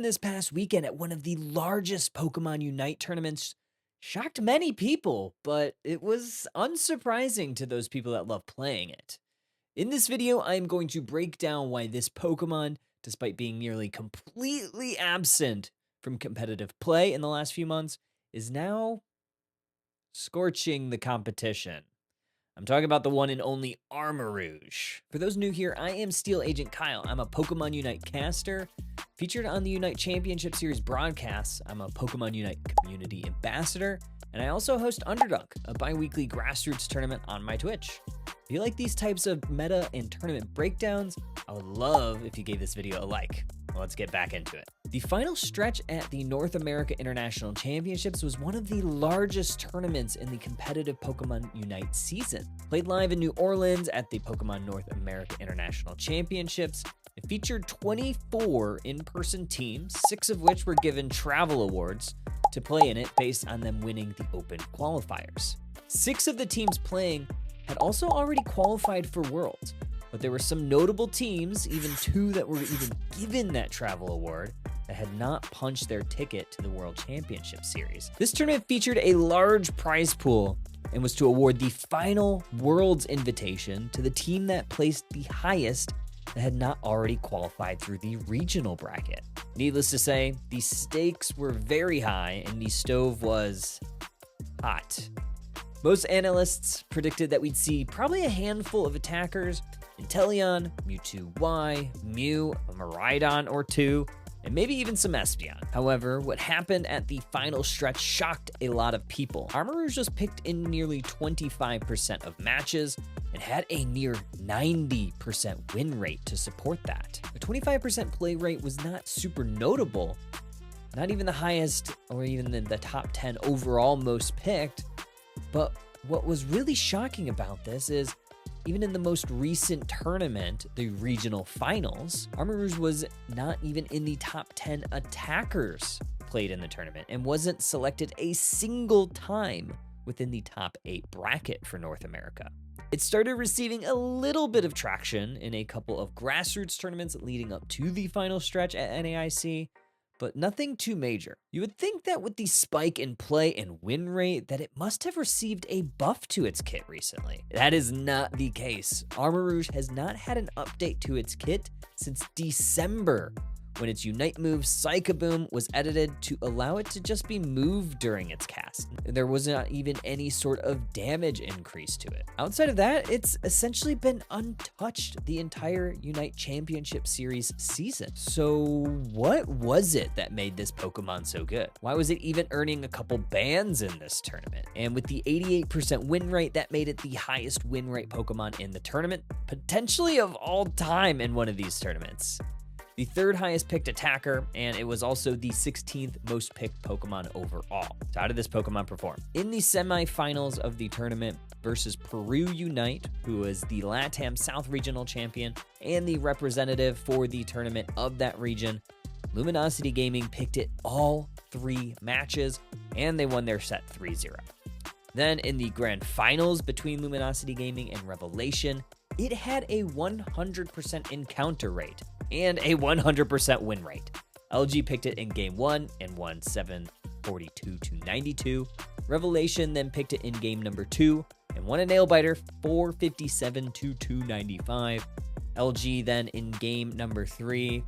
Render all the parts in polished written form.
this past weekend at one of the largest Pokemon Unite tournaments shocked many people, but it was unsurprising to those people that love playing it. In this video, I am going to break down why this Pokemon, despite being nearly completely absent from competitive play in the last few months, is now scorching the competition. I'm talking about the one and only Armarouge. For those new here, I am Steel Agent Kyle. I'm a Pokemon Unite caster. Featured on the Unite Championship Series broadcasts, I'm a Pokemon Unite community ambassador, and I also host Underdunk, a bi-weekly grassroots tournament on my Twitch. If you like these types of meta and tournament breakdowns, I would love if you gave this video a like. Let's get back into it. The final stretch at the North America International Championships was one of the largest tournaments in the competitive Pokemon Unite season. Played live in New Orleans at the Pokemon North America International Championships, it featured 24 in-person teams, 6 of which were given travel awards to play in it based on them winning the Open qualifiers. 6 of the teams playing had also already qualified for Worlds, but there were some notable teams, even 2 that were even given that travel award, that had not punched their ticket to the World Championship Series. This tournament featured a large prize pool and was to award the final Worlds invitation to the team that placed the highest that had not already qualified through the regional bracket. Needless to say, the stakes were very high and the stove was hot. Most analysts predicted that we'd see probably a handful of attackers, Inteleon, Mewtwo Y, Mew, a Miraidon or 2, and maybe even some Espeon. However, what happened at the final stretch shocked a lot of people. Armarouge was picked in nearly 25% of matches and had a near 90% win rate to support that. A 25% play rate was not super notable, not even the highest or even the top 10 overall most picked, but what was really shocking about this is even in the most recent tournament, the regional finals, Armarouge was not even in the top 10 attackers played in the tournament and wasn't selected a single time within the top 8 bracket for North America. It started receiving a little bit of traction in a couple of grassroots tournaments leading up to the final stretch at NAIC, but nothing too major. You would think that with the spike in play and win rate that it must have received a buff to its kit recently. That is not the case. Armarouge has not had an update to its kit since December, when its Unite move Psychoboom was edited to allow it to just be moved during its cast. There was not even any sort of damage increase to it. Outside of that, it's essentially been untouched the entire Unite Championship Series season. So what was it that made this Pokemon so good? Why was it even earning a couple bans in this tournament? And with the 88% win rate, that made it the highest win rate Pokemon in the tournament, potentially of all time in one of these tournaments. The 3rd highest picked attacker, and it was also the 16th most picked Pokemon overall. So how did this Pokemon perform? In the semifinals of the tournament versus Peru Unite, who was the LATAM South Regional Champion and the representative for the tournament of that region, Luminosity Gaming picked it all 3 matches, and they won their set 3-0. Then in the grand finals between Luminosity Gaming and Revelation, it had a 100% encounter rate and a 100% win rate. LG picked it in game 1 and won 742 to 92. Revelation then picked it in game number 2 and won a nail biter 457 to 295. LG then in game number 3,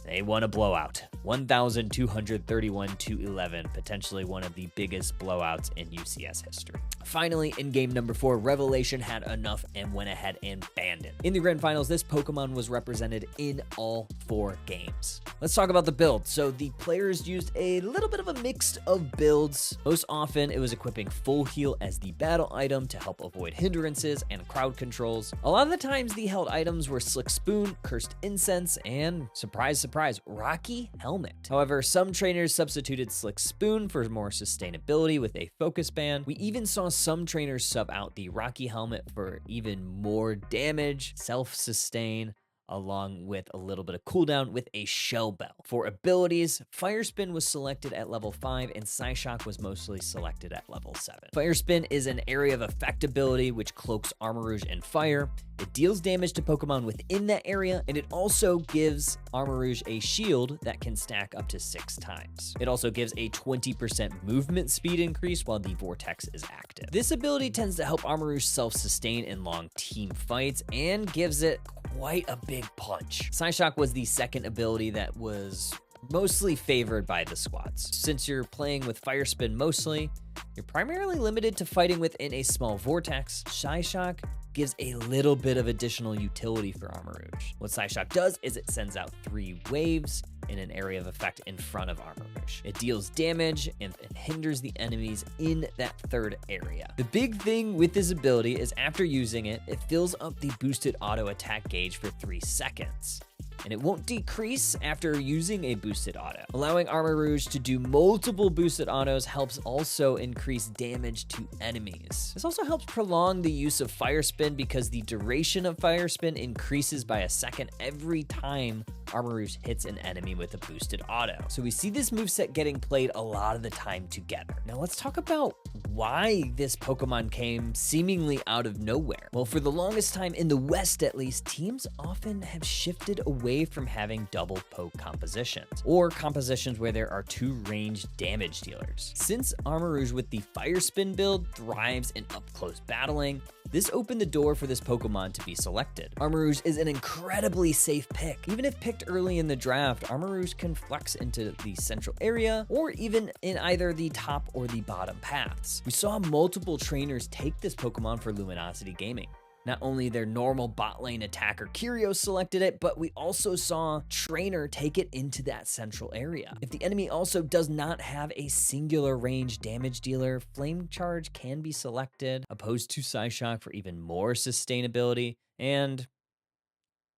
they won a blowout, 1,231 to 11, potentially one of the biggest blowouts in UCS history. Finally, in game number 4, Revelation had enough and went ahead and banned it. In the grand finals, this Pokemon was represented in all 4 games. Let's talk about the build. So the players used a little bit of a mix of builds. Most often, it was equipping Full Heal as the battle item to help avoid hindrances and crowd controls. A lot of the times, the held items were Slick Spoon, Cursed Incense, and surprise, surprise, Rocky Helmet. However, some trainers substituted Slick Spoon for more sustainability with a Focus Band. We even saw some trainers sub out the Rocky Helmet for even more damage, self-sustain, along with a little bit of cooldown with a Shell Bell. For abilities, Fire Spin was selected at level 5 and Psyshock was mostly selected at level 7. Fire Spin is an area of effect ability which cloaks Armarouge and Fire. It deals damage to Pokemon within that area, and it also gives Armarouge a shield that can stack up to 6 times. It also gives a 20% movement speed increase while the Vortex is active. This ability tends to help Armarouge self-sustain in long team fights and gives it quite a big punch. Psyshock was the second ability that was mostly favored by the squads. Since you're playing with Fire Spin mostly, you're primarily limited to fighting within a small vortex. Psyshock gives a little bit of additional utility for Armarouge. What Psyshock does is it sends out 3 waves in an area of effect in front of Armarouge. It deals damage and hinders the enemies in that third area. The big thing with this ability is after using it, it fills up the boosted auto attack gauge for 3 seconds. And it won't decrease after using a boosted auto. Allowing Armarouge to do multiple boosted autos helps also increase damage to enemies. This also helps prolong the use of Fire Spin because the duration of Fire Spin increases by a second every time Armarouge hits an enemy with a boosted auto. So we see this moveset getting played a lot of the time together. Now let's talk about why this Pokemon came seemingly out of nowhere. Well, for the longest time, in the West at least, teams often have shifted away from having double poke compositions, or compositions where there are 2 ranged damage dealers. Since Armarouge with the Fire Spin build thrives in up-close battling, this opened the door for this Pokemon to be selected. Armarouge is an incredibly safe pick. Even if picked early in the draft, Armarouge can flex into the central area or even in either the top or the bottom paths. We saw multiple trainers take this Pokemon for Luminosity Gaming. Not only their normal bot lane attacker Kyrios selected it, but we also saw Trainer take it into that central area. If the enemy also does not have a singular range damage dealer, Flame Charge can be selected, opposed to Psyshock for even more sustainability and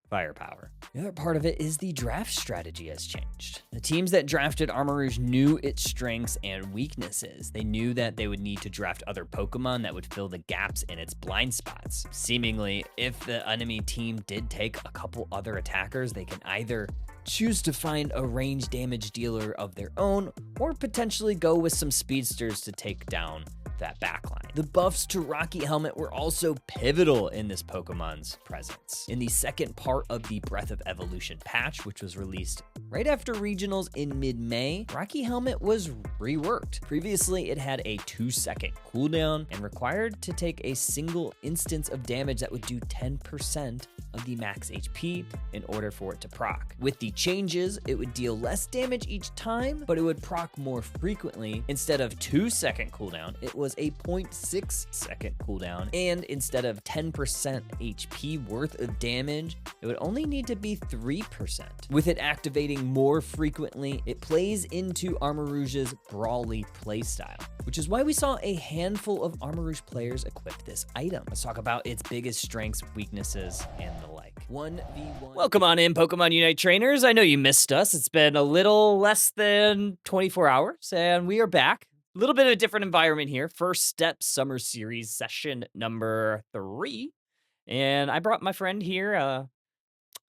firepower. The other part of it is the draft strategy has changed. The teams that drafted Armarouge knew its strengths and weaknesses. They knew that they would need to draft other Pokemon that would fill the gaps in its blind spots. Seemingly, if the enemy team did take a couple other attackers, they can either choose to find a range damage dealer of their own or potentially go with some speedsters to take down that backline. The buffs to Rocky Helmet were also pivotal in this Pokemon's presence. In the second part of the Breath of Evolution patch, which was released right after regionals in mid-May, Rocky Helmet was reworked. Previously, it had a 2-second cooldown and required to take a single instance of damage that would do 10% of the max HP in order for it to proc. With the changes, it would deal less damage each time, but it would proc more frequently. Instead of 2-second cooldown, it was a 0.6-second cooldown, and instead of 10% HP worth of damage, it would only need to be 3%. With it activating more frequently, it plays into Armarouge's brawly playstyle, which is why we saw a handful of Armarouge players equip this item. Let's talk about its biggest strengths, weaknesses, and the like. 1v1. Welcome on in, Pokemon Unite trainers. I know you missed us. It's been a little less than 24 hours, and we are back. A little bit of a different environment here. First Step Summer Series session number 3. And I brought my friend here,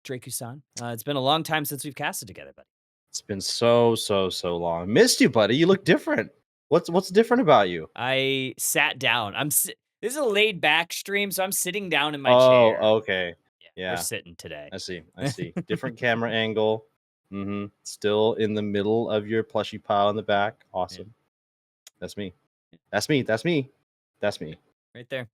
Draku-san. It's been a long time since we've casted together, buddy. It's been so long. Missed you, buddy. You look different. What's different about you? I sat down. This is a laid back stream, so I'm sitting down in my chair. Oh, okay. Yeah. We're sitting today. I see. Different camera angle. Still in the middle of your plushie pile in the back. Awesome. Yeah. That's me. Right there.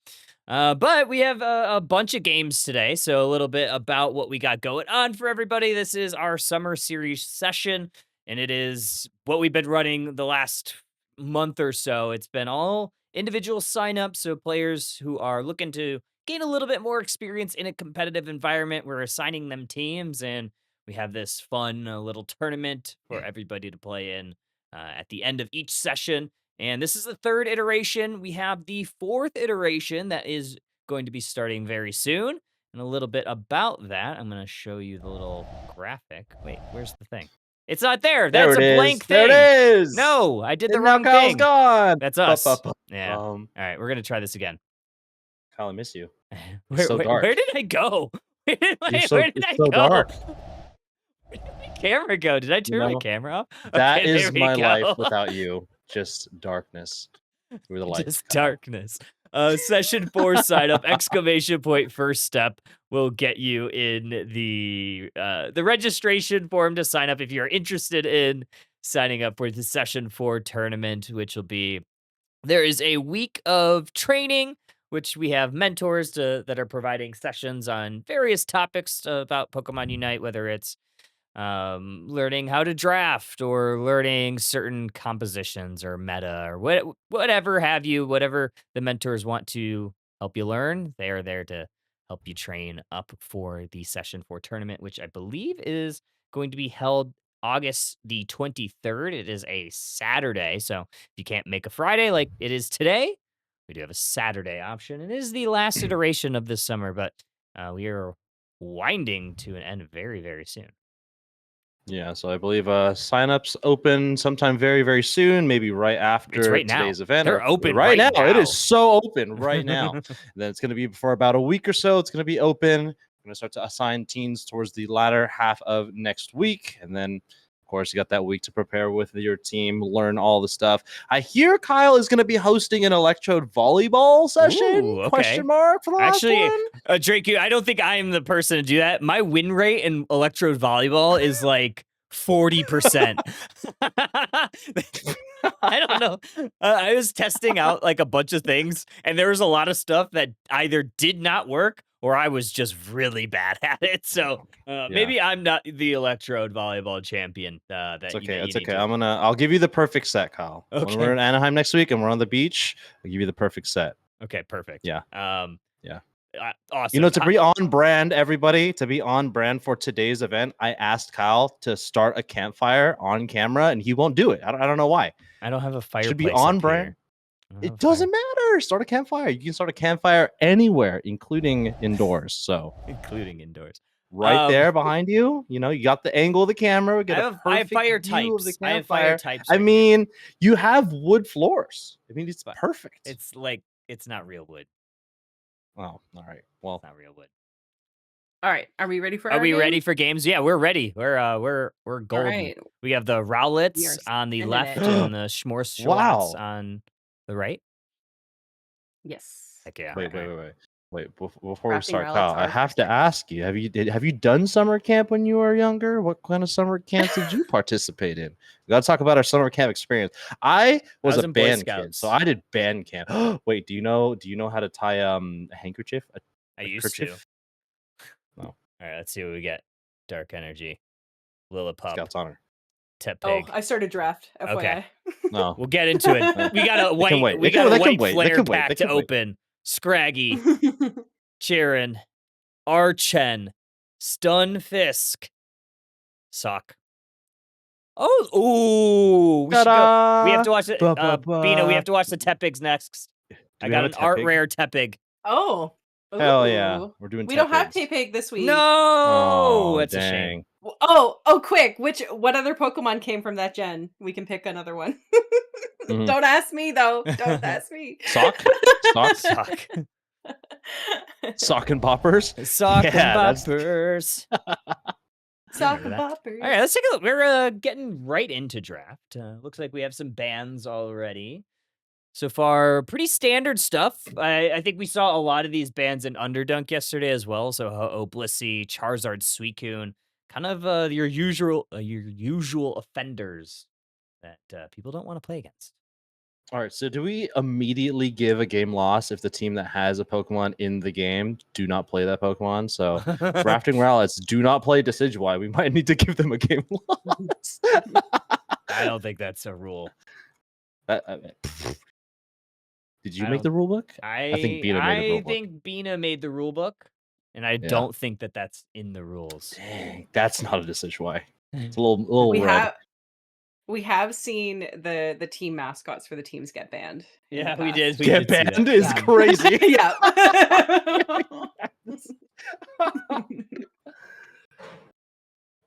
But we have a bunch of games today, so a little bit about what we got going on for everybody. This is our summer series session, and it is what we've been running the last month or so. It's been all individual signups, so players who are looking to gain a little bit more experience in a competitive environment. We're assigning them teams, and we have this fun little tournament for everybody to play in at the end of each session. And this is the 3rd iteration. We have the 4th iteration that is going to be starting very soon. And a little bit about that, I'm going to show you the little graphic. Wait, where's the thing? It's not there. That's a blank thing. There it is. No, I did the wrong thing. Kyle's gone. That's us. Yeah. All right, we're going to try this again. Kyle, I miss you. Where did I go? Where did It's I so go? dark. Where did my camera go? Did I You turn my know, camera off? that Okay, there is we my life go. without you. Just darkness through the lights, Just Kyle. darkness. Session 4 sign up, exclamation point, first step will get you in the registration form to sign up if you're interested in signing up for the Session 4 tournament, which will be there is a week of training, which we have mentors that are providing sessions on various topics about Pokemon Unite, whether it's learning how to draft or learning certain compositions or meta or whatever have you, whatever the mentors want to help you learn, they are there to help you train up for the Session 4 tournament, which I believe is going to be held August the 23rd. It is a Saturday, so if you can't make a Friday like it is today, we do have a Saturday option. It is the last iteration of this summer, but we are winding to an end very, very soon. Yeah, so I believe signups open sometime very, very soon, maybe right It's after right now. today's event They're or open right right now. It is now. so open right now. And then it's going to be for about a week or so. It's going to be open. I'm going to start to assign teams towards the latter half of next week. And then, of course, you got that week to prepare with your team, learn all the stuff. I hear Kyle is going to be hosting an electrode volleyball session, Ooh, okay. question mark, for the last Actually, one. Drake, I don't think I am the person to do that. My win rate in electrode volleyball is like 40%. I don't know. I was testing out like a bunch of things, and there was a lot of stuff that either did not work or I was just really bad at it. So maybe I'm not the electrode volleyball champion. It's okay. That you It's need okay. to. I'll give you the perfect set, Kyle. When we're Okay. in Anaheim next week and we're on the beach, I'll give you the perfect set. Okay. Perfect. Yeah. Yeah. You Awesome. know, to be on brand, everybody, to be on brand for today's event, I asked Kyle to start a campfire on camera, and he won't do it. I don't know why. I don't have a Should be fireplace on up brand. here. It doesn't matter. Start a campfire. You can start a campfire anywhere, including indoors. So, including indoors. right there behind you, you know, you got the angle of the camera. We get a I have perfect fire view of the types. I have fire campfire. types. I mean, you have wood floors. I mean, it's perfect. It's like it's not real wood. Oh, all right. Well, it's not real wood. All right, are we ready for? Are we ready for games? Yeah, we're ready. We're golden. Right. We have the Rowlets on the left and the Schmorschwats on the right. Yes. Heck yeah. Wait. Before we Crafting start, Rowlets Kyle, I are have to ask you: have you done summer camp when you were younger? What kind of summer camps did you participate in? We got to talk about our summer camp experience. I was a in Boy band kid, Scouts. so I did band camp. Wait, do you know how to tie a handkerchief? I used to. No. All right, let's see what we get. Dark Energy, Lillipup, Scout's honor. Tepig. I started draft. FYI. Okay. No, we'll get into it. We got a white. We got a white flare pack to open. Scraggy, Chirin, Archen, Stunfisk, Sock. Oh, we should go. We have to watch it. Bina, we have to watch the Tepigs next. I got an art rare Tepig. Oh. Hell yeah. We're doing We don't have Tepig this week. No, that's a shame. Oh, quick. What other Pokemon came from that gen? We can pick another one. Don't ask me though. Don't ask me. Sock. Sock and boppers. Sock and boppers. Sock and boppers. All right, let's take a look. We're getting right into draft. Looks like we have some bands already. So far, pretty standard stuff. I think we saw a lot of these bands in Underdunk yesterday as well. So Oblissey, Charizard, Suicune, kind of your usual offenders that people don't want to play against. All right, so do we immediately give a game loss if the team that has a Pokemon in the game do not play that Pokemon? So drafting Rowlets, do not play Decidueye. We might need to give them a game loss. I don't think that's a rule. Did you make the rule book? I think Bina made the rule book. I think Bina made the rule book, and I don't think that that's in the rules. Dang, that's not a Decidueye. It's a little red. We have seen the team mascots for the teams get banned. Yeah, we did. Get banned is crazy. Yeah.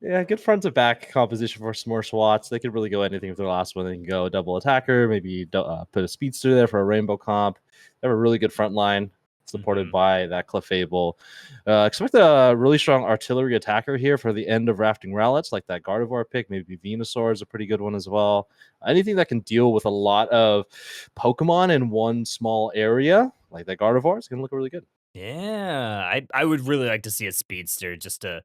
Yeah, good front to back composition for Smorschwats. They could really go anything with their last one. They can go double attacker, maybe put a speedster there for a rainbow comp. They have a really good front line. supported by that Clefable. Expect a really strong artillery attacker here for the end of Rafting Rowlets, like that Gardevoir pick. Maybe Venusaur is a pretty good one as well. Anything that can deal with a lot of Pokemon in one small area, like that Gardevoir, is going to look really good. Yeah, I would really like to see a speedster just to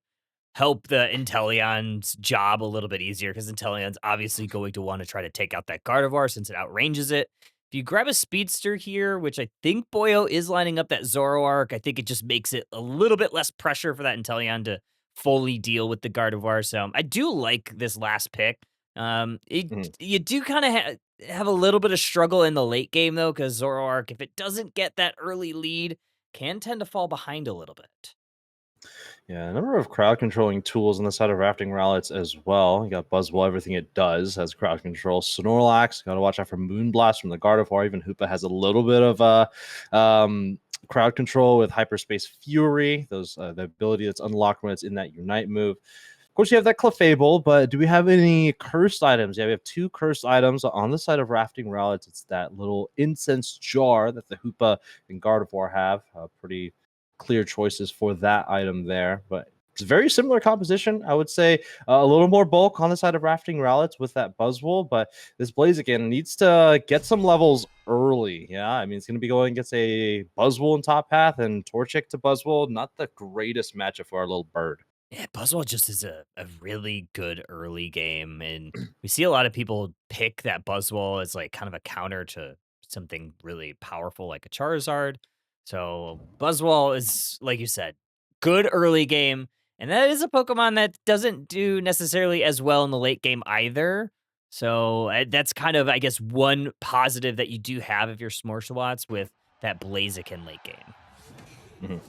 help the Inteleon's job a little bit easier, because Inteleon's obviously going to want to try to take out that Gardevoir since it outranges it. If you grab a speedster here, which I think Boyo is lining up that Zoroark, I think it just makes it a little bit less pressure for that Inteleon to fully deal with the Gardevoir. So I do like this last pick. You do kind of have a little bit of struggle in the late game, though, because Zoroark, if it doesn't get that early lead, can tend to fall behind a little bit. Yeah, a number of crowd controlling tools on the side of Rafting Rowlets as well. You got Buzzwole, everything it does has crowd control. Snorlax, got to watch out for Moonblast from the Gardevoir. Even Hoopa has a little bit of crowd control with Hyperspace Fury. Those the ability that's unlocked when it's in that Unite move. Of course, you have that Clefable, but do we have any cursed items? Yeah, we have 2 cursed items on the side of Rafting Rowlets. It's that little incense jar that the Hoopa and Gardevoir have. Pretty clear choices for that item there, but it's a very similar composition. I would say a little more bulk on the side of Rafting Rowlets with that Buzzwole, but this Blaziken needs to get some levels early. Yeah, I mean, it's going to be going against a Buzzwole in top path and Torchic to Buzzwole. Not the greatest matchup for our little bird. Yeah, Buzzwole just is a really good early game, and we see a lot of people pick that Buzzwole as like kind of a counter to something really powerful like a Charizard. So Buzzwole is, like you said, good early game, and that is a Pokemon that doesn't do necessarily as well in the late game either. So that's kind of, I guess, one positive that you do have if you're Smorshwats with that Blaziken late game. I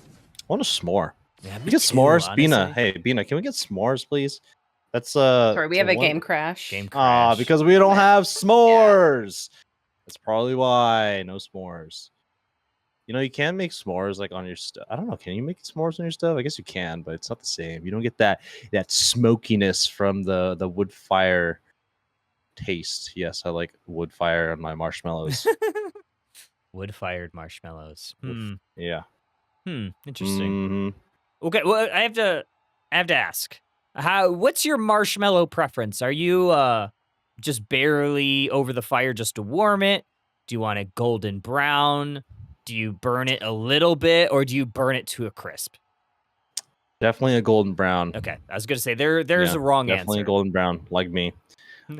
want a S'more. Yeah, we get s'mores, Bina. Hey, Bina, can we get s'mores, please? That's Sorry, we have a game crash. Because we don't have s'mores. Yeah. That's probably why no s'mores. You know, you can make s'mores like on your stuff. I don't know. Can you make s'mores on your stuff? I guess you can, but it's not the same. You don't get that smokiness from the wood fire taste. Yes, I like wood fire on my marshmallows. Wood fired marshmallows. Yeah. Interesting. Okay, well, I have to ask. What's your marshmallow preference? Are you just barely over the fire just to warm it? Do you want it golden brown? Do you burn it a little bit, or do you burn it to a crisp? Definitely a golden brown. Okay, I was gonna say there's a wrong answer. Definitely golden brown, like me.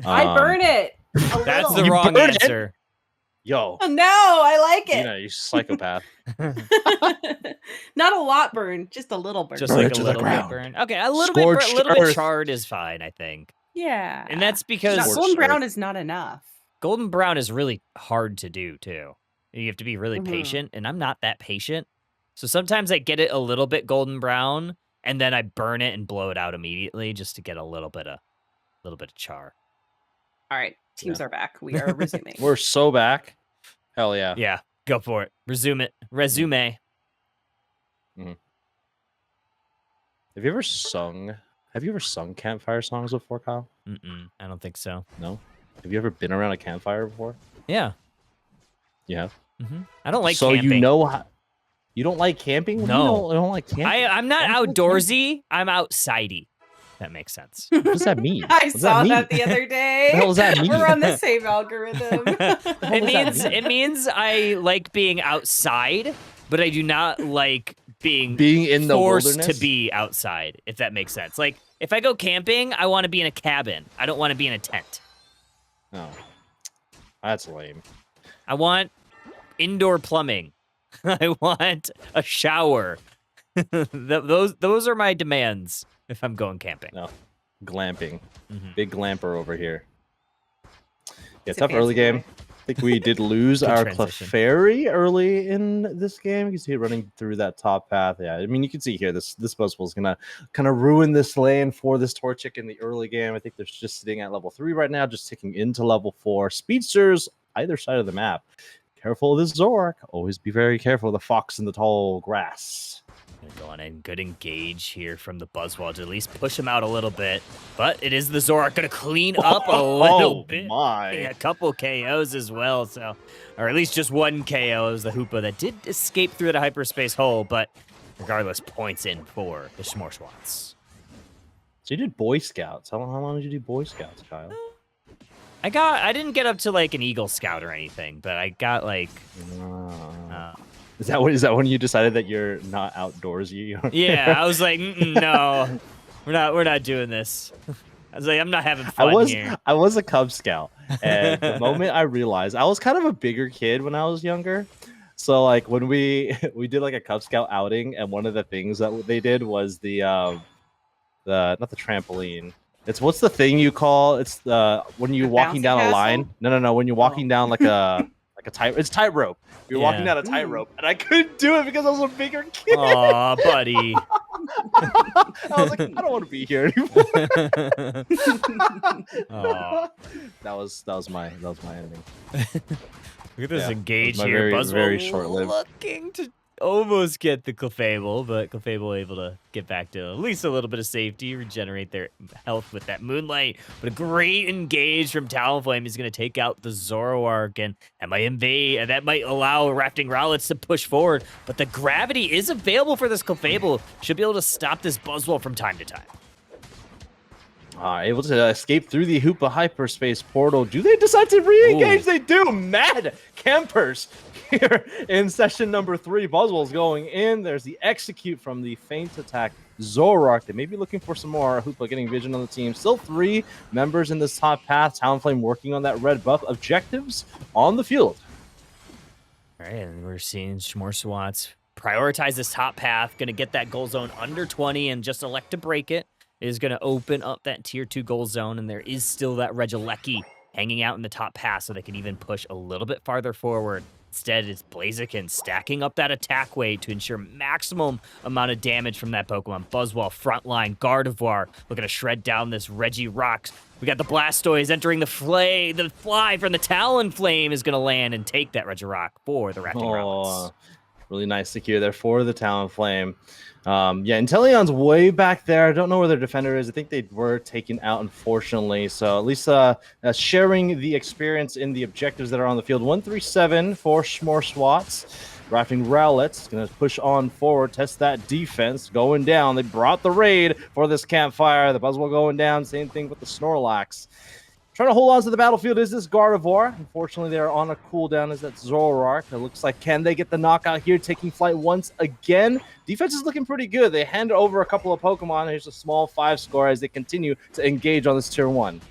I burn it. That's the wrong answer. Yo. Oh, no, I like it. You know, you psychopath. Not a lot burn, just a little burn. Just like a little bit burn. Okay, a little bit charred is fine, I think. Yeah. And that's because golden brown is not enough. Golden brown is really hard to do too. You have to be really patient, and I'm not that patient. So sometimes I get it a little bit golden brown, and then I burn it and blow it out immediately just to get a little bit of char. All right, teams are back. We are resuming. We're so back. Hell yeah. Yeah, go for it. Resume. Mm-hmm. Have you ever sung campfire songs before, Kyle? I don't think so. No? Have you ever been around a campfire before? Yeah. You have? I don't like camping. So you know how... You don't like camping? No. You don't like camping? I'm not outdoorsy. I'm outsidey. That makes sense. What does that mean? I saw that the other day. What the hell does that mean? We're on the same algorithm. It means I like being outside, but I do not like being in the forced wilderness? to be outside, if that makes sense. Like, if I go camping, I want to be in a cabin. I don't want to be in a tent. No. That's lame. I want indoor plumbing. I want a shower. Those are my demands if I'm going camping. No. Glamping. Big glamper over here. Yeah, It's a tough early fancy game. I think we did lose our transition. Clefairy early in this game. You can see it running through that top path. Yeah, I mean, you can see here, this Buzzwole is going to kind of ruin this lane for this Torchic in the early game. I think they're just sitting at level 3 right now, just ticking into level 4. Speedsters, either side of the map. Careful of this Zoroark. Always be very careful of the fox in the tall grass. Gonna go on in. Good engage here from the Buzzwole to at least push him out a little bit. But it is the Zoroark gonna clean up a little bit. My. Yeah, a couple KOs as well, so, or at least just one KO. It was the Hoopa that did escape through the hyperspace hole, but regardless, points in for the Schmorswats. So you did Boy Scouts. How long did you do Boy Scouts, Kyle? I didn't get up to like an Eagle Scout or anything, but I got like. Is that when you decided that you're not outdoorsy? Yeah, I was like, no, we're not doing this. I was like, I'm not having fun here. I was a Cub Scout, and the moment I realized I was kind of a bigger kid when I was younger. So like when we did like a Cub Scout outing, and one of the things that they did was the not the trampoline. It's what's the thing you call? It's when you're walking down a line. No. When you're walking down like a tightrope. You're walking down a tightrope, and I couldn't do it because I was a bigger kid. Aw, buddy. I was like, I don't want to be here anymore. That was my ending. Look at this engage my here. very, Buzzwole very short-lived. looking to almost get the Clefable, but Clefable able to get back to at least a little bit of safety, regenerate their health with that Moonlight. But a great engage from Talonflame. He's going to take out the Zoroark, and that might invade, and that might allow Rafting Rowlets to push forward. But the gravity is available for this Clefable. Should be able to stop this Buzzwole from time to time. Able to escape through the Hoopa hyperspace portal. Do they decide to re-engage? Ooh. They do. Mad campers here in session number 3. Buzzwole's going in. There's the execute from the feint attack Zoroark. They may be looking for some more. Hoopa getting vision on the team. Still 3 members in this top path. Talonflame working on that red buff. Objectives on the field. All right, and we're seeing Schmorswats prioritize this top path. Going to get that goal zone under 20 and just elect to break it. Is going to open up that tier 2 goal zone, and there is still that Regieleki hanging out in the top pass, so they can even push a little bit farther forward. Instead, it's Blaziken stacking up that attack weight to ensure maximum amount of damage from that Pokemon. Buzzwole, frontline, Gardevoir, looking to shred down this Regirock. We got the Blastoise entering the fly. The fly from the Talonflame is going to land and take that Regirock for the Rafting Rowlets. Really nice secure there for the Talonflame. Yeah, Inteleon's way back there. I don't know where their defender is. I think they were taken out, unfortunately. So at least sharing the experience in the objectives that are on the field. 137 for Schmorswats. Rafting Rowlets going to push on forward, test that defense. Going down. They brought the raid for this campfire. The Buzzwole going down. Same thing with the Snorlax. Trying to hold on to the battlefield is this Gardevoir. Unfortunately, they're on a cooldown as that Zoroark. It looks like, can they get the knockout here, taking flight once again? Defense is looking pretty good. They hand over a couple of Pokemon. Here's a small 5 score as they continue to engage on this tier 1.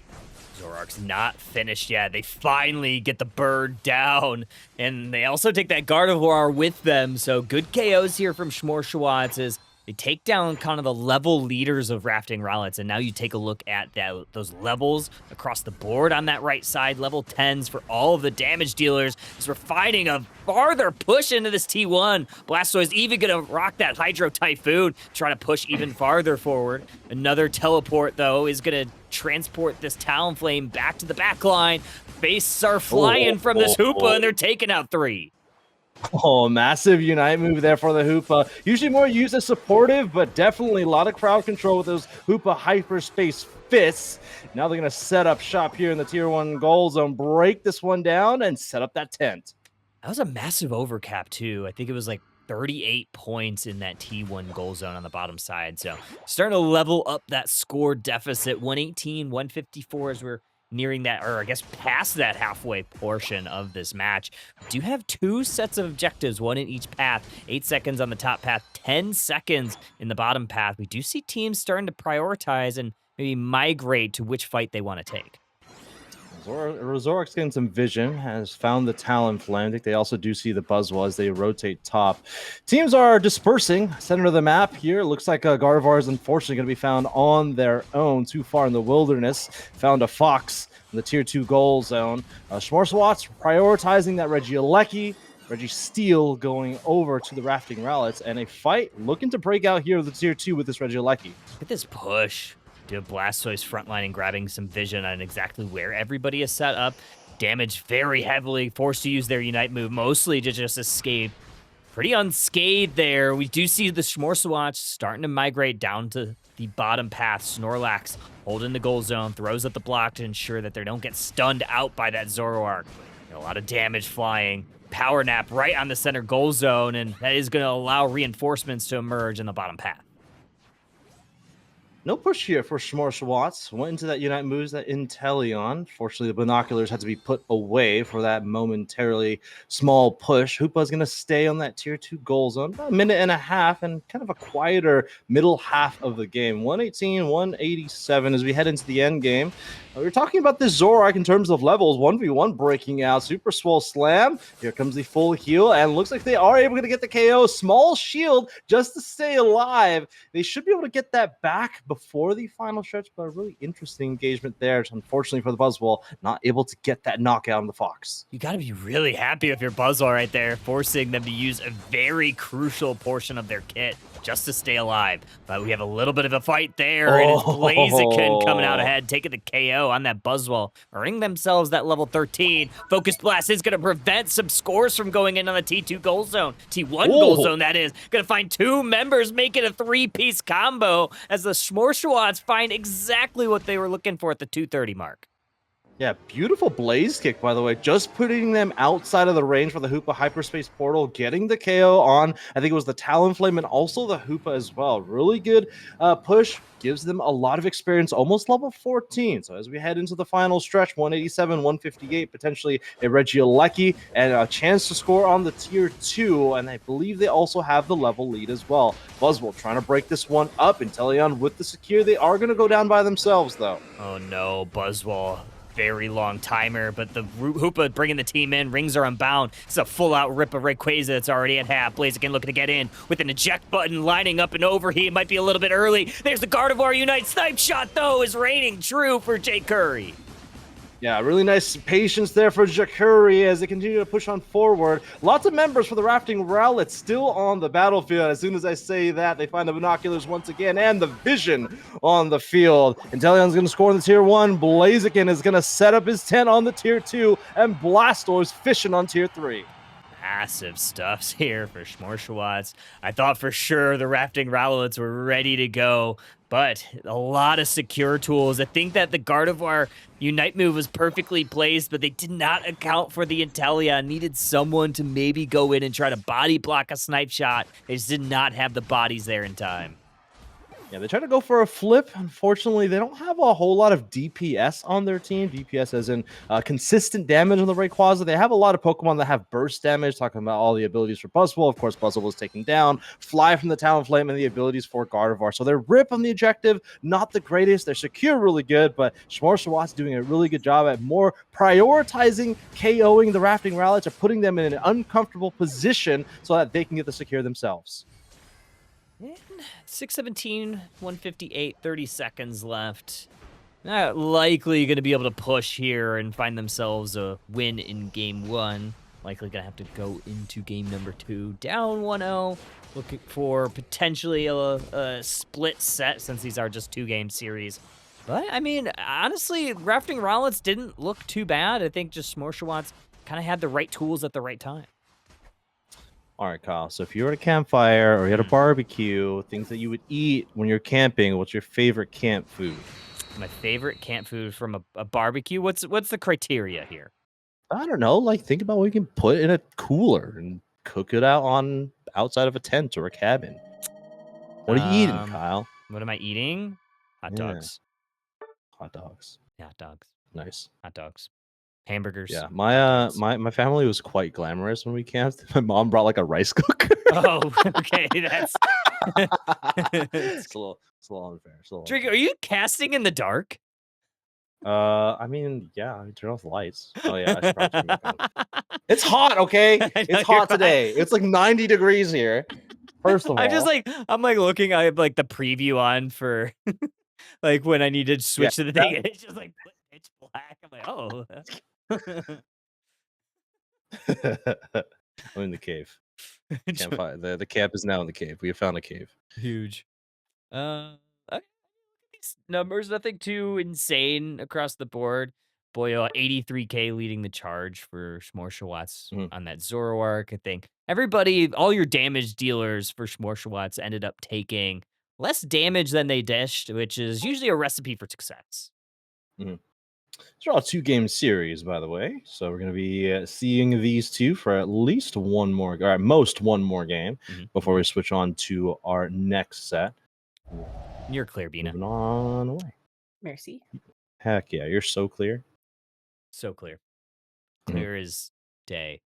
Zoroark's not finished yet. They finally get the bird down, and they also take that Gardevoir with them. So good KOs here from Schmorswats as they take down kind of the level leaders of Rafting Rowlets, and now you take a look at those levels across the board on that right side. Level 10s for all of the damage dealers as we're fighting a farther push into this T1. Blastoise even going to rock that Hydro Typhoon, try to push even farther forward. Another teleport, though, is going to transport this Talonflame back to the back line. Faces are flying from this Hoopa, and they're taking out 3. Oh, massive Unite move there for the Hoopa. Usually more used as supportive, but definitely a lot of crowd control with those Hoopa hyperspace fists. Now they're going to set up shop here in the tier 1 goal zone, break this one down, and set up that tent. That was a massive overcap, too. I think it was like 38 points in that T1 goal zone on the bottom side. So starting to level up that score deficit. 118, 154 as we're nearing that, or I guess past that halfway portion of this match. We do have 2 sets of objectives, one in each path. 8 seconds on the top path, 10 seconds in the bottom path. We do see teams starting to prioritize and maybe migrate to which fight they want to take. Zoroark's getting some vision, has found the Talonflame. I think they also do see the Buzzwole as they rotate top. Teams are dispersing. Center of the map here. Looks like Gardevoir is unfortunately going to be found on their own too far in the wilderness. Found a Fox in the tier 2 goal zone. Schmorswats prioritizing that Regieleki. Registeel going over to the Rafting Rowlets, and a fight looking to break out here with the tier 2 with this Regieleki. Look at this push. Do Blastoise frontline and grabbing some vision on exactly where everybody is set up. Damaged very heavily, forced to use their Unite move, mostly to just escape pretty unscathed there. We do see the Schmorswatch starting to migrate down to the bottom path. Snorlax holding the goal zone, throws at the block to ensure that they don't get stunned out by that Zoroark. A lot of damage flying. Power Nap right on the center goal zone, and that is going to allow reinforcements to emerge in the bottom path. No push here for Schmorswatz. Went into that Unite moves, that Inteleon. Fortunately, the binoculars had to be put away for that momentarily small push. Hoopa's going to stay on that tier 2 goal zone. About a minute and a half and kind of a quieter middle half of the game. 118, 187 as we head into the end game. We were talking about this Zoroark in terms of levels. 1v1 breaking out. Super Swole Slam. Here comes the full heal. And looks like they are able to get the KO. Small shield just to stay alive. They should be able to get that back before the final stretch, but a really interesting engagement there. Unfortunately for the Buzzwole, not able to get that knockout on the Fox. You got to be really happy with your Buzzwole right there, forcing them to use a very crucial portion of their kit just to stay alive. But we have a little bit of a fight there, and it's Blaziken coming out ahead, taking the KO on that Buzzwole, earning themselves that level 13. Focus Blast is going to prevent some scores from going in on the T2 goal zone. T1 goal zone, that is. Going to find 2 members, make it a 3-piece combo as the Schmorswats find exactly what they were looking for at the 230 mark. Yeah, beautiful Blaze Kick, by the way. Just putting them outside of the range for the Hoopa Hyperspace Portal, getting the KO on, I think it was the Talonflame and also the Hoopa as well. Really good push, gives them a lot of experience, almost level 14. So as we head into the final stretch, 187, 158, potentially a Regieleki, and a chance to score on the tier 2, and I believe they also have the level lead as well. Buzzwole trying to break this one up, Inteleon with the secure. They are going to go down by themselves, though. Oh no, Buzzwole. Very long timer, but the Hoopa bringing the team in. Rings are unbound. It's a full-out rip of Rayquaza that's already at half. Blaziken looking to get in with an eject button lining up and overheat. Might be a little bit early. There's the Gardevoir Unite. Snipe shot, though, is reigning true for Jay Curry. Yeah, really nice patience there for Jakuri as they continue to push on forward. Lots of members for the Rafting Rowlet still on the battlefield. As soon as I say that, they find the binoculars once again and the vision on the field. Inteleon's going to score in the tier 1. Blaziken is going to set up his tent on the tier 2. And Blastoise fishing on tier 3. Massive stuffs here for Schmorswats. I thought for sure the Rafting Rowlets were ready to go, but a lot of secure tools. I think that the Gardevoir Unite move was perfectly placed, but they did not account for the Inteleon. Needed someone to maybe go in and try to body block a snipe shot. They just did not have the bodies there in time. Yeah, they try to go for a flip. Unfortunately, they don't have a whole lot of DPS on their team. DPS as in consistent damage on the Rayquaza. They have a lot of Pokemon that have burst damage, talking about all the abilities for Buzzwole. Of course, Buzzwole was taken down. Fly from the Talonflame and the abilities for Gardevoir. So their rip on the objective, not the greatest. They're secure really good, but Schmorswat's doing a really good job at more prioritizing KOing the Rafting Rowlets or putting them in an uncomfortable position so that they can get the secure themselves. 617, 158, 30 seconds left. Not likely going to be able to push here and find themselves a win in game 1. Likely going to have to go into game number 2. Down 1-0. Looking for potentially a split set since these are just 2-game series. But, I mean, honestly, Rafting Rowlets didn't look too bad. I think just Schmorswats kind of had the right tools at the right time. All right, Kyle. So if you were at a campfire or you had a barbecue, things that you would eat when you're camping, what's your favorite camp food? My favorite camp food from a barbecue? What's the criteria here? I don't know. Like, think about what you can put in a cooler and cook it out on outside of a tent or a cabin. What are you eating, Kyle? What am I eating? Hot dogs. Hot dogs. Yeah, hot dogs. Nice. Hot dogs. Hamburgers. Yeah, my family was quite glamorous when we camped. My mom brought like a rice cooker. Oh, okay, that's it's a little unfair. Drake, are you casting in the dark? I mean, yeah, I turn off the lights. Oh yeah, I should probably turn it on. It's hot, okay? It's hot today. It's like 90 degrees here. First of all, I'm looking. I have like the preview on for like when I need to switch to the thing. And it's just like it's black. I'm like, oh. I'm in the cave. The camp is now in the cave. We have found a cave. Huge. Okay. These numbers, nothing too insane across the board. Boy, 83K leading the charge for Schmorswats on that Zoroark. I think everybody, all your damage dealers for Schmorschwatz ended up taking less damage than they dished, which is usually a recipe for success. These are all 2-game series, by the way. So we're going to be seeing these two for at least one more, or at most one more game before we switch on to our next set. You're clear, Bina. Moving on away. Merci. Heck yeah, you're so clear. So clear. Clear as day.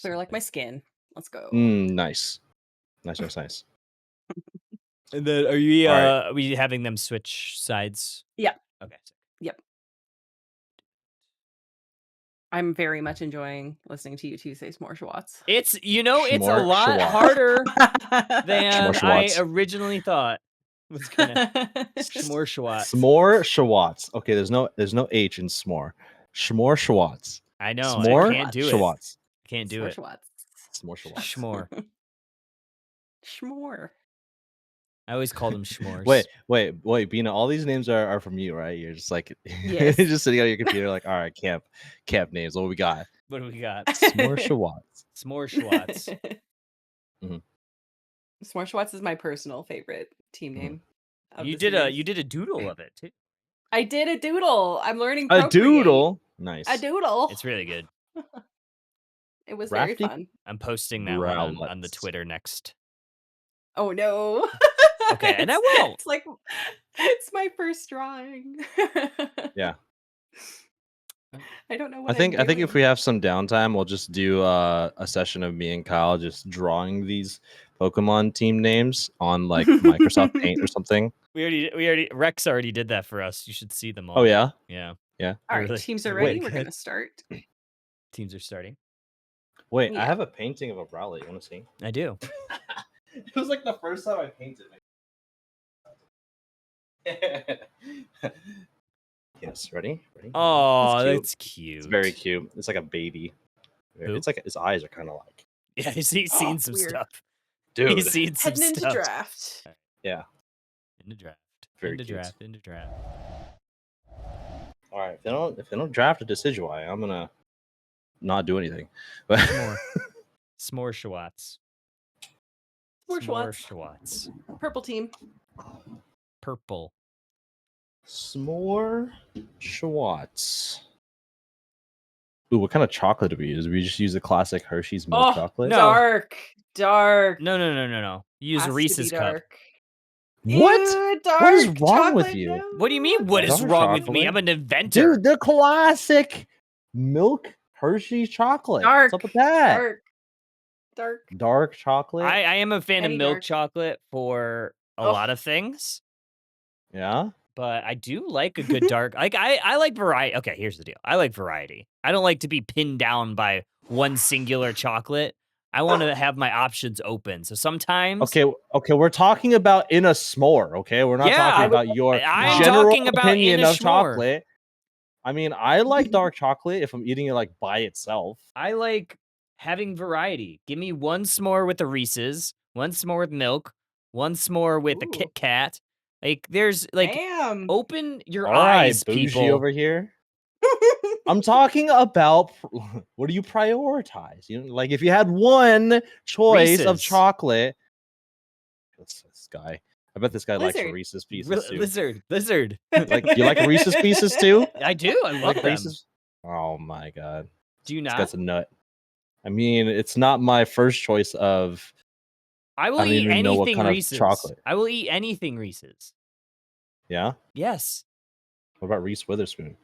Clear like my skin. Let's go. Nice. Nice. And then are we having them switch sides? Yeah. Okay. Yep. I'm very much enjoying listening to you two say Schmorschwatz. It's it's a lot harder than I originally thought was gonna. Schmorschwatz. Schmorschwatz. Okay, there's no H in s'more. Schmorschwatz. I know. S'more? I can't do it. Schwatz. Can't do it. S'morschwatz. Schmore. Schmore. I always called them Schmores. Wait, Bina, all these names are from you, right? You're just like Yes. you're just sitting on your computer like, all right, camp names. What do we got? What do we got? S'morschwatz. S'morschwatz. Schmorschwatz is my personal favorite team name. You did a doodle of it too. I did a doodle. I'm learning A doodle. Nice. A doodle. It's really good. It was Rafty? very fun. I'm posting that one on the Twitter next. Oh no. Okay, and I will. It's my first drawing. Yeah. I don't know what I think if we have some downtime, we'll just do a session of me and Kyle just drawing these Pokemon team names on like Microsoft Paint or something. Rex already did that for us. You should see them all. Oh yeah? Yeah. All right, teams are ready. We're gonna start. Teams are starting. Wait, I have a painting of a Rowlet. You want to see? I do. It was like the first time I painted it. Yes, ready? Oh, that's cute. It's very cute. It's like a baby. It's like his eyes are kind of like. Yeah, he's seen some stuff. Dude, he's seen some heading stuff. into draft. Yeah. Into draft. Very into cute. draft. Into draft. All right, if they don't draft a Decidueye, I'm gonna not do anything. But S'morschwatz. Schmorschwatz. Purple team. Purple. Schwartz. Ooh, what kind of chocolate do we use? We just use the classic Hershey's milk chocolate. No. Dark. No. You use a Reese's cup. What? Ew, dark what is wrong with chocolate, you? no. What do you mean? What is Dark wrong with chocolate? me? I'm an inventor. Dude, the classic milk Hershey's chocolate. Dark. What's up with that? Dark chocolate. I am a fan of milk dark. chocolate for a lot of things. Yeah. But I do like a good dark. Like I like variety. Okay, here's the deal. I like variety. I don't like to be pinned down by one singular chocolate. I want to have my options open. So sometimes Okay, we're talking about in a s'more, okay? We're not talking about your general opinion of chocolate. I mean, I like dark chocolate if I'm eating it like by itself. I like having variety. Give me one s'more with the Reese's, one s'more with milk, one s'more with the Kit Kat. Like there's like open your eyes, bougie people over here. I'm talking about what do you prioritize? You know, like if you had one choice of chocolate, this guy. I bet this guy likes Reese's Pieces too. Lizard. Like you like Reese's Pieces too? I do. I love them. Reese's. Oh my god. Do you not? That's a nut. I mean, it's not my first choice of. I will eat anything Reese's. Chocolate. I will eat anything Reese's. Yeah? Yes. What about Reese Witherspoon?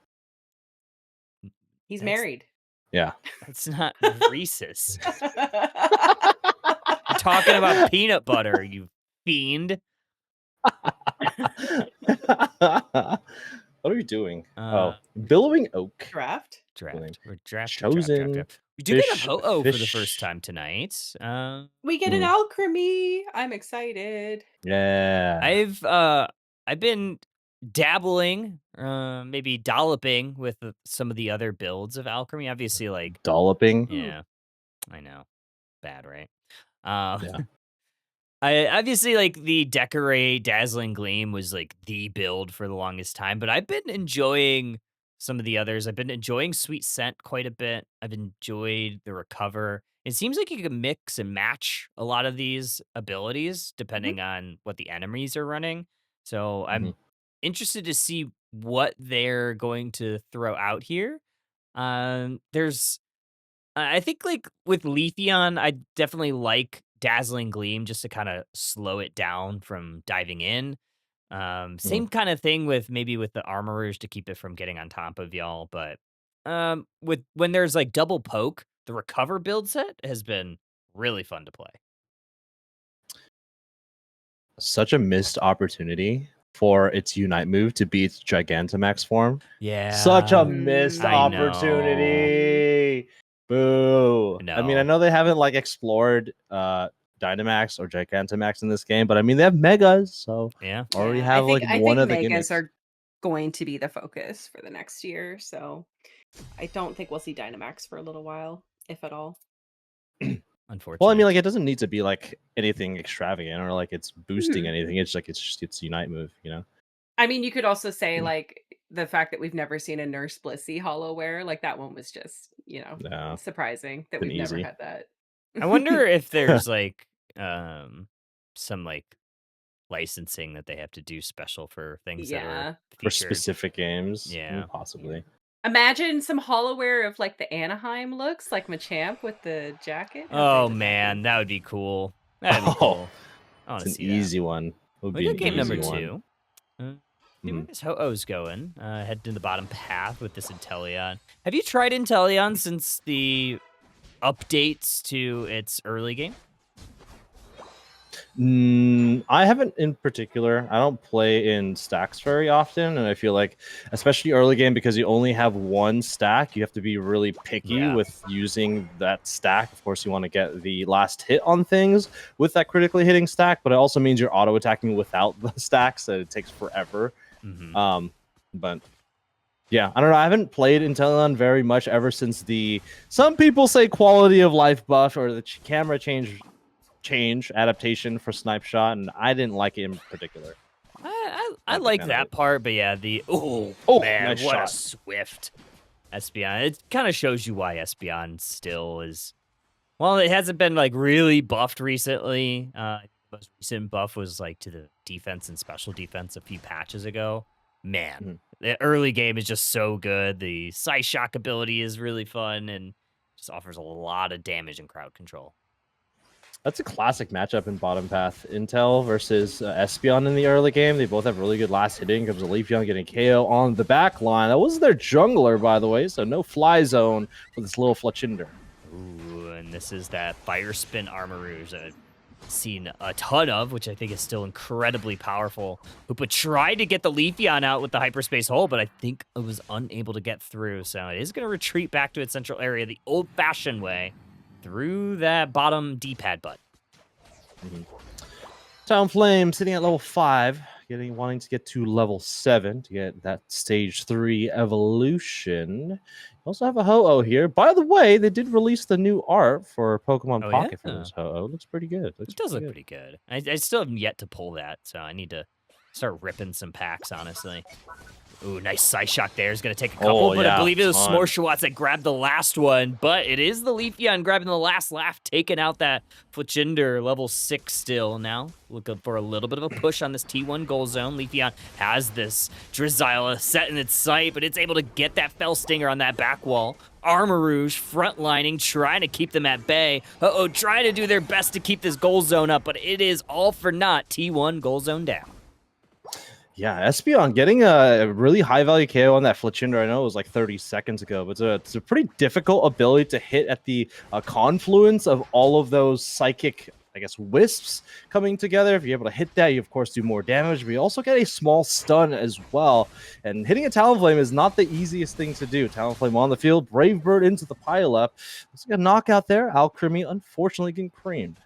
He's married. Yeah. That's not Reese's. I'm talking about peanut butter, you fiend. What are you doing? Billowing Oak. Draft. We're drafting. Chosen. Draft. We do get a Ho-Oh for the first time tonight. We get an Alchemy. I'm excited. Yeah. I've been dabbling, maybe dolloping with some of the other builds of Alchemy. Obviously, like dolloping. Yeah, I know, bad, right? Yeah. I obviously like the Decorate Dazzling Gleam was like the build for the longest time, but I've been enjoying some of the others. I've been enjoying Sweet Scent quite a bit. I've enjoyed the Recover. It seems like you can mix and match a lot of these abilities Mhm. depending on what the enemies are running. So Mhm. I'm interested to see what they're going to throw out here. There's I think, like, with Leafeon, I definitely like Dazzling Gleam just to kinda slow it down from diving in. Mhm. Same kinda thing with maybe with the Armorers to keep it from getting on top of y'all, but, with when there's, like, double poke, the Recover build set has been really fun to play. Such a missed opportunity for its Unite move to be its Gigantamax form. Such a Yeah, missed I know. Mhm. opportunity. Boo. I mean, I No. know they haven't like explored Dynamax or Gigantamax in this game, but I mean they have Megas, so Yeah. already Yeah, I have think like I one think of the megas gimmicks. are going to be the focus for the next year, so I don't think we'll see Dynamax for a little while, if at all. Well, I mean, Unfortunate. like it doesn't need to be like anything extravagant or like it's boosting Mhm. anything. It's like it's just its Unite move, you know? I mean, you could also say, Mm. like, the fact that we've never seen a Nurse Blissey Hollowware, like, that one was just, No, surprising that been we've never easy. had that. I wonder if there's, like, um, some, like, licensing that they have to do special for things that were Yeah, For featured. specific games, Yeah. yeah. possibly. Imagine some Hollowware of, like, the Anaheim looks, like Machamp with the jacket. How great Oh, would that man, be? that would be cool. That'd be Oh, cool. I it's wanna an see that. easy one. Would We be got an game number easy Mhm. one. 2. See where Mhm. this Ho-Oh's going. Head to the bottom path with this Inteleon. Have you tried Inteleon since the updates to its early game? I haven't in particular. I don't play in stacks very often, and I feel like, especially early game, because you only have one stack, you have to be really picky Yeah. with using that stack. Of course, you want to get the last hit on things with that critically hitting stack, but it also means you're auto attacking without the stacks, so it takes forever. Mhm. Um, but yeah, I don't know. I haven't played Inteleon very much ever since the some people say quality of life buff or the camera change adaptation for Snipe Shot, and I didn't like it in particular. I Not a big like fan of that it. part, but yeah, oh Oh, man, nice what a shot. swift Espeon. It kind of shows you why Espeon still is. Well, it hasn't been like really buffed recently. The most recent buff was like to the defense and special defense a few patches ago. Man, Mhm. the early game is just so good. The Psy Shock ability is really fun and just offers a lot of damage and crowd control. That's a classic matchup in bottom path. Intel versus Espeon in the early game. They both have really good last hitting. Comes a Leafeon getting KO on the back line. That was their jungler, by the way, so no fly zone for this little Fletchinder. Ooh, and this is that Fire Spin Armarouge that I've seen a ton of, which I think is still incredibly powerful. Hoopa tried to get the Leafeon out with the Hyperspace Hole, but I think it was unable to get through. So it is going to retreat back to its central area the old-fashioned way through that bottom D-pad button. Talonflame sitting at level 5, wanting to get to level 7 to get that stage 3 evolution. You also have a Ho-Oh here. By the way, they did release the new art for Pokemon Oh, Pocket for yeah? this Ho-Oh. Looks pretty good. It does look pretty good. I still have yet to pull that, so I need to start ripping some packs, honestly. Ooh, nice Psyshock there. Is going to take a couple, Oh, but I yeah, believe it was ton. Smorshawats that grabbed the last one. But it is the Leafeon grabbing the last laugh, taking out that Fletchinder, level 6 still now. Looking for a little bit of a push on this T1 goal zone. Leafeon has this Drizzile set in its sight, but it's able to get that Fell Stinger on that back wall. Armarouge frontlining, trying to keep them at bay. Uh-oh, trying to do their best to keep this goal zone up, but it is all for naught. T1 goal zone down. Yeah, Espeon getting a really high value KO on that Fletchinder. I know it was like 30 seconds ago, but it's a pretty difficult ability to hit at the confluence of all of those psychic, I guess, wisps coming together. If you're able to hit that, you of course do more damage, but you also get a small stun as well. And hitting a Talonflame is not the easiest thing to do. Talonflame on the field, Brave Bird into the pileup. Looks like a knockout there. Alcremie unfortunately getting creamed.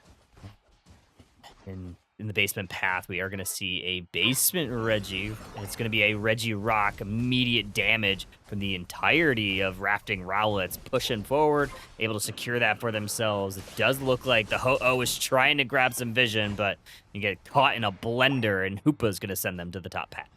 In the basement path, we are going to see a basement Reggie. It's going to be a Reggie Rock, immediate damage from the entirety of Rafting Rowlets, pushing forward, able to secure that for themselves. It does look like the Ho-Oh is trying to grab some vision, but you get caught in a blender, and Hoopa's going to send them to the top path.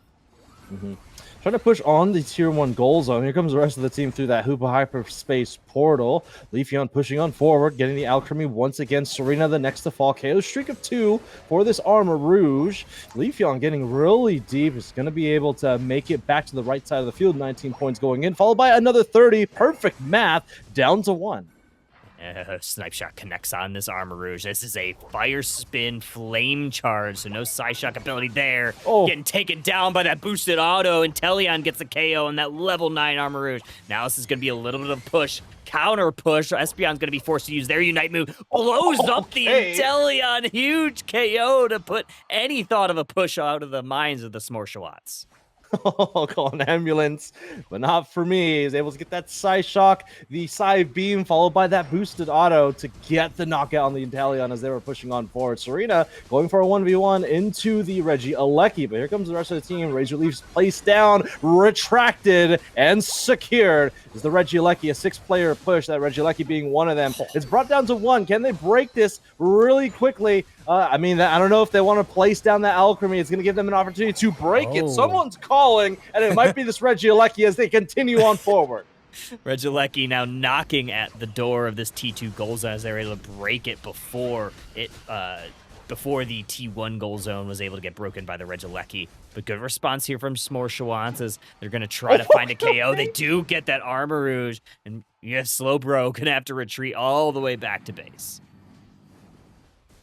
Trying to push on the tier 1 goal zone. Here comes the rest of the team through that Hoopa hyperspace portal. Leafeon pushing on forward, getting the Alchemy once again. Serena the next to fall. KO streak of 2 for this Armor Rouge. Leafeon getting really deep. Is going to be able to make it back to the right side of the field. 19 points going in, followed by another 30. Perfect math, down to 1. Snipe Shot connects on this Armor Rouge. This is a Fire Spin Flame Charge, so no Psyshock ability there. Oh. Getting taken down by that boosted auto, and Teleon gets a KO on that level 9 Armor Rouge. Now this is going to be a little bit of push. Counter push. Espeon's going to be forced to use their Unite move. Blows up the Inteleon. Huge KO to put any thought of a push out of the minds of the Smorshawats. I'll call an ambulance, but not for me. He's able to get that Psyshock, the Psy Beam, followed by that boosted auto to get the knockout on the Inteleon as they were pushing on forward. Serena going for a 1v1 into the Regieleki, but here comes the rest of the team. Razor Leafs placed down, retracted, and secured. Is the Regieleki, a 6-player push, that Regieleki being one of them. It's brought down to 1. Can they break this really quickly? I mean, I don't know if they want to place down that Alchemy. It's going to give them an opportunity to break it. Someone's calling, and it might be this Regieleki as they continue on forward. Regieleki now knocking at the door of this T2 goal zone as they're able to break it before the T1 goal zone was able to get broken by the Regieleki. But good response here from Smorshawats as they're going to try to find a KO. They do get that Armor Rouge, and yes, Slowbro going to have to retreat all the way back to base.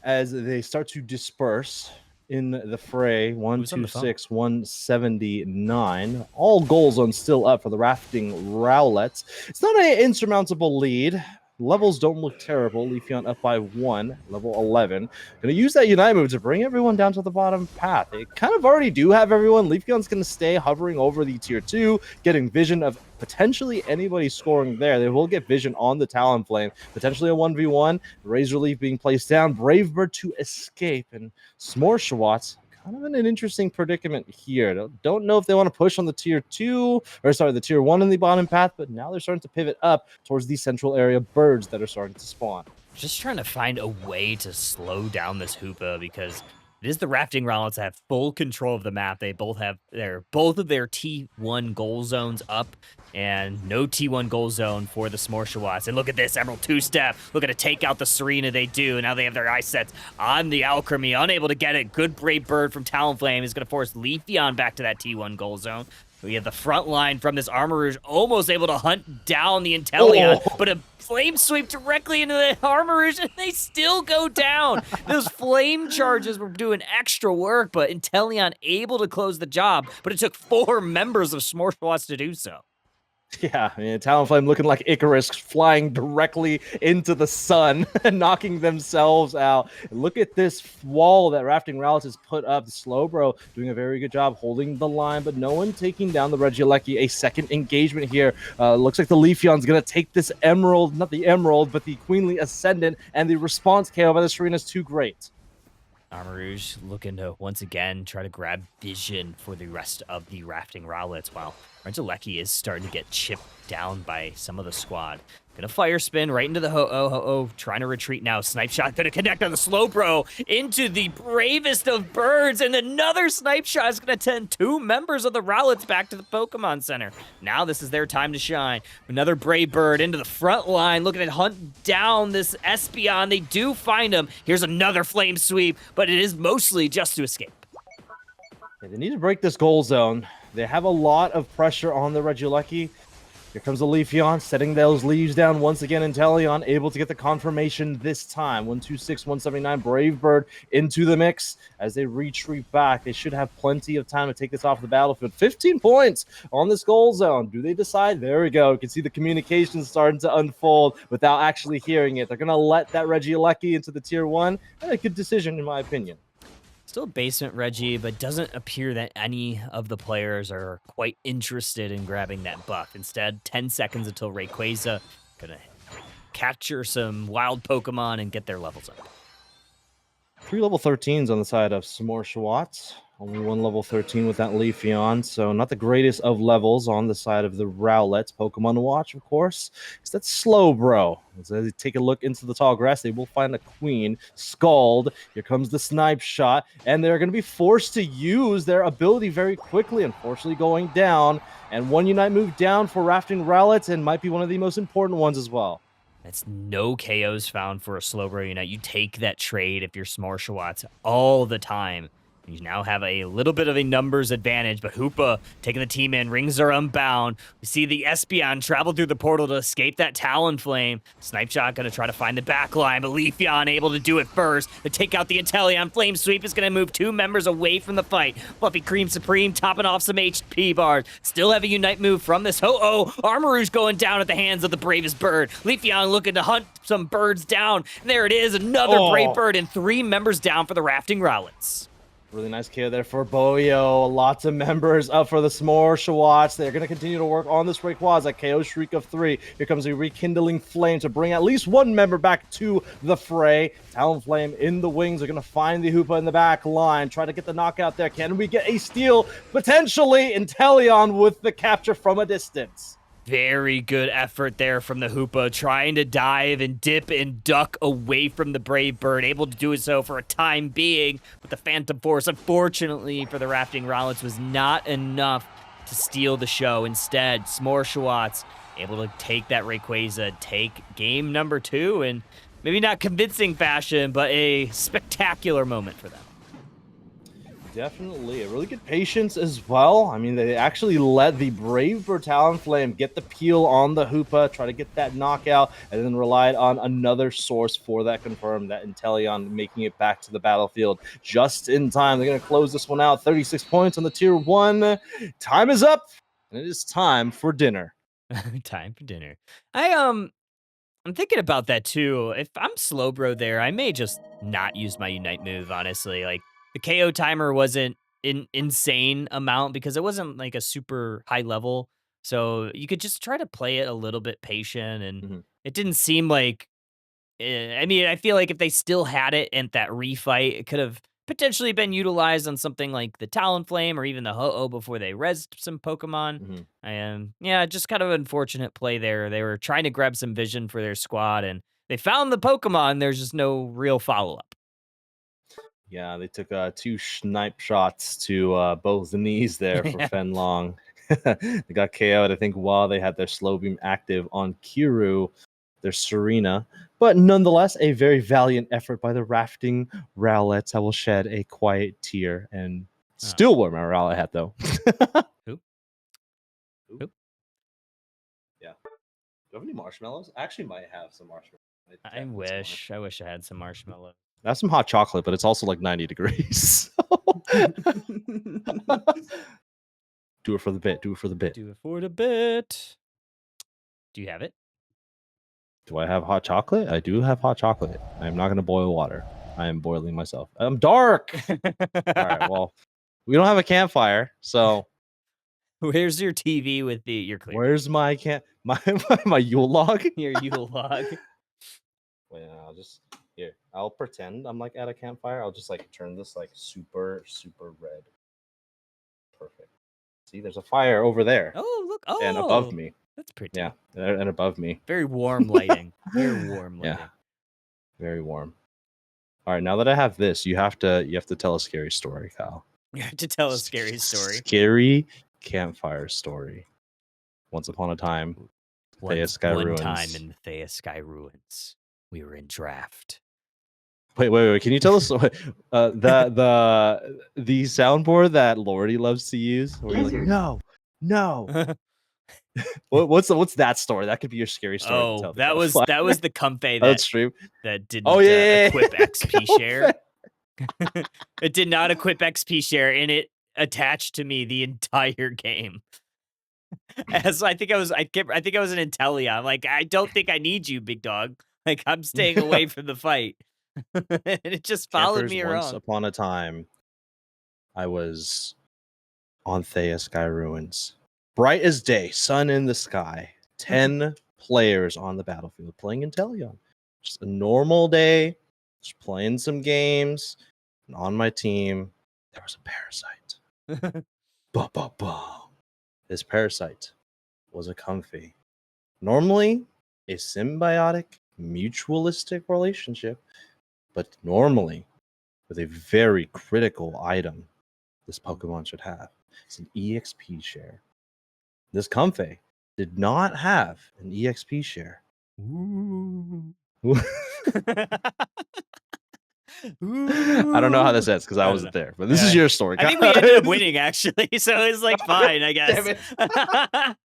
As they start to disperse in the fray, 126, 179. All goals on still up for the Rafting Rowlets. It's not an insurmountable lead. Levels don't look terrible. Leafeon up by 1, level 11. Going to use that Unite move to bring everyone down to the bottom path. They kind of already do have everyone. Leafeon's going to stay hovering over the tier 2, getting vision of potentially anybody scoring there. They will get vision on the Talonflame. Potentially a 1v1. Razor Leaf being placed down. Bravebird to escape. And Smorshawats kind of in an interesting predicament here. Don't know if they want to push on the tier 2, or sorry, the tier 1 in the bottom path, but now they're starting to pivot up towards the central area birds that are starting to spawn. Just trying to find a way to slow down this Hoopa because it is the Rafting Rowlets that have full control of the map. They both have both of their T1 goal zones up, and no T1 goal zone for the Smorshawats. And look at this, Emerald 2-step. Look at to take out the Serena they do. Now they have their eye sets on the Alchemy, unable to get it. Good Brave Bird from Talonflame is going to force Leafeon back to that T1 goal zone. We have the front line from this Armor Rouge almost able to hunt down the Inteleon, but a flame sweep directly into the Armor Rouge, and they still go down. Those flame charges were doing extra work, but Inteleon able to close the job, but it took 4 members of Smorshawats to do so. Yeah, I mean, Talonflame looking like Icarus flying directly into the sun and knocking themselves out. Look at this wall that Rafting Rowlets has put up. Slowbro doing a very good job holding the line, but no one taking down the Regieleki. A second engagement here. Looks like the Leafeon's going to take this Emerald, not the Emerald, but the Queenly Ascendant, and the response KO by the Serena is too great. Armor Rouge looking to once again try to grab vision for the rest of the Rafting Rowlets, while Regieleki is starting to get chipped down by some of the squad. Gonna fire spin right into the Ho-Oh, trying to retreat now. Snipe shot gonna connect on the Slowbro into the bravest of birds, and another snipe shot is gonna send 2 members of the Rowlets back to the Pokemon Center. Now this is their time to shine. Another Brave Bird into the front line, looking to hunt down this Espeon. They do find him. Here's another flame sweep, but it is mostly just to escape. Yeah, they need to break this goal zone. They have a lot of pressure on the Regieleki. Here comes the Leafeon, setting those leaves down once again. Inteleon able to get the confirmation this time. 126, 179. Brave Bird into the mix as they retreat back. They should have plenty of time to take this off the battlefield. 15 points on this goal zone. Do they decide? There we go. You can see the communication starting to unfold without actually hearing it. They're going to let that Regieleki into the tier 1. A good decision, in my opinion. Still basement Reggie, but doesn't appear that any of the players are quite interested in grabbing that buff. Instead, 10 seconds until Rayquaza. Gonna capture some wild Pokemon and get their levels up. 3 level 13s on the side of Smorshawats. Only one level 13 with that Leafeon, so not the greatest of levels on the side of the Rowlets. Pokemon to watch, of course, is that Slowbro. As they take a look into the tall grass, they will find a Queen. Scald. Here comes the Snipe Shot, and they're going to be forced to use their ability very quickly, unfortunately going down. And one Unite move down for Rafting Rowlets, and might be one of the most important ones as well. That's no KOs found for a Slowbro Unite. You take that trade if you're Smarshawats all the time. You now have a little bit of a numbers advantage, but Hoopa taking the team in, rings are unbound. We see the Espeon travel through the portal to escape that Talonflame. Snipe Shot gonna try to find the back line, but Leafeon able to do it first. To take out the Inteleon. Flame Sweep is gonna move 2 members away from the fight. Fluffy Cream Supreme topping off some HP bars. Still have a Unite move from this Ho-Oh. Armarouge going down at the hands of the bravest bird. Leafeon looking to hunt some birds down. And there it is, another brave bird and 3 members down for the Rafting Rowlets. Really nice KO there for Boyo. Lots of members up for the Smarshawats. They're going to continue to work on this Rayquaza. KO Shriek of 3. Here comes a Rekindling Flame to bring at least 1 member back to the fray. Talonflame in the wings. They're going to find the Hoopa in the back line. Try to get the knockout there. Can we get a steal? Potentially. Inteleon with the capture from a distance. Very good effort there from the Hoopa, trying to dive and dip and duck away from the brave bird, able to do so for a time being, but the Phantom Force, unfortunately for the Rafting Rowlets, was not enough to steal the show. Instead, Smarshawats able to take that Rayquaza, take game number 2, and maybe not convincing fashion, but a spectacular moment for them. Definitely. A really good patience as well. I mean, they actually let the brave bird Talonflame get the peel on the Hoopa, try to get that knockout, and then relied on another source for that confirm, that Inteleon making it back to the battlefield just in time. They're going to close this one out. 36 points on the tier 1. Time is up, and it is time for dinner. Time for dinner. I'm thinking about that too. If I'm Slowbro there, I may just not use my Unite move, honestly. Like, the KO timer wasn't an insane amount because it wasn't like a super high level. So you could just try to play it a little bit patient, and it didn't seem like I mean, I feel like if they still had it in that refight, it could have potentially been utilized on something like the Talonflame or even the Ho-Oh before they rezzed some Pokemon. And yeah, just kind of unfortunate play there. They were trying to grab some vision for their squad, and they found the Pokemon. There's just no real follow-up. Yeah, they took 2 snipe shots to both the knees there for Fenlong. They got KO'd, I think, while they had their slow beam active on Kiru, their Serena. But nonetheless, a very valiant effort by the Rafting Rowlets. I will shed a quiet tear and still wear my Rowlet hat, though. Who? Yeah. Do you have any marshmallows? I actually might have some marshmallows. I wish I had some marshmallow. That's some hot chocolate, but it's also like 90 degrees. Do it for the bit. Do it for the bit. Do it for the bit. Do you have it? Do I have hot chocolate? I do have hot chocolate. I am not going to boil water. I am boiling myself. I'm dark. All right. Well, we don't have a campfire, so where's your TV with your clear? Where's my my Yule log? Your Yule log. Wait, I'll just here. I'll pretend I'm like at a campfire. I'll just like turn this like super red. Perfect. See, there's a fire over there. Oh, look! Oh, and above me. That's pretty. Yeah, and above me. Very warm lighting. Very warm lighting. Yeah, very warm. All right, now that I have this, you have to tell a scary story, Kyle. You have to tell a scary story. Scary campfire story. Once upon a time, Thea Sky Ruins. One time in the Thea Sky Ruins, we were in draft. Wait. Can you tell us the soundboard that Lordy loves to use? Where you're like, no. What's that story? That could be your scary story. Oh, that was the Comfey that didn't equip XP share. It did not equip XP share, and it attached to me the entire game. As I think I was an Inteleon. Like, I don't think I need you, big dog. Like, I'm staying away from the fight. And it just followed me around. Once upon a time, I was on Thea Sky Ruins. Bright as day, sun in the sky. 10 players on the battlefield playing Inteleon. Just a normal day, just playing some games. And on my team there was a parasite. Ba, ba, ba. This parasite was a Comfey. Normally, a symbiotic, mutualistic relationship, but normally with a very critical item this Pokemon should have. It's an EXP share. This Comfey did not have an EXP share. Ooh. I don't know how this ends because I I don't wasn't know. there, but this is your story. I think we ended up guys. winning actually, so it's like fine, I guess. Damn it.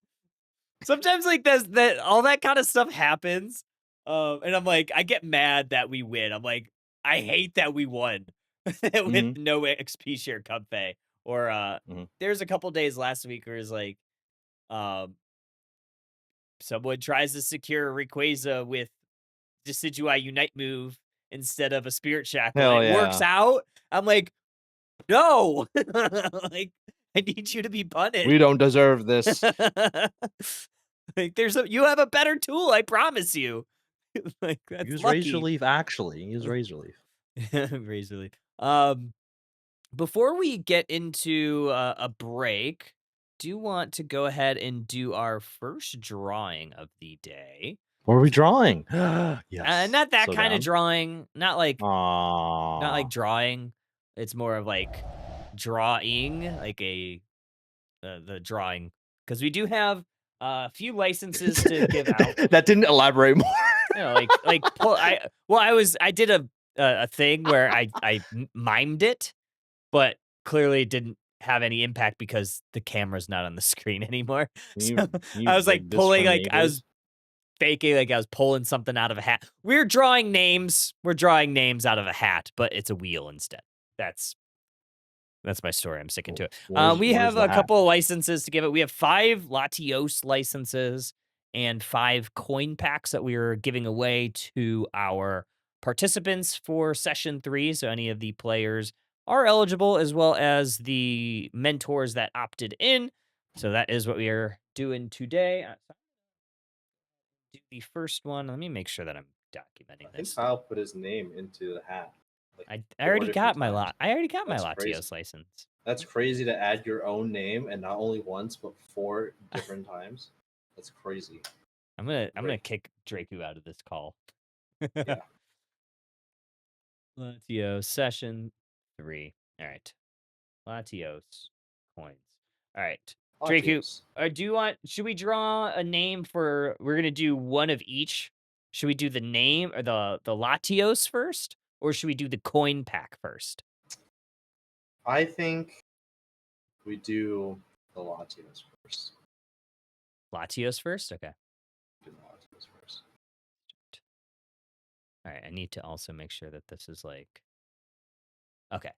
Sometimes like that all that kind of stuff happens, and I'm like, I get mad that we win. I'm like, I hate that we won with no XP share Comfey. Or there's a couple days last week where it's like, someone tries to secure Rayquaza with Decidueye Unite move instead of a Spirit Shackle. Hell And it works yeah. out. I'm like, no, like I need you to be punished. We don't deserve this. Like you have a better tool, I promise you. Like that's Use lucky. Razor Leaf, actually. Use Razor Leaf. Razor Leaf. Before we get into a break, do want to go ahead and do our first drawing of the day. What are we drawing? Yes. Not that So kind of down. drawing. Not like Aww. drawing. It's more of like drawing, like the drawing, because we do have a few licenses to give out. That didn't elaborate more. You know, like I did a thing where I mimed it, but clearly it didn't have any impact because the camera's not on the screen anymore. So I was like pulling, like I was faking, like I was pulling something out of a hat. We're drawing names. We're drawing names out of a hat, but it's a wheel instead. That's my story. I'm sticking to it. We have a couple of licenses to give it. We have 5 Latios licenses and 5 coin packs that we are giving away to our participants for session 3. So any of the players are eligible, as well as the mentors that opted in. So that is what we are doing today. Do the first one. Let me make sure that I'm documenting I think this. Kyle put his name into the hat. I already got my I already got my That's Latios crazy. license. That's crazy to add your own name, and not only once but 4 different times. That's crazy. I'm gonna kick Draku out of this call. Yeah. Latios session 3. All right. Latios coins. All right. Draku, Latios. should we draw a name for, we're gonna do one of each. Should we do the name or the Latios first? Or should we do the coin pack first? I think we do the Latios first. Latios first? Okay. Do the Latios first. All right, I need to also make sure that this is like, okay,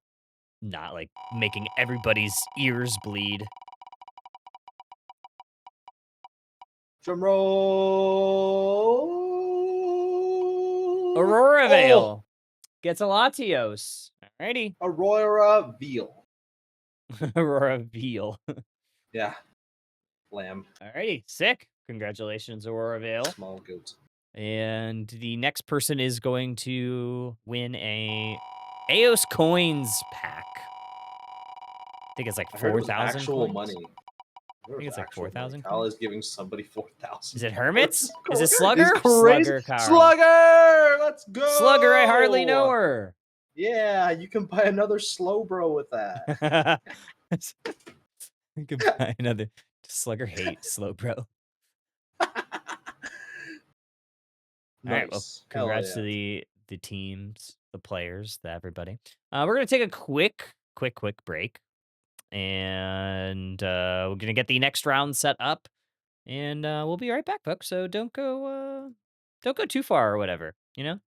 not like making everybody's ears bleed. Drum roll. Aurora Veil gets a Latios. Alrighty. Aurora Veil. Aurora Veil. Yeah. Lamb. Alrighty, sick. Congratulations, Aurora Veil. Small goat. And the next person is going to win a Aeos Coins pack. I think it's like 4,000 actual coins. money. I think it's like 4,000 Kyle is giving somebody 4,000. Is it Hermits? Is it Slugger? It's crazy. Slugger, Carl. Slugger! Let's go! Slugger, I hardly know her. Yeah, you can buy another Slowbro with that. You can buy another. Slugger hates Slowbro. All right, well, congrats to the teams, the players, everybody. We're gonna take a quick break, and we're gonna get the next round set up, and we'll be right back, folks. So don't go too far or whatever. You know,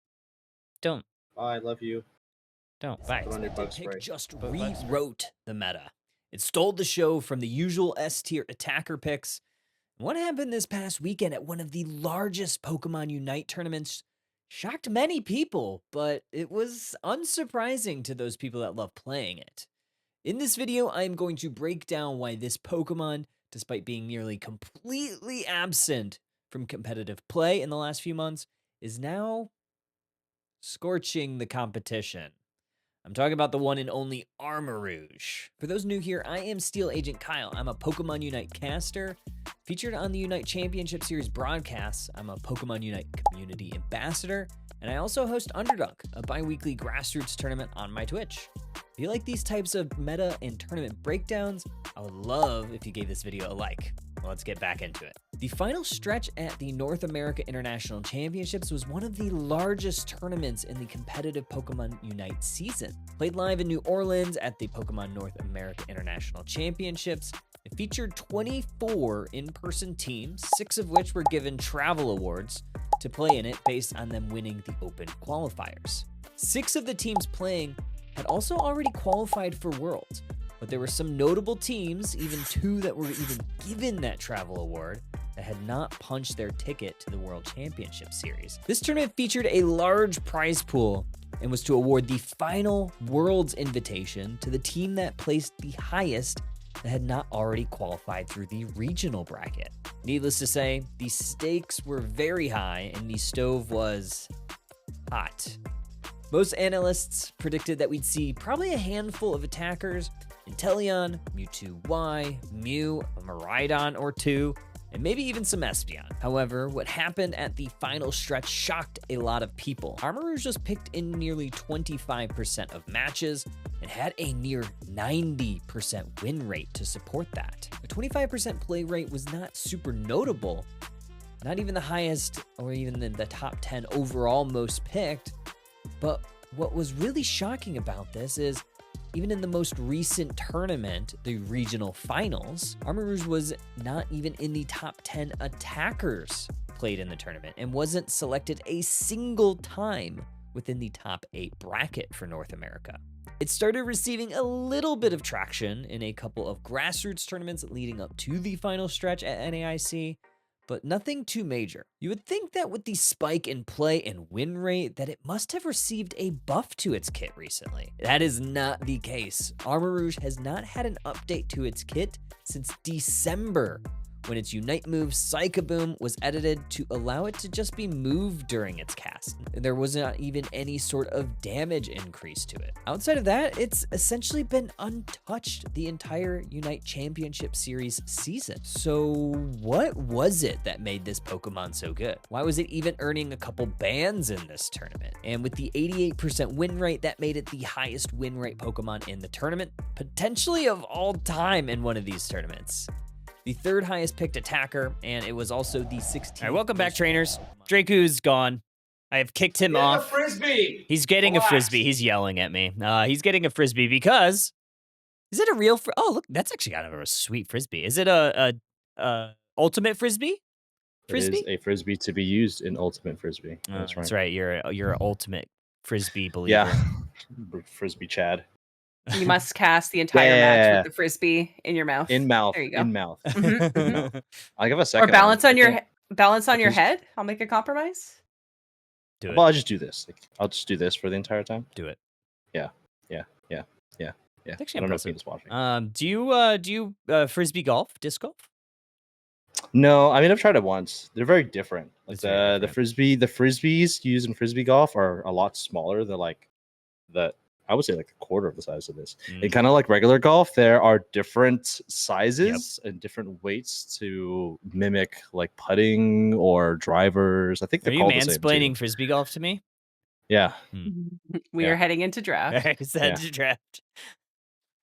don't. I love you. Don't. Bye. Pick just rewrote the meta. It stole the show from the usual S-tier attacker picks. What happened this past weekend at one of the largest Pokémon Unite tournaments shocked many people, but it was unsurprising to those people that love playing it. In this video, I am going to break down why this Pokémon, despite being nearly completely absent from competitive play in the last few months, is now scorching the competition. I'm talking about the one and only Armor Rouge. For those new here, I am Steel Agent Kyle. I'm a Pokémon Unite caster. Featured on the Unite Championship Series broadcasts, I'm a Pokémon Unite community ambassador, and I also host Underdunk, a bi-weekly grassroots tournament on my Twitch. If you like these types of meta and tournament breakdowns, I would love if you gave this video a like. Let's get back into it. The final stretch at the North America International Championships was one of the largest tournaments in the competitive Pokémon Unite season. Played live in New Orleans at the Pokémon North America International Championships, it featured 24 in-person teams, 6 of which were given travel awards to play in it based on them winning the open qualifiers. 6 of the teams playing had also already qualified for Worlds, but there were some notable teams, even 2 that were even given that travel award, that had not punched their ticket to the World Championship Series. This tournament featured a large prize pool and was to award the final Worlds invitation to the team that placed the highest that had not already qualified through the regional bracket. Needless to say, the stakes were very high and the stove was hot. Most analysts predicted that we'd see probably a handful of attackers, Inteleon, Mewtwo Y, Mew, a Miraidon or 2, and maybe even some Espeon. However, what happened at the final stretch shocked a lot of people. Armor Rouge was picked in nearly 25% of matches and had a near 90% win rate to support that. A 25% play rate was not super notable, not even the highest or even the top 10 overall most picked, but what was really shocking about this is even in the most recent tournament, the regional finals, Armor Rouge was not even in the top 10 attackers played in the tournament and wasn't selected a single time within the top 8 bracket for North America. It started receiving a little bit of traction in a couple of grassroots tournaments leading up to the final stretch at NAIC, but nothing too major. You would think that with the spike in play and win rate that it must have received a buff to its kit recently. That is not the case. Armor Rouge has not had an update to its kit since December, when its Unite move Psychoboom was edited to allow it to just be moved during its cast. There was not even any sort of damage increase to it. Outside of that, it's essentially been untouched the entire Unite Championship Series season. So what was it that made this Pokemon so good? Why was it even earning a couple bans in this tournament? And with the 88% win rate, that made it the highest win rate Pokemon in the tournament, potentially of all time in one of these tournaments. The 3rd highest picked attacker, and it was also the 16th. All right, welcome back, trainers. Dracu's gone. I have kicked him off. A frisbee. He's getting a frisbee. He's yelling at me. He's getting a frisbee because... Is it a real... Oh, look, that's actually kind of a sweet frisbee. Is it a ultimate frisbee? Frisbee? It is a frisbee to be used in ultimate frisbee. That's right. You're an ultimate frisbee believer. Yeah. Frisbee Chad. You must cast the entire match with the frisbee in your mouth. In mouth. There you go. In mouth. Mhm. I'll give a second. Or balance one. on your head. I'll make a compromise. Do it. Well, I'll just do this. I'll just do this for the entire time. Do it. Yeah. It's actually I don't know if impressive. he's watching. Do you frisbee golf, disc golf? No, I mean I've tried it once. They're very different. Like It's very the frisbees used in frisbee golf are a lot smaller. They're like I would say like a quarter of the size of this. And kind of like regular golf, there are different sizes and different weights to mimic like putting or drivers. I think Are they're you called the same mansplaining too. frisbee golf to me? Yeah. We Yeah. are heading into draft. Is that the draft?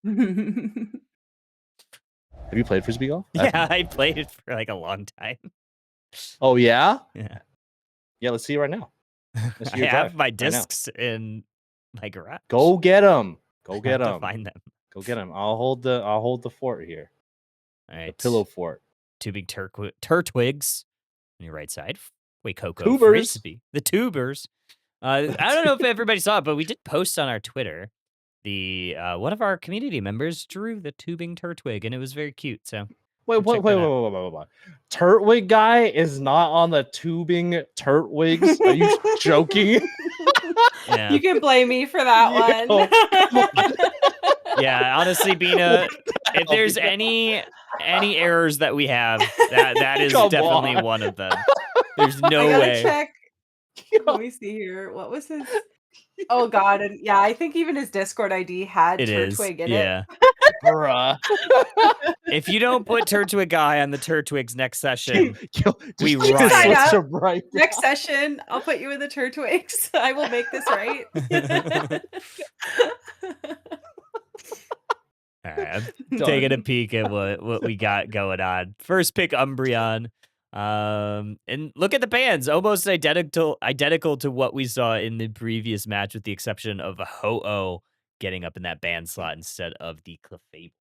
Have you played frisbee golf? Yeah, I played it for like a long time. Oh yeah? Yeah. Yeah, let's see it right now. Let's see I your have drive my right now. discs in my garage. Go get them. Go I get have to them. find them. Go get them. I'll hold the fort here. All right. The pillow fort. 2 big turtwigs on your right side. Wait, Coco. Tubers. Frisbee. The tubers. I don't know if everybody saw it, but we did post on our Twitter. The one of our community members drew the tubing turtwig, and it was very cute. So Wait. Turtwig guy is not on the tubing turtwigs. Are you joking? yeah, You can blame me for that one. yeah. Honestly, Bina, if there's any errors that we have, that is Come definitely on. one of them. There's no I gotta way. check. Let me see here. What was his? Oh god, and yeah, I think even his Discord ID had It is. Turtwig in it. Yeah. Bruh. If you don't put Turtwig guy on the Turtwigs next session, we Please riot. sign Such up. a bright Next session, I'll put you in the Turtwigs. I will make this right. All right, I'm taking a peek at what we got going on. First pick Umbreon. And look at the bands, almost identical to what we saw in the previous match, with the exception of a Ho-Oh getting up in that band slot instead of the Clefable.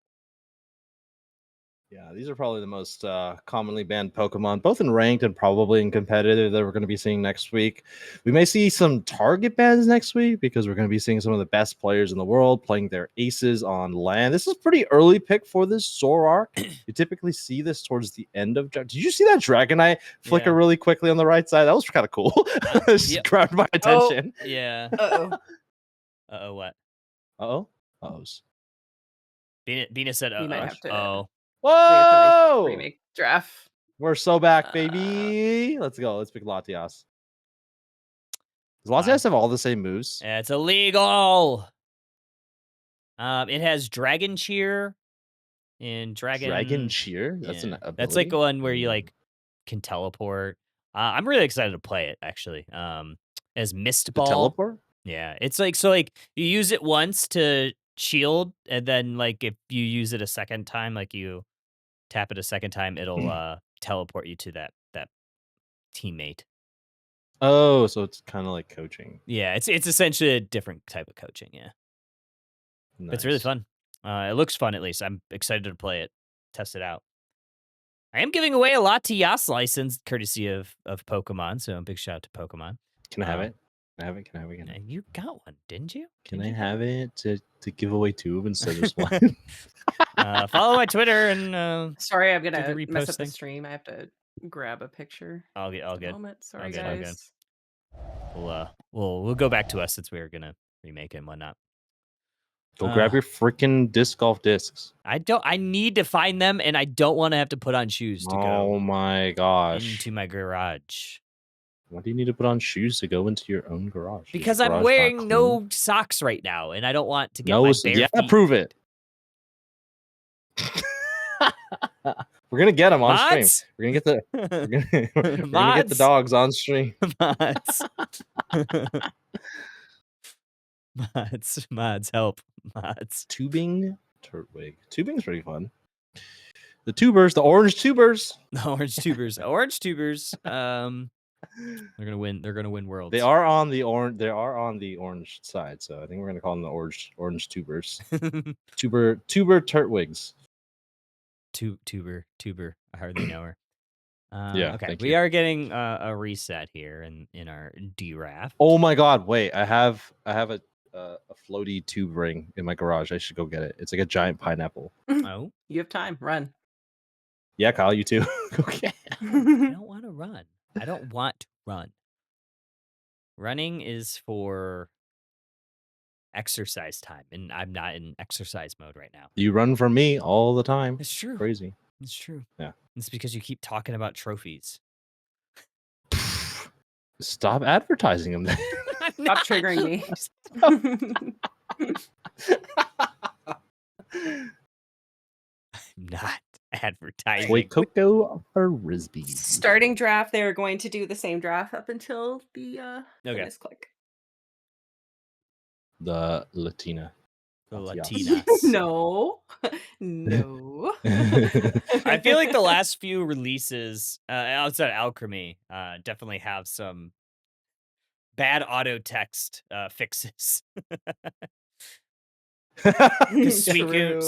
Yeah, these are probably the most commonly banned Pokemon, both in ranked and probably in competitive, that we're going to be seeing next week. We may see some target bans next week because we're going to be seeing some of the best players in the world playing their aces on land. This is a pretty early pick for this Zoroark. You typically see this towards the end of. Did you see that Dragonite flicker really quickly on the right side? That was kind of cool. Just grabbed my attention. Yeah. Uh-oh. Uh-oh, what? Uh-oh. Uh-ohs. Bina said, You might have to oh. Whoa! remake draft. We're so back, baby. Let's go. Let's pick Latias. Does Latias have all the same moves? It's illegal. It has Dragon Cheer and Dragon Cheer? That's an yeah. ability? That's like one where you like can teleport. I'm really excited to play it actually. As Mist Ball. Teleport? Yeah, it's like, so like you use it once to shield, and then like if you use it a second time, like you tap it a second time, it'll teleport you to that teammate. Oh, so it's kind of like coaching. Yeah, it's essentially a different type of coaching. Yeah, Nice. but it's really fun. It looks fun, at least. I'm excited to play it, test it out. I am giving away a Latias license courtesy of Pokemon, so big shout out to Pokemon. Can I have it? Can I have it? Can I have it? And you got one, didn't you? Can I have it to give away two instead of just one? Follow my Twitter and Sorry, I'm do gonna the mess up the reposting. stream. I have to grab a picture. All good. Moment. Sorry, All good, guys. all we'll go back to us since we're gonna remake it and whatnot. Go grab your freaking disc golf discs. I need to find them, and I don't want to have to put on shoes to go Oh my gosh. into my garage. Why do you need to put on shoes to go into your own garage? Because I'm wearing no socks right now, and I don't want to get my bare feet. Prove it. We're gonna get them on stream. We're gonna get the we're gonna get the dogs on stream. Mods, help. Mods. Tubing Turtwig. Tubing's pretty fun. The tubers, the orange tubers. The orange tubers. Orange tubers. They're gonna win. They're gonna win worlds. They are on the orange. They are on the orange side. So I think we're gonna call them the orange tubers. tuber Turtwigs. Tuber. I hardly know her. Yeah. Okay. We are getting a reset here in our draft. Oh my god! Wait, I have a floaty tube ring in my garage. I should go get it. It's like a giant pineapple. Oh, You have time. Run. Yeah, Kyle, you too. Okay. I don't want to run. I don't want to run. Running is for exercise time, and I'm not in exercise mode right now. You run from me all the time. It's true. Crazy. It's true. Yeah. It's because you keep talking about trophies. Stop advertising them. Stop triggering me. I'm not advertising. Wait, Coco or Risby? Starting draft, they're going to do the same draft up until the fitness click. The Latina. The Latias. Latinas. No. I feel like the last few releases outside Alchemy definitely have some bad auto text fixes. Suicune,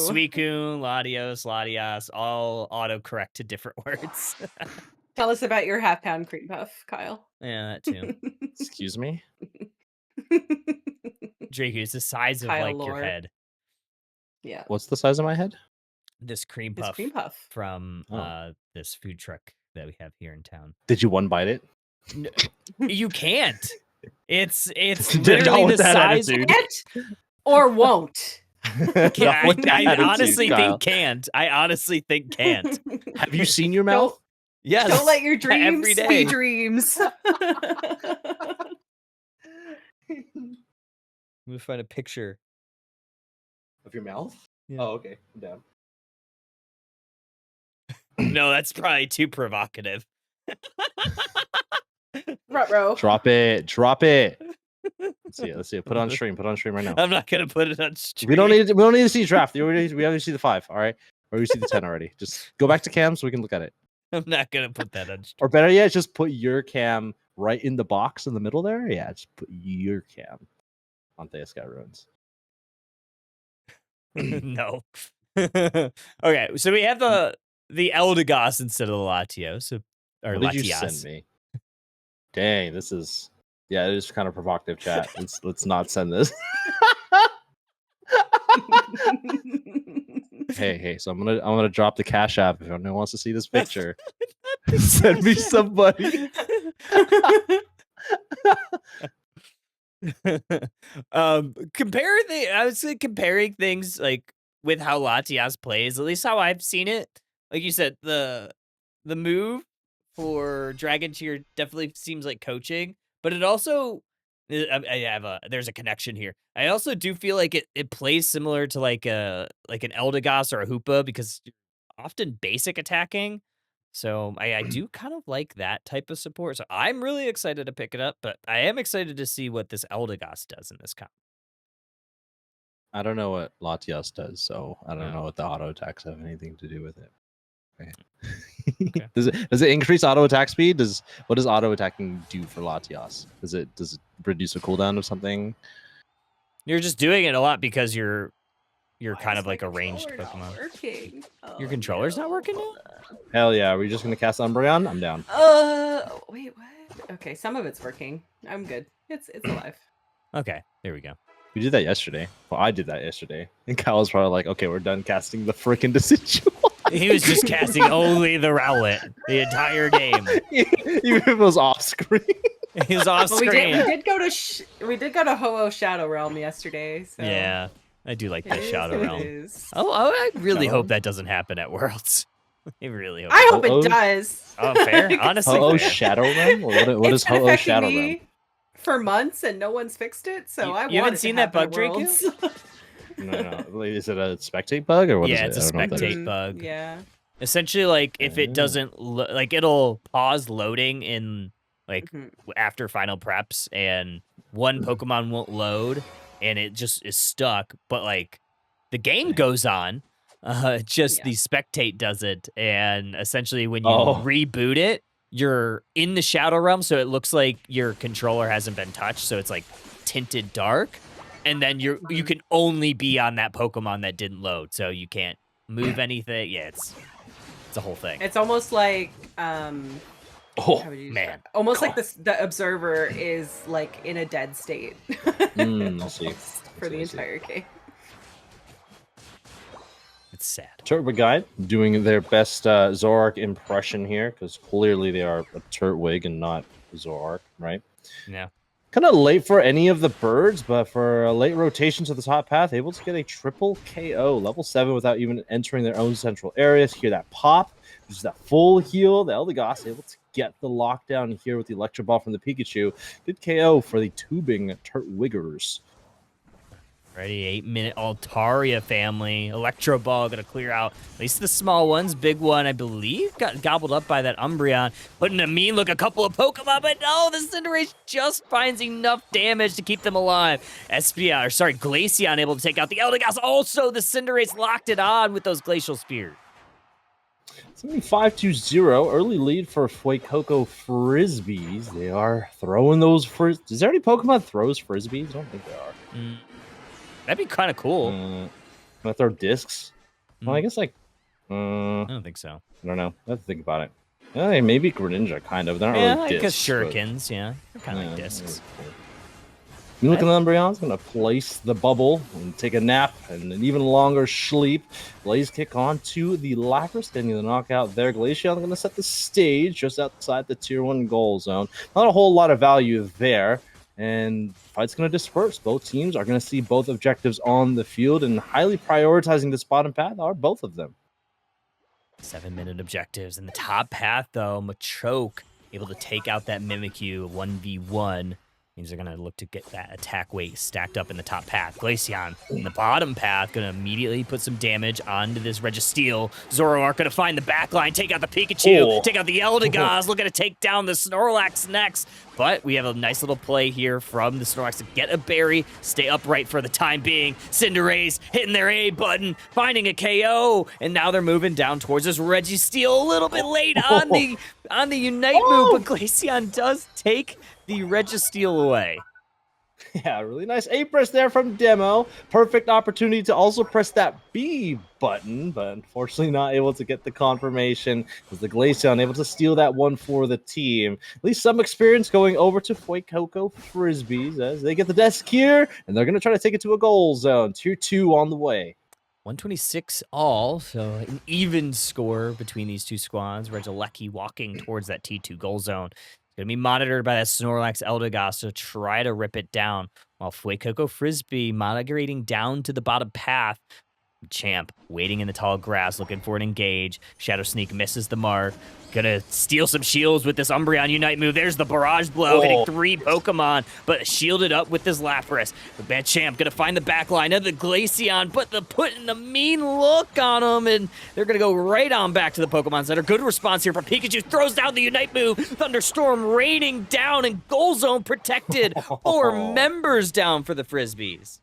Latias, all autocorrect to different words. Tell us about your half-pound cream puff, Kyle. Yeah, that too. Excuse me? Draco, it's the size of Kyle like your lore. head. Yeah. What's the size of my head? This cream puff, from this food truck that we have here in town. Did you one bite it? You can't. It's Not literally with the that size. attitude. Can't or won't. I honestly think can't. I honestly think can't. Have you seen your mouth? Yes. Don't let your dreams every day. be dreams. me find a picture. Of your mouth? Yeah. Oh, okay. I'm down. No, that's probably too provocative. Ruh-roh. Drop it. Drop it. Let's see it. Let's see it. Put it on stream. Put it on stream right now. I'm not gonna put it on stream. We don't need to see draft. We already see the 5. All right. Or we see the 10 already. Just go back to cam so we can look at it. I'm not gonna put that on stream. Or better yet, just put your cam right in the box in the middle there. Yeah, just put your cam on Thea Sky Ruins. No. Okay, so we have the Eldegoss instead of the Latios. Or What did you Latias. send me? Dang, this is it is kind of provocative, chat. Let's not send this. Hey, so I'm gonna drop the Cash App if anyone wants to see this picture. Send me somebody. I was comparing things like with how Latias plays, at least how I've seen it. Like you said, the move for Dragon Tier definitely seems like coaching, but it also there's a connection here. I also do feel like it plays similar to like an Eldegoss or a Hoopa because you're often basic attacking. So I do kind of like that type of support. So I'm really excited to pick it up, but I am excited to see what this Eldegoss does in this comp. I don't know what Latias does, so I don't No. know what the auto attacks have anything to do with it. Okay. Does it increase auto attack speed? What does auto attacking do for Latias? Does it reduce a cooldown of something? You're just doing it a lot because you're Why kind is of like my a ranged controller not Pokemon. working? Your Oh, controller's not working now? Hell yeah! Are we just gonna cast Umbreon? I'm down. Wait, what? Okay, some of it's working. I'm good. It's alive. Okay, there we go. We did that yesterday. Well, I did that yesterday, and Kyle was probably like, "Okay, we're done casting the freaking decision." He was just casting only the Rowlet the entire game. Even if it was off screen. He was off Well, screen. we did go to Ho-Oh Shadow Realm yesterday. So Yeah, I do like it that is Shadow what it Realm. is. Oh, I really Shadow hope that doesn't happen at Worlds. I really hope. I hope Ho-Oh? it does. Oh, fair. Honestly, Ho-Oh fair. Shadow Realm? What is It's been Ho-Oh affecting Shadow me Realm? for months and no one's fixed it. So You- I you haven't want it to seen that happen bug, at Draco? Worlds. No. Like, is it a spectate bug or what is Yeah, it? it's a I don't know what that is. spectate bug. Yeah. Essentially, like if it doesn't like it'll pause loading in like Mhm. after final preps, and one Pokemon won't load, and it just is stuck. But like the game goes on. Just Yeah. the spectate does it, and essentially when you Oh. reboot it, you're in the Shadow Realm, so it looks like your controller hasn't been touched, so it's like tinted dark, and then you can only be on that Pokemon that didn't load, so you can't move anything. Yeah, it's a whole thing. It's almost like how Oh, would you man. almost like the observer is like in a dead state I see. for the I see. entire game. It's sad. Turtwig Guide doing their best Zoroark impression here because clearly they are a Turtwig and not Zoroark, right? Yeah. Kind of late for any of the birds, but for a late rotation to the top path, able to get a triple KO, level 7 without even entering their own central areas. Hear that pop, just that full heal. The Eldegoss able to get the lockdown here with the Electro Ball from the Pikachu. Good KO for the tubing Turtwiggers. Ready, 8-minute Altaria family. Electro Ball gonna clear out at least the small ones. Big one, I believe, got gobbled up by that Umbreon. Putting a mean look, a couple of Pokemon, but no, the Cinderace just finds enough damage to keep them alive. Glaceon able to take out the Eldegoss. Also, the Cinderace locked it on with those Glacial Spears. 75-0, early lead for Fuecoco Frisbees. They are throwing those Is there any Pokemon throws Frisbees? I don't think there are. That'd be kind of cool. Can I throw discs? Well, I guess like... I don't think so. I don't know. I have to think about it. Maybe Greninja, kind of. They're not Yeah, really I discs. guess but- shurikens, yeah. They're kind of like Yeah, discs. You look at the Umbreon's going to place the bubble and take a nap and an even longer sleep. Blaze kick on to the Lapras, standing the knockout there. Glaceon going to set the stage just outside the tier 1 goal zone. Not a whole lot of value there. And fight's going to disperse. Both teams are going to see both objectives on the field, and highly prioritizing this bottom path are both of them. 7-minute objectives. In the top path, though, Machoke able to take out that Mimikyu 1v1. Means they're going to look to get that attack weight stacked up in the top path. Glaceon in the bottom path going to immediately put some damage onto this Registeel. Zoroark going to find the backline, take out the Pikachu, take out the Eldegoss, looking to take down the Snorlax next. But we have a nice little play here from the Snorlax to get a berry, stay upright for the time being. Cinderace hitting their A button, finding a KO, and now they're moving down towards this Registeel a little bit late on the Unite move, but Glaceon does take the Registeel away. Yeah, really nice A press there from Demo. Perfect opportunity to also press that B button, but unfortunately not able to get the confirmation as the Glaceon able to steal that one for the team. At least some experience going over to Fuecoco Frisbees as they get the desk here, and they're going to try to take it to a goal zone. Tier 2 on the way. 126 all, so an even score between these two squads. Regieleki walking towards that T2 goal zone. Going to be monitored by that Snorlax Eldegoss to try to rip it down, while Fuecoco Frisbee migrating down to the bottom path. Champ waiting in the tall grass, looking for an engage. Shadow Sneak misses the mark. Gonna steal some shields with this Umbreon Unite move. There's the barrage blow, hitting 3 Pokemon, but shielded up with this Lapras. The bad Champ gonna find the back line of the Glaceon, but putting the mean look on them, and they're gonna go right on back to the Pokemon Center. Good response here from Pikachu. Throws down the Unite move. Thunderstorm raining down, and goal zone protected. 4 members down for the Frisbees.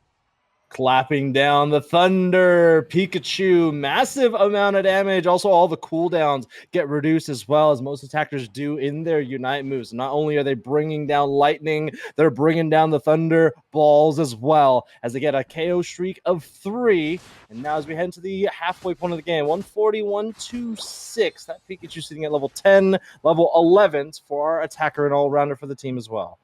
Clapping down the Thunder, Pikachu, massive amount of damage. Also, all the cooldowns get reduced as well, as most attackers do in their Unite moves. Not only are they bringing down Lightning, they're bringing down the Thunder balls as well, as they get a KO streak of 3. And now as we head into the halfway point of the game, 141-2-6. That Pikachu sitting at level 10, level 11 for our attacker and all-rounder for the team as well.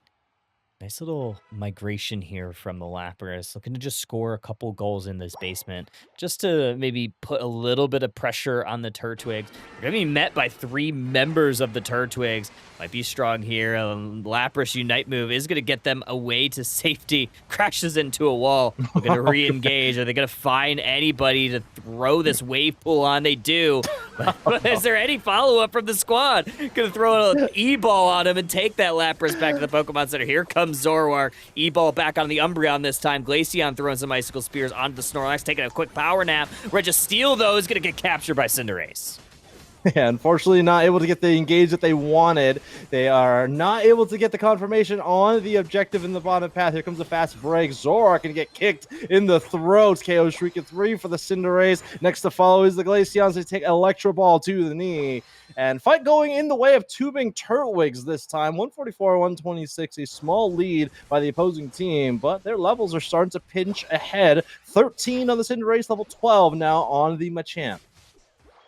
Nice little migration here from the Lapras, looking to just score a couple goals in this basement, just to maybe put a little bit of pressure on the Turtwigs. They're going to be met by 3 members of the Turtwigs. Might be strong here. Lapras Unite move is going to get them away to safety. Crashes into a wall. Looking to re-engage. Are they going to find anybody to throw this wave pool on? They do. But is there any follow-up from the squad? Going to throw an E-ball on him and take that Lapras back to the Pokemon Center. Here comes Zoroark. E-ball back on the Umbreon this time. Glaceon throwing some Icicle Spears onto the Snorlax, taking a quick power nap. Registeel, though, is going to get captured by Cinderace. Yeah, unfortunately not able to get the engage that they wanted. They are not able to get the confirmation on the objective in the bottom path. Here comes a fast break. Zoroark can get kicked in the throat. KO streak at 3 for the Cinderace. Next to follow is the Glaceons. They take Electro Ball to the knee. And fight going in the way of tubing Turtwigs this time. 144-126, a small lead by the opposing team, but their levels are starting to pinch ahead. 13 on the Cinderace, level 12 now on the Machamp.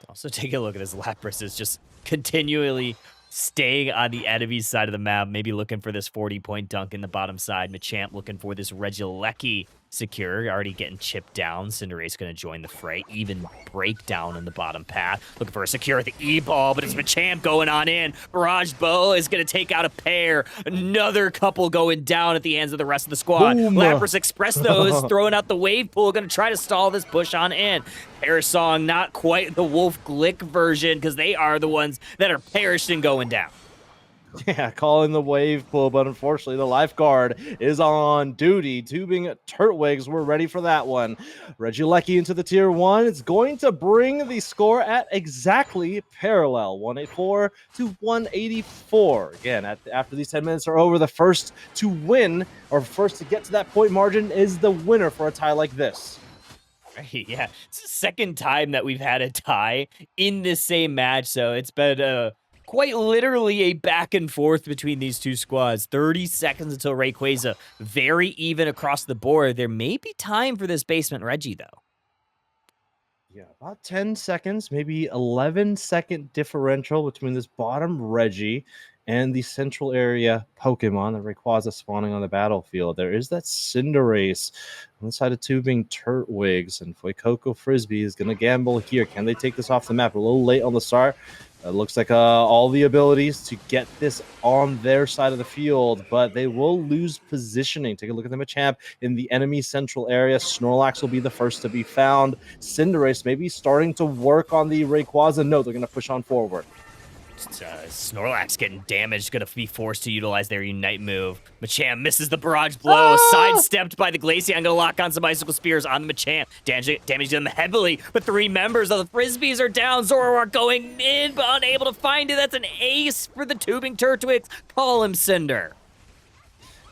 Also, take a look at his Lapras is just continually staying on the enemy's side of the map, maybe looking for this 40-point dunk in the bottom side. Machamp looking for this Regieleki secure, already getting chipped down. Cinderace going to join the fray. Even breakdown in the bottom path. Looking for a secure at the E-ball, but it's Machamp going on in. Barrage Bow is going to take out a pair. Another couple going down at the hands of the rest of the squad. Boom. Lapras Express, though, is throwing out the wave pool, going to try to stall this push on in. Parasong, not quite the Wolf Glick version, because they are the ones that are perished and going down. Yeah, calling the wave pool, but unfortunately the lifeguard is on duty. Tubing Turtwigs, we're ready for that one. Regieleki into the tier 1. It's going to bring the score at exactly parallel, 184 to 184. Again, after these 10 minutes are over, the first to win, or first to get to that point margin, is the winner for a tie like this. Right, yeah. It's the second time that we've had a tie in this same match, so it's been quite literally a back and forth between these two squads. 30 seconds until Rayquaza. Very even across the board. There may be time for this basement Reggie, though. Yeah, about 10 seconds, maybe 11-second differential between this bottom Reggie and the central area Pokemon, the Rayquaza spawning on the battlefield. There is that Cinderace on the side of tubing Turtwigs, and Fuecoco Frisbee is going to gamble here. Can they take this off the map? A little late on the start. It looks like all the abilities to get this on their side of the field, but they will lose positioning. Take a look at the Machamp in the enemy central area. Snorlax will be the first to be found. Cinderace maybe starting to work on the Rayquaza. No, they're going to push on forward. Snorlax getting damaged, gonna be forced to utilize their Unite move. Machamp misses the barrage blow, sidestepped by the Glaceon, gonna lock on some Icicle Spears on the Machamp, damaging them heavily, but 3 members of the Frisbees are down. Zoroark going in, but unable to find it. That's an ace for the Tubing Turtwig. Call him Cinder.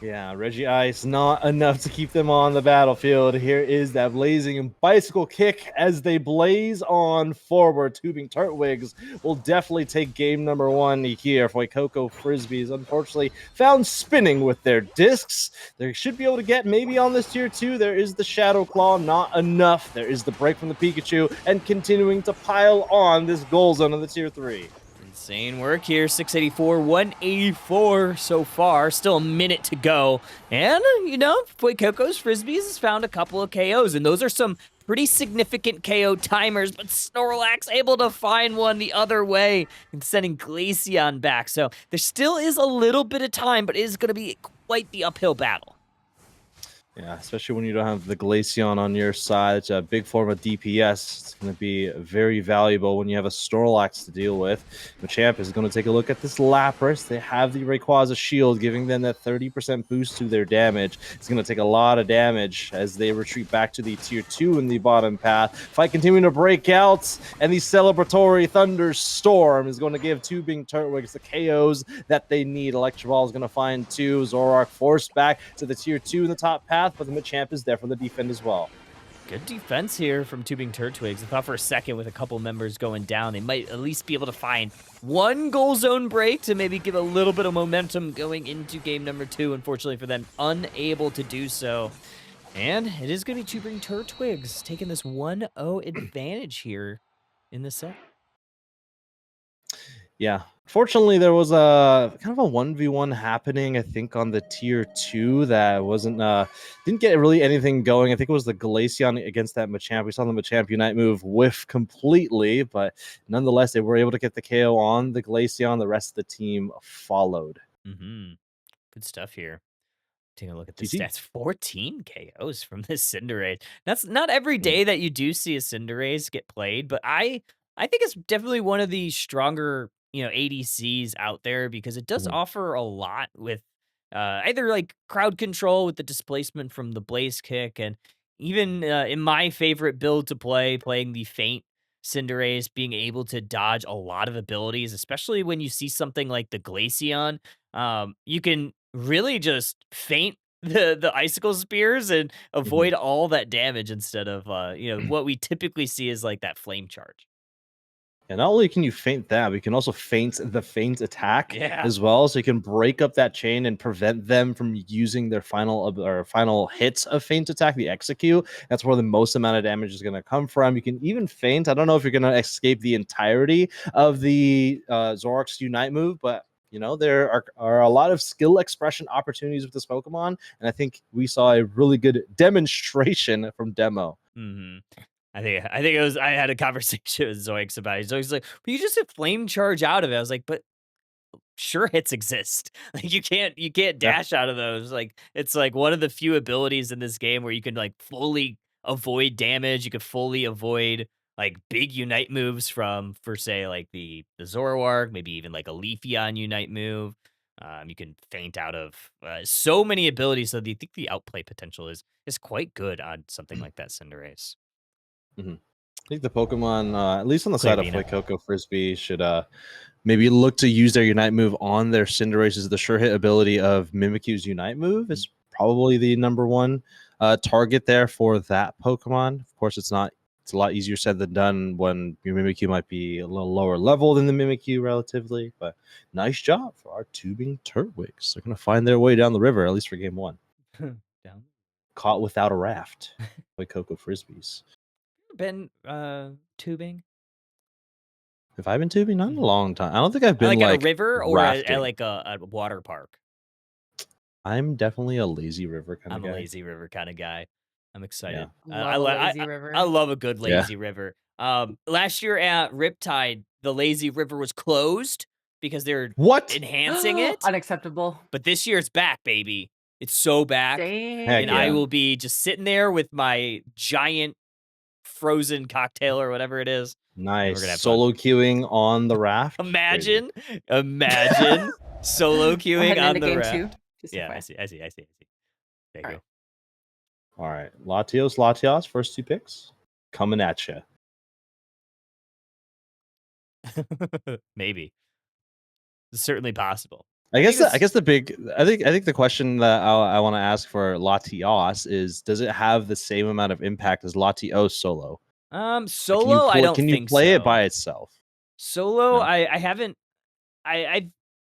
Yeah, Reggie Ice, not enough to keep them on the battlefield. Here is that blazing and bicycle kick as they blaze on forward. Tubing Turtwigs will definitely take game number 1 here. Fuecoco Frisbees, unfortunately, found spinning with their discs. They should be able to get maybe on this tier 2. There is the Shadow Claw, not enough. There is the break from the Pikachu, and continuing to pile on this goal zone on the tier 3. Insane work here, 684, 184 so far, still a minute to go. And, you know, Fuecoco's Frisbees has found a couple of KOs, and those are some pretty significant KO timers, but Snorlax able to find one the other way and sending Glaceon back. So there still is a little bit of time, but it is going to be quite the uphill battle. Yeah, especially when you don't have the Glaceon on your side. It's a big form of DPS. It's going to be very valuable when you have a Snorlax to deal with. Machamp is going to take a look at this Lapras. They have the Rayquaza shield, giving them that 30% boost to their damage. It's going to take a lot of damage as they retreat back to the tier 2 in the bottom path. Fight continuing to break out, and the celebratory Thunderstorm is going to give Tubing Turtwigs the KOs that they need. Electroball is going to find 2. Zoroark forced back to the tier 2 in the top path, but the Machamp is there for the defend as well. Good defense here from Tubing Turtwigs. I thought for a second with a couple members going down, they might at least be able to find one goal zone break to maybe give a little bit of momentum going into game number 2. Unfortunately for them, unable to do so. And it is going to be Tubing Turtwigs taking this 1-0 advantage here in the set. Yeah. Fortunately, there was a kind of a 1v1 happening, I think, on the tier 2 that wasn't didn't get really anything going. I think it was the Glaceon against that Machamp. We saw the Machamp Unite move whiff completely, but nonetheless, they were able to get the KO on the Glaceon. The rest of the team followed. Good stuff here. Taking a look at the GG. stats, 14 KOs from this Cinderace. That's not every day that you do see a Cinderace get played, but I think it's definitely one of the stronger, you know, ADCs out there because it does offer a lot with either like crowd control with the displacement from the Blaze Kick, and even in my favorite build to play, playing the Feint Cinderace, being able to dodge a lot of abilities, especially when you see something like the Glaceon. You can really just feint the Icicle Spears and avoid all that damage instead of you know, what we typically see is like that flame charge. And not only can you feint that, but you can also feint the feint attack as well. So you can break up that chain and prevent them from using their final hits of feint attack, the execute. That's where the most amount of damage is going to come from. You can even feint. I don't know if you're going to escape the entirety of the Zoroark's Unite move, but you know, there are a lot of skill expression opportunities with this Pokemon, and I think we saw a really good demonstration from Demo. I think it was. I had a conversation with Zoix about it. Zoix like, "But you just hit flame charge out of it." I was like, "But sure, hits exist. Like you can't dash out of those. Like it's like one of the few abilities in this game where you can like fully avoid damage. You can fully avoid like big Unite moves from, for say, like the Zoroark, maybe even like a Leafeon Unite move. You can feint out of so many abilities. So I think the outplay potential is quite good on something like that Cinderace. I think the Pokemon, at least on the side of Clearvina. Fuecoco Frisbee, should maybe look to use their Unite move on their Cinderaces. The sure hit ability of Mimikyu's Unite move is probably the number one target there for that Pokemon. Of course, it's a lot easier said than done when your Mimikyu might be a little lower level than the Mimikyu relatively, but nice job for our Tubing Turtwigs. They're going to find their way down the river, at least for game 1. Down. Caught without a raft. Fuecoco Frisbees. Been tubing? Have I been tubing? Not in a long time. I don't think I've been Like at a river or at rafting. like a water park. I'm definitely a lazy river kind of guy. I'm a lazy river kind of guy. I'm excited. Love a lazy river. I love a good lazy river. Last year at Riptide, the lazy river was closed because they're enhancing it. Unacceptable. But this year it's back, baby. It's so back. Dang. And I will be just sitting there with my giant frozen cocktail or whatever it is. Nice. gonna have fun. Solo queuing on the raft. Imagine solo We're queuing heading on into the game raft. 2. Just Yeah, I FYI. see. There you All right. All right. Latios, first 2 picks. Coming at you. go. Maybe. It's certainly possible. I think guess the question that I want to ask for Latios is, does it have the same amount of impact as Latios solo? Solo, I don't Can you think play so. it by itself? Solo, No? I haven't. I've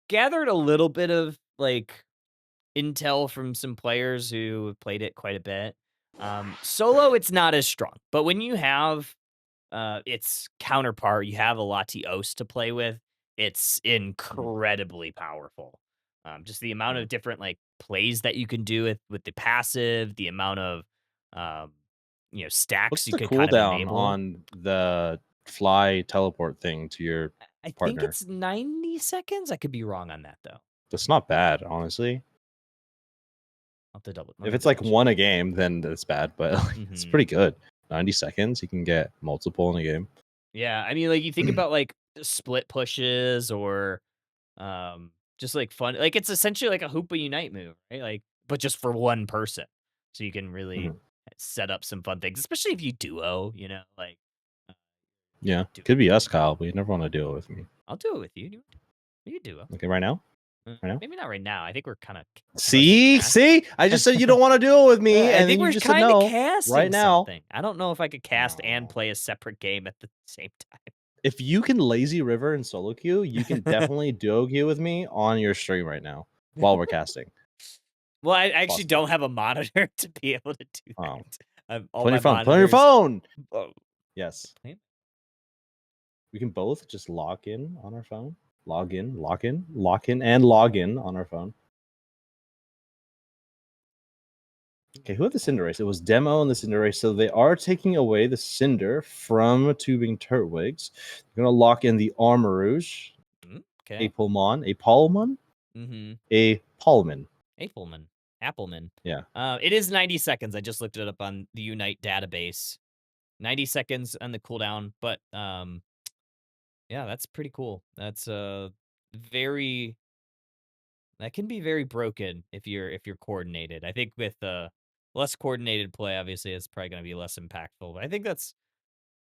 gathered a little bit of like intel from some players who have played it quite a bit. Solo, it's not as strong, but when you have its counterpart, you have a Latios to play with. It's incredibly powerful. Just the amount of different like plays that you can do with the passive, the amount of um, stacks What's you the could kind of cooldown enable. on the fly teleport thing to your I partner? think it's 90 seconds. I could be wrong on that though. That's not bad, honestly. I'll have to double. If it's like one a game, then that's bad, but it's pretty good. 90 seconds, you can get multiple in a game. Yeah, I mean, like you think about like split pushes or just like fun. Like it's essentially like a Hoopa Unite move, right? Like, but just for one person, so you can really set up some fun things, especially if you duo. Like Yeah, could be us, Kyle, but you never want to do it with me. I'll do it with you. You can duo. Okay, right now? Maybe not right now. I think we're kind of see. I just said you don't want to do it with me, I and think then we're you just said kind no. of casting right now. something. I don't know if I could cast and play a separate game at the same time. If you can lazy river and solo queue, you can definitely duo queue with me on your stream right now while we're casting. Well, I actually don't have a monitor to be able to do that. Put on your phone. Put on your phone. Yes. We can both just log in on our phone. Log in, and log in on our phone. Okay, who had the Cinder Race? It was Demo and the Cinder Race. So they are taking away the Cinder from Tubing Turtwigs. They're going to lock in the Armor Rouge. Okay. A Polmon. A Palmon? A Palman. Appleman. Yeah. It is 90 seconds. I just looked it up on the Unite database. 90 seconds on the cooldown, but yeah, that's pretty cool. That's very that can be very broken if you're coordinated. I think with less coordinated play, obviously it's probably going to be less impactful. But I think that's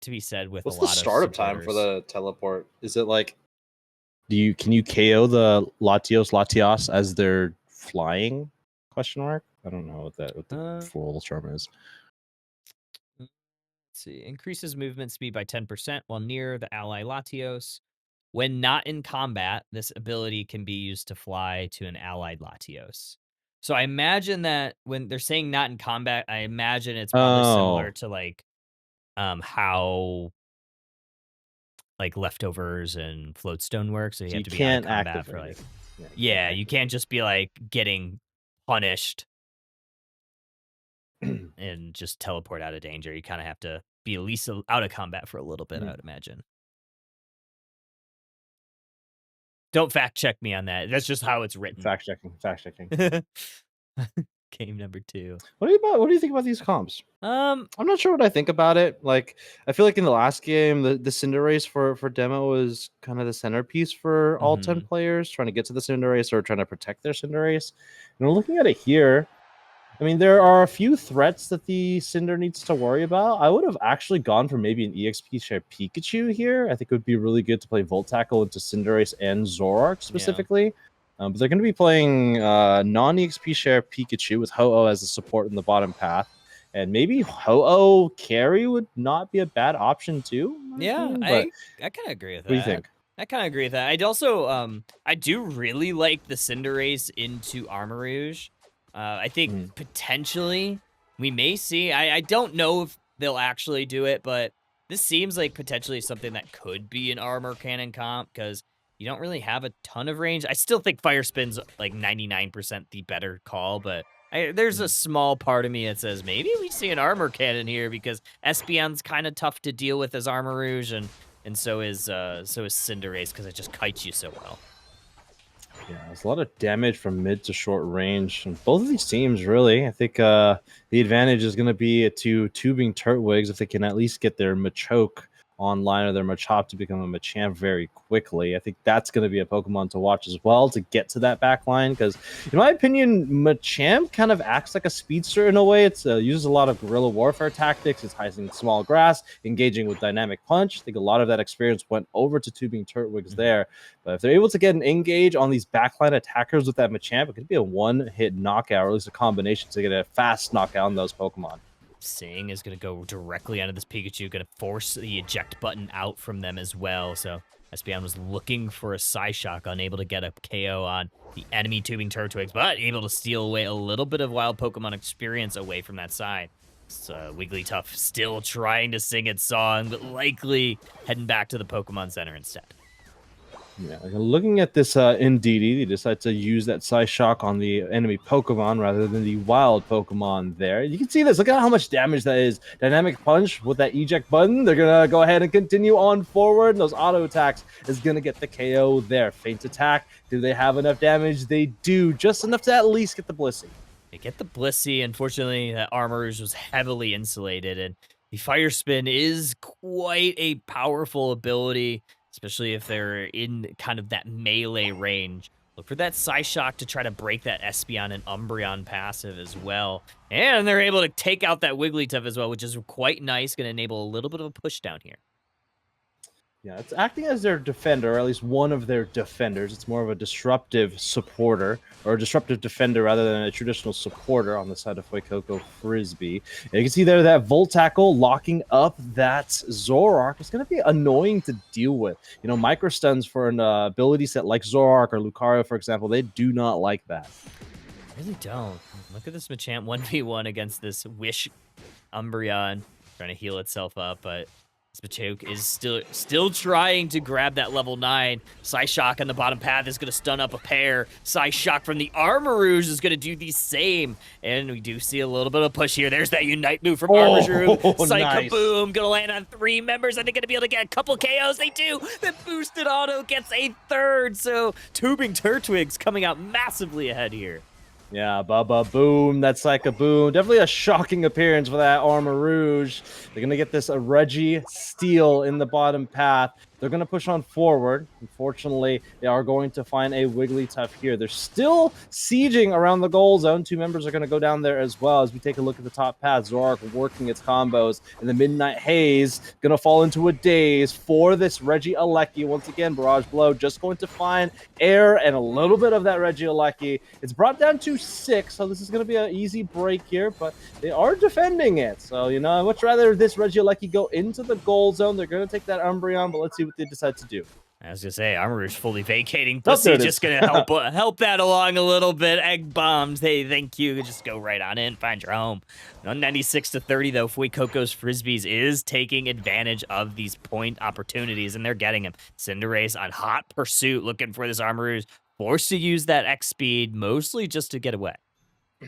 to be said with What's a the lot startup of time for supporters. the teleport? Is it like can you KO the Latios as they're flying? Question mark. I don't know what the full term is. Let's see. Increases movement speed by 10% while near the ally Latios. When not in combat, this ability can be used to fly to an allied Latios. So I imagine that when they're saying not in combat, I imagine it's probably similar to like how like leftovers and floatstone work. So you have to be out of combat for like you can't just be like getting punished and just teleport out of danger. You kind of have to be at least out of combat for a little bit, I would imagine. Don't fact check me on that. That's just how it's written. Fact checking. Game number 2. What do you think about these comps? I'm not sure what I think about it. Like, I feel like in the last game, the Cinder Race for Demo was kind of the centerpiece for all 10 players trying to get to the Cinder Race or trying to protect their Cinder Race. And looking at it here, I mean, there are a few threats that the Cinder needs to worry about. I would have actually gone for maybe an EXP share Pikachu here. I think it would be really good to play Volt Tackle into Cinderace and Zoroark specifically. Yeah. But they're going to be playing non-EXP share Pikachu with Ho-Oh as the support in the bottom path. And maybe Ho-Oh carry would not be a bad option too. Yeah, I kind of agree with that. What do you think? I kind of agree with that. I'd also, I do really like the Cinderace into Armor Rouge. I think potentially we may see. I don't know if they'll actually do it, but this seems like potentially something that could be an armor cannon comp because you don't really have a ton of range. I still think Fire Spin's like 99% the better call, but there's a small part of me that says maybe we see an armor cannon here because Espeon's kind of tough to deal with as Armor Rouge, and so is Cinderace because it just kites you so well. Yeah, there's a lot of damage from mid to short range. And both of these teams, really. I think the advantage is going to be to tubing Turtwigs if they can at least get their Machoke online or their Machop to become a Machamp very quickly. I think that's going to be a Pokemon to watch as well to get to that back line because, in my opinion, Machamp kind of acts like a speedster in a way. It uses a lot of guerrilla warfare tactics. It's hiding small grass, engaging with Dynamic Punch. I think a lot of that experience went over to tubing Turtwigs there. But if they're able to get an engage on these backline attackers with that Machamp, it could be a one-hit knockout, or at least a combination to get a fast knockout on those Pokemon. Sing is going to go directly onto this Pikachu, going to force the eject button out from them as well. So Espeon was looking for a Psyshock, unable to get a KO on the enemy tubing Turtwigs, but able to steal away a little bit of wild Pokemon experience away from that side. So Wigglytuff still trying to sing its song, but likely heading back to the Pokemon Center instead. Yeah, looking at this Indeedee, they decide to use that Psyshock on the enemy Pokemon rather than the wild Pokemon there. You can see this. Look at how much damage that is. Dynamic Punch with that eject button. They're going to go ahead and continue on forward. And those auto attacks is going to get the KO there. Feint Attack. Do they have enough damage? They do. Just enough to at least get the Blissey. They get the Blissey. Unfortunately, that Armourouge was heavily insulated. And the Fire Spin is quite a powerful ability, especially if they're in kind of that melee range. Look for that Psyshock to try to break that Espeon and Umbreon passive as well. And they're able to take out that Wigglytuff as well, which is quite nice. Going to enable a little bit of a push down here. Yeah, it's acting as their defender, or at least one of their defenders. It's more of a disruptive supporter, or a disruptive defender rather than a traditional supporter on the side of Fuecoco Frisbee. And you can see there that Volt Tackle locking up that Zoroark is going to be annoying to deal with. You know, microstuns for an ability set like Zoroark or Lucario, for example, they do not like that. I really don't. Look at this Machamp 1v1 against this Wish Umbreon trying to heal itself up, but Machoke is still trying to grab that level 9. Psyshock on the bottom path is going to stun up a pair. Psyshock from the Armourouge is going to do the same. And we do see a little bit of push here. There's that Unite move from Armourouge. Psycho nice. Boom. Going to land on 3 members. Are they going to be able to get a couple KOs? They do. The boosted auto gets a third. So tubing Turtwigs coming out massively ahead here. Yeah, Bubba Boom, that Psycho Boom. Definitely a shocking appearance for that Armourouge. They're going to get this Reggie Steel in the bottom path. They're going to push on forward. Unfortunately, they are going to find a Wigglytuff here. They're still sieging around the goal zone. 2 members are going to go down there as well as we take a look at the top path. Zoroark working its combos. And the Midnight Haze going to fall into a daze for this Reggie Alecki. Once again, Barrage Blow just going to find air and a little bit of that Reggie Alecki. It's brought down to 6, so this is going to be an easy break here, but they are defending it. So, you know, I'd much rather this Reggie Alecki go into the goal zone. They're going to take that Umbreon, but let's see what they decide to do. I was gonna say, Armourouge fully vacating. Blissey just gonna help that along a little bit. Egg bombs. Hey, thank you. Just go right on in, find your home. 196-30 though. Fuecoco's Frisbees is taking advantage of these point opportunities, and they're getting him. Cinderace on hot pursuit, looking for this Armourouge. Forced to use that X speed, mostly just to get away. So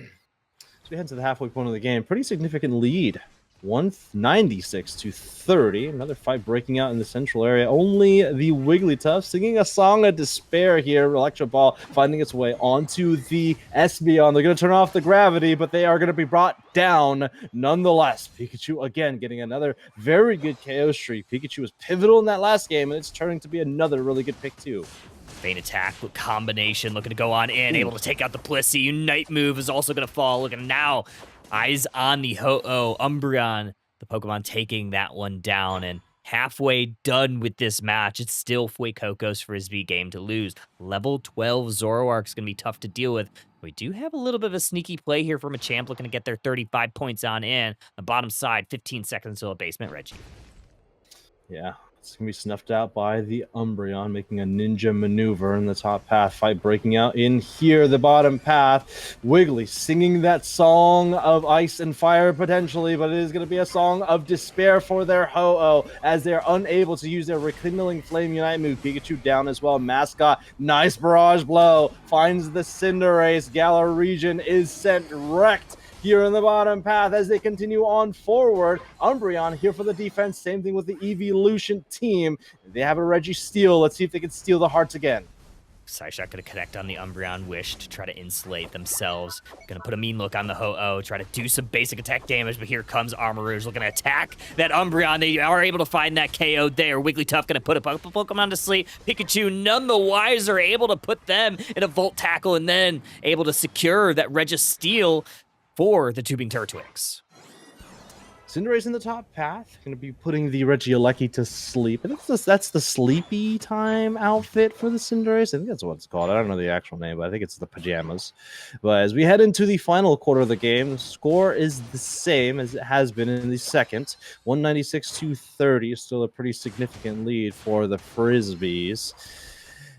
we head to the halfway point of the game. Pretty significant lead. 196-30. Another fight breaking out in the central area. Only the Wigglytuff singing a song of despair here. Electro Ball finding its way onto the Espeon. They're going to turn off the gravity, but they are going to be brought down nonetheless. Pikachu again getting another very good KO streak. Pikachu was pivotal in that last game, and it's turning to be another really good pick too. Feint Attack with combination, looking to go on in, able to take out the Blissey. Unite move is also going to fall. Looking now. Eyes on the Ho-Oh, Umbreon, the Pokemon taking that one down, and halfway done with this match. It's still Fuecoco's Frisbee game to lose. Level 12 Zoroark's going to be tough to deal with. We do have a little bit of a sneaky play here from a champ looking to get their 35 points on in. The bottom side, 15 seconds to a basement Reggie. Yeah. It's going to be snuffed out by the Umbreon, making a ninja maneuver in the top path. Fight breaking out in here, the bottom path. Wiggly singing that song of ice and fire potentially, but it is going to be a song of despair for their Ho-Oh as they're unable to use their Rekindling Flame Unite move. Pikachu down as well. Mascot, nice Barrage Blow. Finds the Cinderace. Galar region is sent wrecked here in the bottom path as they continue on forward. Umbreon here for the defense. Same thing with the Evolution team. They have a Reggie Steel. Let's see if they can steal the hearts again. Psyshock gonna connect on the Umbreon Wish to try to insulate themselves. Gonna put a mean look on the Ho-Oh, try to do some basic attack damage, but here comes Armarouge looking to attack that Umbreon. They are able to find that KO there. Wigglytuff gonna put a Pokemon to sleep. Pikachu none the wiser, able to put them in a Volt Tackle and then able to secure that Registeel for the Tubing Turtwig. Cinderace in the top path, going to be putting the Regieleki to sleep. I think that's the sleepy time outfit for the Cinderace. I think that's what it's called. I don't know the actual name, but I think it's the pajamas. But as we head into the final quarter of the game, the score is the same as it has been in the second. 196-230, still a pretty significant lead for the Frisbees.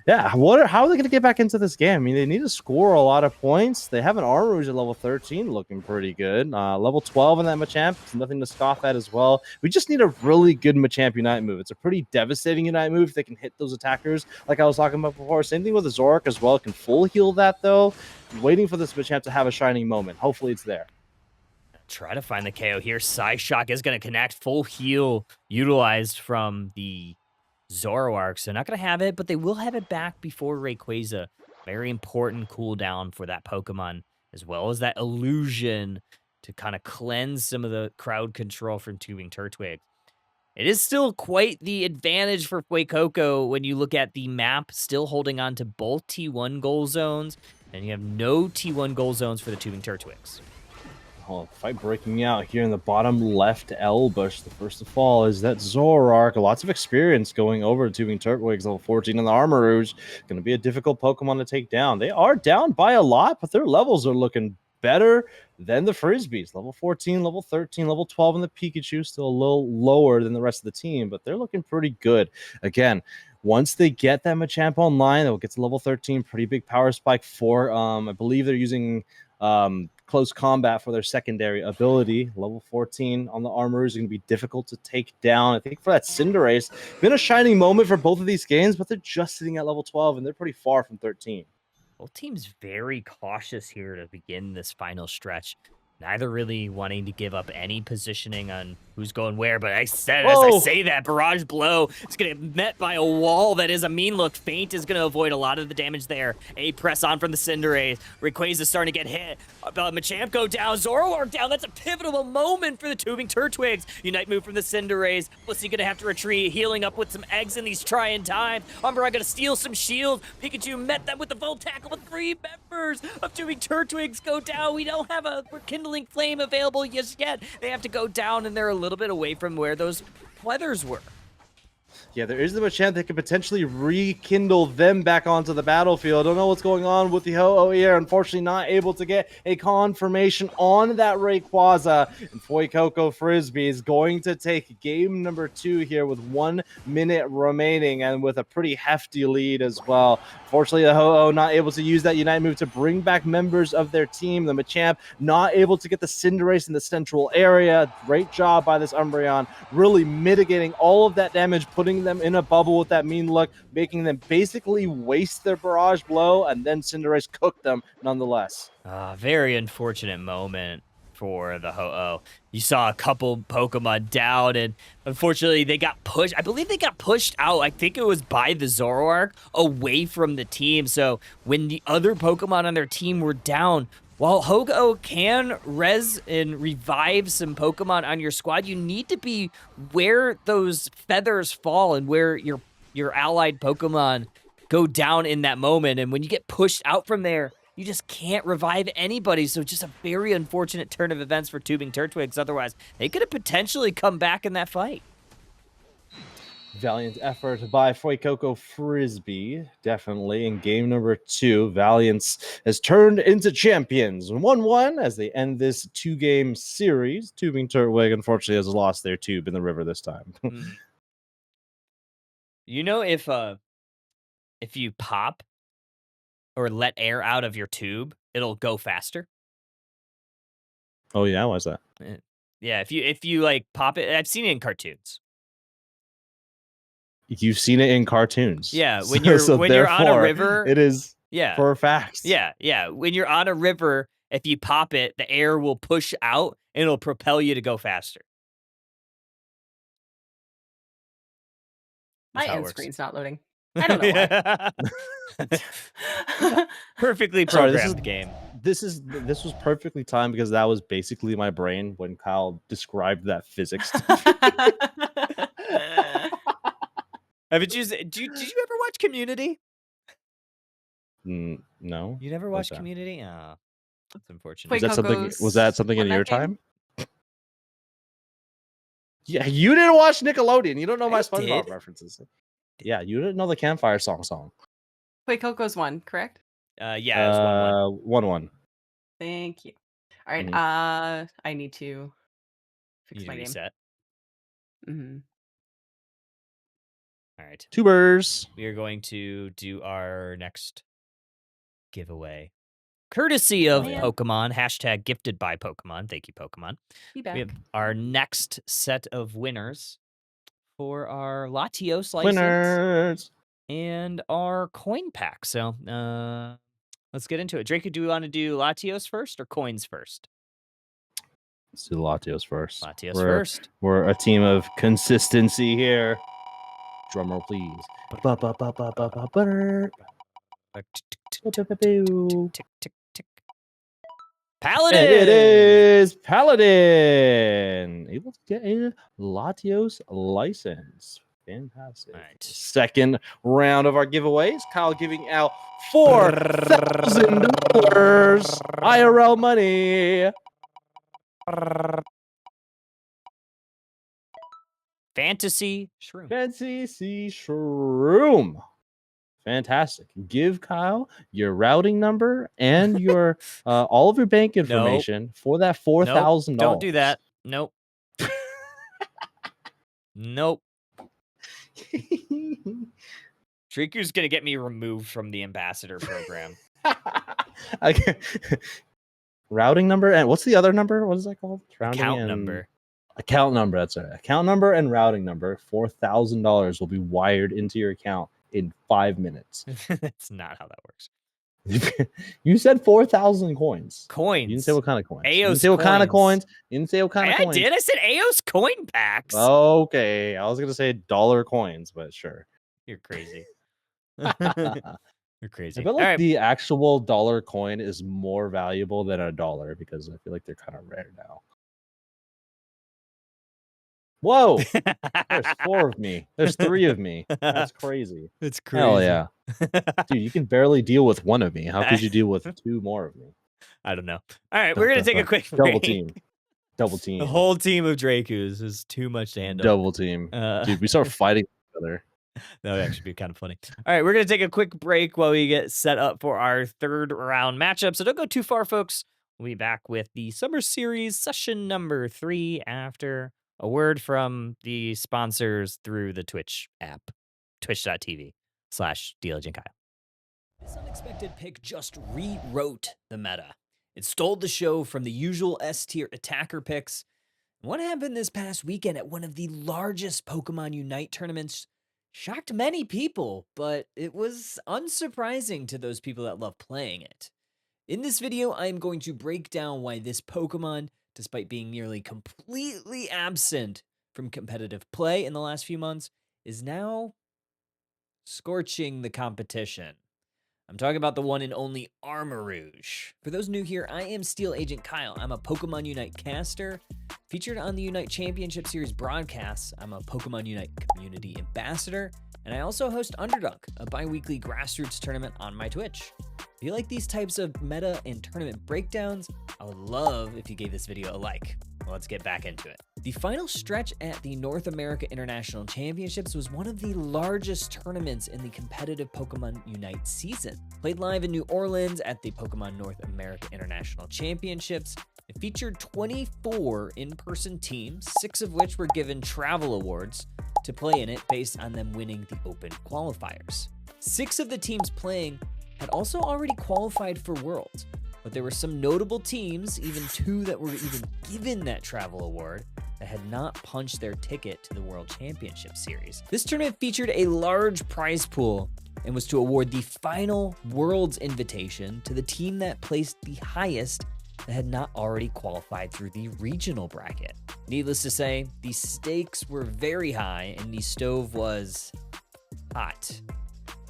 Yeah, how are they going to get back into this game? I mean, they need to score a lot of points. They have an Armarouge at level 13 looking pretty good. Level 12 in that Machamp, nothing to scoff at as well. We just need a really good Machamp Unite move. It's a pretty devastating Unite move if they can hit those attackers like I was talking about before. Same thing with the Zoroark as well. It can full heal that, though. I'm waiting for this Machamp to have a shining moment. Hopefully it's there. Try to find the KO here. Psyshock is going to connect. Full heal utilized from the Zoroark, so not going to have it, but they will have it back before Rayquaza. Very important cooldown for that Pokemon, as well as that illusion to kind of cleanse some of the crowd control from Tubing Turtwig. It is still quite the advantage for Fuecoco when you look at the map, still holding on to both T1 goal zones, and you have no T1 goal zones for the Tubing Turtwigs. Oh, fight breaking out here in the bottom left L bush. The first to fall is that Zoroark. Lots of experience going over to Tubing Turtwigs, level 14 in the Armarouge. Going to be a difficult Pokemon to take down. They are down by a lot, but their levels are looking better than the Frisbees. Level 14, level 13, level 12 in the Pikachu. Still a little lower than the rest of the team, but they're looking pretty good. Again, once they get that Machamp online, they'll get to level 13. Pretty big power spike for, I believe they're using close combat for their secondary ability. Level 14 on the Armarouge is going to be difficult to take down. I think for that Cinderace, been a shining moment for both of these games, but they're just sitting at level 12, and they're pretty far from 13. Both teams very cautious here to begin this final stretch. Neither really wanting to give up any positioning on who's going where, but as I say that, Barrage Blow is going to get met by a wall that is a mean look. Feint is going to avoid a lot of the damage there. A press on from the Cinderace. Rayquaza starting to get hit. Machamp go down. Zoroark down. That's a pivotal moment for the Tubing Turtwigs. Unite move from the Cinderace. Blissey going to have to retreat, healing up with some eggs in these trying times. Umbreon going to steal some shields. Pikachu met them with the Volt Tackle, but 3 members of Tubing Turtwigs go down. We don't have a Kindling Flame available just yet. They have to go down, and they're a little bit away from where those weathers were. Yeah, there is the Machamp that could potentially rekindle them back onto the battlefield. Don't know what's going on with the Ho-Oh here. Unfortunately, not able to get a confirmation on that Rayquaza. And Fuecoco Frisbee is going to take game number 2 here with 1 minute remaining and with a pretty hefty lead as well. Fortunately, the Ho-Oh not able to use that Unite move to bring back members of their team. The Machamp not able to get the Cinderace in the central area. Great job by this Umbreon, really mitigating all of that damage, putting them in a bubble with that mean look, making them basically waste their Barrage Blow, and then Cinderace cooked them nonetheless. Very unfortunate moment for the Ho-Oh. You saw a couple Pokemon down, and unfortunately they got pushed. I believe they got pushed out. I think it was by the Zoroark away from the team. So when the other Pokemon on their team were down, while Ho-Oh can res and revive some Pokemon on your squad, you need to be where those feathers fall and where your allied Pokemon go down in that moment. And when you get pushed out from there, you just can't revive anybody. So just a very unfortunate turn of events for Tubing Turtwigs. Otherwise, they could have potentially come back in that fight. Valiant effort by Fuecoco Frisbee, definitely. In game number 2, Valiance has turned into champions. 1-1 as they end this 2-game series. Tubing Turtwig, unfortunately, has lost their tube in the river this time. You know, if you pop or let air out of your tube, it'll go faster. Oh, yeah? Why's that? Yeah, if you like pop it, I've seen it in cartoons. You've seen it in cartoons. Yeah, when you're on a river, it is for facts. Yeah. When you're on a river, if you pop it, the air will push out and it'll propel you to go faster. My end screen's not loading. I don't know why. Perfectly Sorry, programmed game. This was perfectly timed because that was basically my brain when Kyle described that physics to Haven't you? Did you ever watch Community? me. No. You never What's watched that? Community? Ah, that's unfortunate. Wait, Was that something in won that your game? time? Yeah, you didn't watch Nickelodeon. You don't know my I SpongeBob did. references. Yeah, you didn't know the campfire song. Wait, Coco's won, correct? Yeah, it was 1-1. 1-1. Thank you. All right. Mhm. I need to fix You my need to game. reset. Mm-hmm. All right. Tubers. We are going to do our next giveaway. Courtesy of Man. Pokemon, hashtag gifted by Pokemon. Thank you, Pokemon. Be back. We have our next set of winners for our Latios license Winners. and our coin pack. So let's get into it. Draco, do we want to do Latios first or coins first? Let's do the Latios first. Latios first. We're a team of consistency here. Drum roll, please. Tick, tick, tick. Paladin! And it is Paladin. Able to get a Latios license. Fantastic. All right. Second round of our giveaways. Kyle giving out $4,000 IRL money. Fantasy Shroom. Fancy Shroom. Fantastic. Give Kyle your routing number and your all of your bank information for that $4,000. Don't do that. Nope. Nope. Draku's gonna get me removed from the ambassador program. Okay. Routing number and what's the other number? What is that called? Account number. Account number. That's right. Account number and routing number. $4,000 will be wired into your account in 5 minutes. That's not how that works. You said 4,000 coins. Coins. You didn't say what kind of coins. Aos you didn't say what kind of coins. You didn't say what kind of I coins. did. I said Aos coin packs. Okay. I was gonna say dollar coins, but sure. You're crazy. I You're crazy. feel All like right. the actual dollar coin is more valuable than a dollar because I feel like they're kind of rare now. Whoa! There's 4 of me. There's 3 of me. That's crazy. It's crazy. Hell yeah. Dude, you can barely deal with 1 of me. How could you deal with 2 more of me? I don't know. All right, we're gonna take a quick Double break. team. Double team. The whole team of Drakus is too much to handle. Double team. Dude, we start fighting each other. That would actually be kind of funny. All right, we're going to take a quick break while we get set up for our third round matchup. So don't go too far, folks. We'll be back with the Summer Series session number 3 after a word from the sponsors through the Twitch app, twitch.tv/DLGenKyle. This unexpected pick just rewrote the meta. It stole the show from the usual S-tier attacker picks. What happened this past weekend at one of the largest Pokémon Unite tournaments shocked many people, but it was unsurprising to those people that love playing it. In this video, I am going to break down why this Pokemon, despite being nearly completely absent from competitive play in the last few months, is now scorching the competition. I'm talking about the one and only Armarouge. For those new here, I am Steel Agent Kyle. I'm a Pokemon Unite caster. Featured on the Unite Championship Series broadcasts, I'm a Pokemon Unite community ambassador, and I also host Underdunk, a bi-weekly grassroots tournament on my Twitch. If you like these types of meta and tournament breakdowns, I would love if you gave this video a like. Well, let's get back into it. The final stretch at the North America International Championships was one of the largest tournaments in the competitive Pokemon Unite season. Played live in New Orleans at the Pokemon North America International Championships, it featured 24 in-person teams, 6 of which were given travel awards to play in it based on them winning the open qualifiers. 6 of the teams playing had also already qualified for Worlds, but there were some notable teams, even 2 that were even given that travel award, that had not punched their ticket to the World Championship Series. This tournament featured a large prize pool and was to award the final Worlds invitation to the team that placed the highest that had not already qualified through the regional bracket. Needless to say, the stakes were very high and the stove was hot.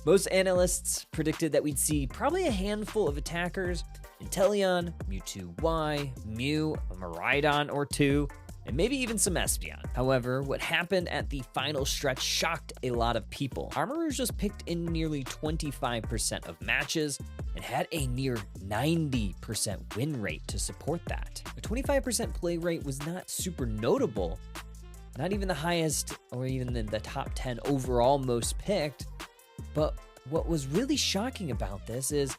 Most analysts predicted that we'd see probably a handful of attackers, Inteleon, Mewtwo Y, Mew, a Miraidon or two, and maybe even some Espeon. However, what happened at the final stretch shocked a lot of people. Armarouge was picked in nearly 25% of matches and had a near 90% win rate to support that. A 25% play rate was not super notable, not even the highest or even the top 10 overall most picked, but what was really shocking about this is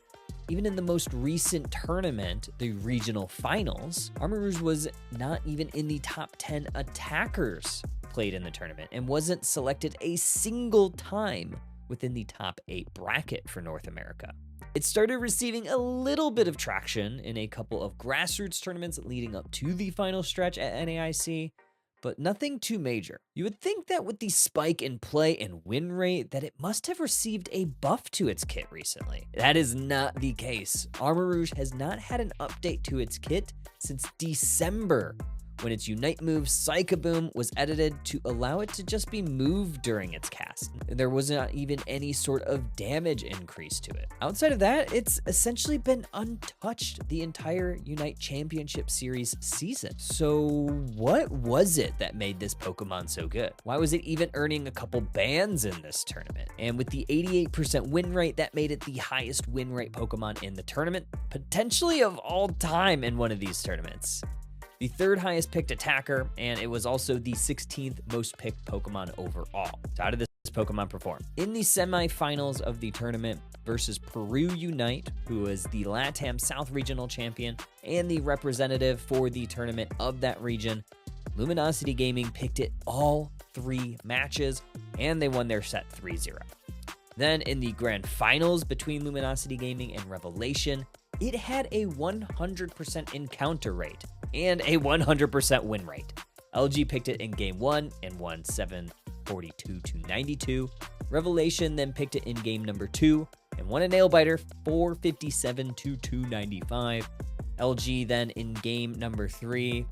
even in the most recent tournament, the regional finals, Armarouge was not even in the top 10 attackers played in the tournament and wasn't selected a single time within the top 8 bracket for North America. It started receiving a little bit of traction in a couple of grassroots tournaments leading up to the final stretch at NAIC, but nothing too major. You would think that with the spike in play and win rate that it must have received a buff to its kit recently. That is not the case. Armarouge has not had an update to its kit since December, when its Unite move Psychoboom was edited to allow it to just be moved during its cast. There was not even any sort of damage increase to it. Outside of that, it's essentially been untouched the entire Unite Championship Series season. So what was it that made this Pokemon so good? Why was it even earning a couple bans in this tournament? And with the 88% win rate, that made it the highest win rate Pokemon in the tournament, potentially of all time in one of these tournaments. The third highest picked attacker, and it was also the 16th most picked Pokemon overall. So how did this Pokemon perform? In the semifinals of the tournament versus Peru Unite, who was the LATAM South Regional Champion and the representative for the tournament of that region, Luminosity Gaming picked it all 3 matches, and they won their set 3-0. Then in the grand finals between Luminosity Gaming and Revelation, it had a 100% encounter rate and a 100% win rate. LG picked it in game 1 and won 742 to 92. Revelation then picked it in game number 2 and won a nail biter 457 to 295. LG then in game number 3,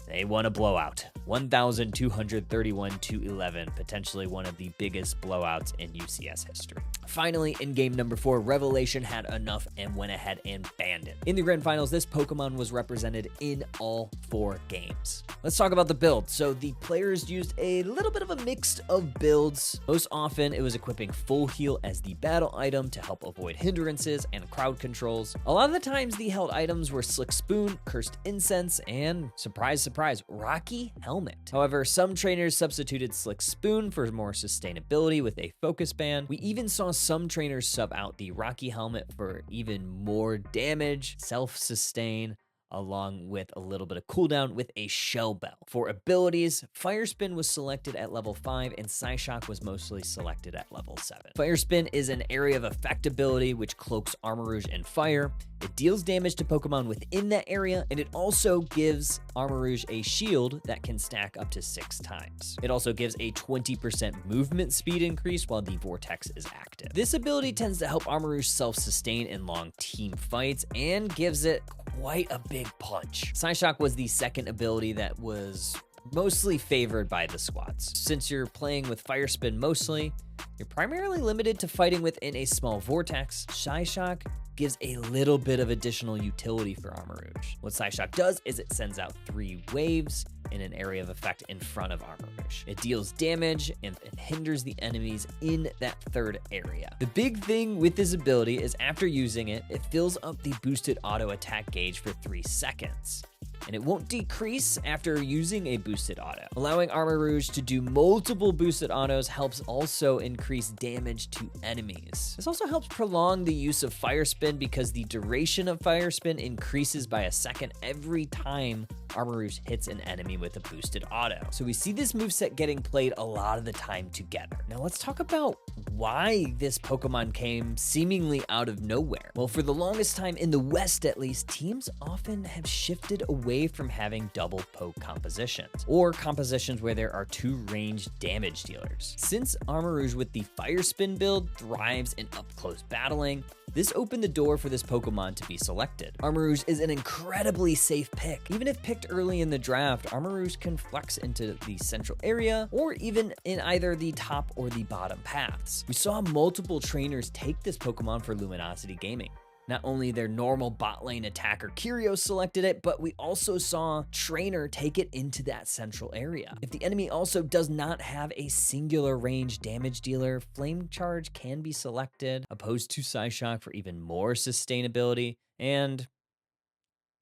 they won a blowout, 1,231 to 11, potentially one of the biggest blowouts in UCS history. Finally, in game number 4, Revelation had enough and went ahead and banned it. In the grand finals, this Pokemon was represented in all 4 games. Let's talk about the build. So the players used a little bit of a mix of builds. Most often, it was equipping Full Heal as the battle item to help avoid hindrances and crowd controls. A lot of the times, the held items were Slick Spoon, Cursed Incense, and surprise, surprise, Rocky Helmet. However, some trainers substituted Slick Spoon for more sustainability with a focus band. We even saw some trainers sub out the Rocky Helmet for even more damage, self-sustain, along with a little bit of cooldown with a Shell Bell. For abilities, Fire Spin was selected at level 5 and Psyshock was mostly selected at level 7. Fire Spin is an area of effect ability which cloaks Armarouge and Fire. It deals damage to Pokemon within that area, and it also gives Armarouge a shield that can stack up to 6 times. It also gives a 20% movement speed increase while the Vortex is active. This ability tends to help Armarouge self-sustain in long team fights and gives it quite a big punch. Psyshock was the second ability that was mostly favored by the squads. Since you're playing with Fire Spin mostly, you're primarily limited to fighting within a small vortex. Psyshock gives a little bit of additional utility for Armarouge. What Psyshock does is it sends out 3 waves in an area of effect in front of Armarouge. It deals damage and it hinders the enemies in that third area. The big thing with this ability is after using it, it fills up the boosted auto attack gauge for 3 seconds. And it won't decrease after using a boosted auto. Allowing Armarouge to do multiple boosted autos helps also increase damage to enemies. This also helps prolong the use of Fire Spin because the duration of Fire Spin increases by a second every time Armarouge hits an enemy with a boosted auto. So we see this moveset getting played a lot of the time together. Now let's talk about why this Pokemon came seemingly out of nowhere. Well, for the longest time in the West at least, teams often have shifted away away from having double poke compositions, or compositions where there are 2 ranged damage dealers. Since Armarouge with the Fire Spin build thrives in up-close battling, this opened the door for this Pokemon to be selected. Armarouge is an incredibly safe pick. Even if picked early in the draft, Armarouge can flex into the central area or even in either the top or the bottom paths. We saw multiple trainers take this Pokemon for Luminosity Gaming. Not only their normal bot lane attacker Kyrios selected it, but we also saw Trainer take it into that central area. If the enemy also does not have a singular range damage dealer, Flame Charge can be selected, opposed to Psyshock for even more sustainability, and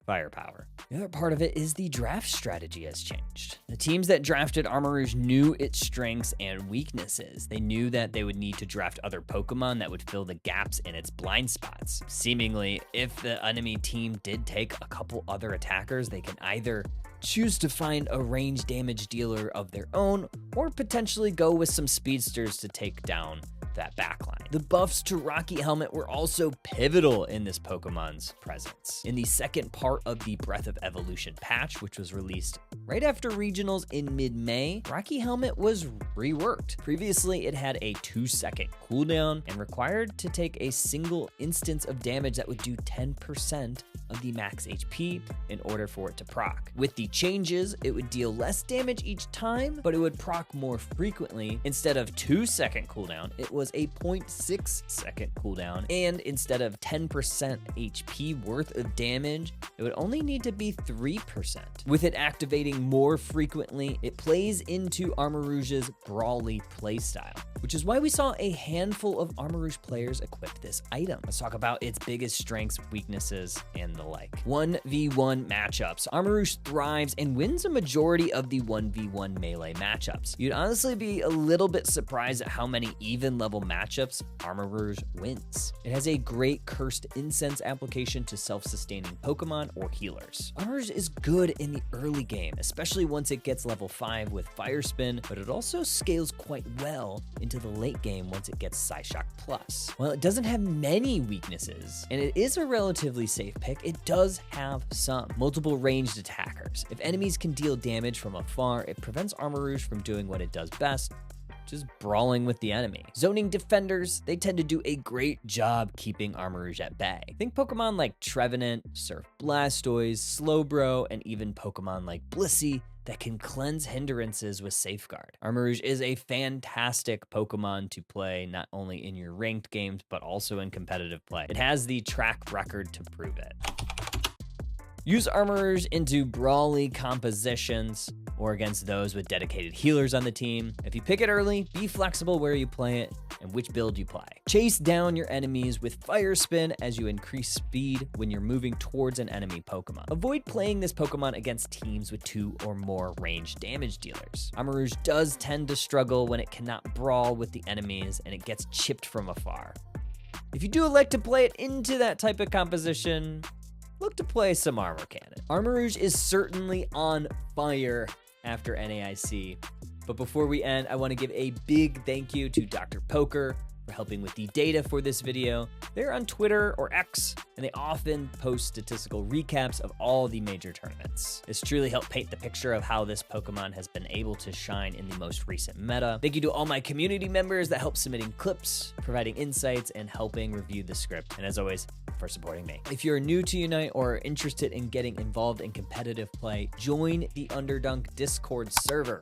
firepower. The other part of it is the draft strategy has changed. The teams that drafted Armarouge knew its strengths and weaknesses. They knew that they would need to draft other Pokemon that would fill the gaps in its blind spots. Seemingly, if the enemy team did take a couple other attackers, they can either choose to find a range damage dealer of their own, or potentially go with some speedsters to take down that backline. The buffs to Rocky Helmet were also pivotal in this Pokemon's presence. In the second part of the Breath of Evolution patch, which was released right after regionals in mid-May, Rocky Helmet was reworked. Previously, it had a 2-second cooldown and required to take a single instance of damage that would do 10% of the max HP in order for it to proc. With the changes, it would deal less damage each time, but it would proc more frequently. Instead of 2-second cooldown, it was a 0.6-second cooldown, and instead of 10% HP worth of damage, it would only need to be 3%. With it activating more frequently, it plays into Armarouge's brawly playstyle, which is why we saw a handful of Armarouge players equip this item. Let's talk about its biggest strengths, weaknesses, and the like. 1v1 matchups. Armarouge thrives and wins a majority of the 1v1 melee matchups. You'd honestly be a little bit surprised at how many even level matchups Armarouge wins. It has a great Cursed Incense application to self-sustaining Pokemon or healers. Armarouge is good in the early game, especially once it gets level 5 with Fire Spin, but it also scales quite well into the late game once it gets Psyshock Plus. While it doesn't have many weaknesses, and it is a relatively safe pick, it does have some. Multiple ranged attackers. If enemies can deal damage from afar, it prevents Armarouge from doing what it does best, just brawling with the enemy. Zoning defenders, they tend to do a great job keeping Armarouge at bay. Think Pokemon like Trevenant, Surf Blastoise, Slowbro, and even Pokemon like Blissey that can cleanse hindrances with Safeguard. Armarouge is a fantastic Pokemon to play not only in your ranked games, but also in competitive play. It has the track record to prove it. Use Armarouge into brawly compositions or against those with dedicated healers on the team. If you pick it early, be flexible where you play it and which build you play. Chase down your enemies with Fire Spin as you increase speed when you're moving towards an enemy Pokemon. Avoid playing this Pokemon against teams with 2 or more ranged damage dealers. Armarouge does tend to struggle when it cannot brawl with the enemies and it gets chipped from afar. If you do elect to play it into that type of composition, look to play some Armor Cannon. Armarouge is certainly on fire after NAIC, but before we end, I want to give a big thank you to Dr. Poker for helping with the data for this video. They're on Twitter or X, and they often post statistical recaps of all the major tournaments. This truly helped paint the picture of how this Pokemon has been able to shine in the most recent meta. Thank you to all my community members that help submitting clips, providing insights, and helping review the script. And as always, for supporting me. If you're new to Unite or are interested in getting involved in competitive play, join the Underdunk Discord server.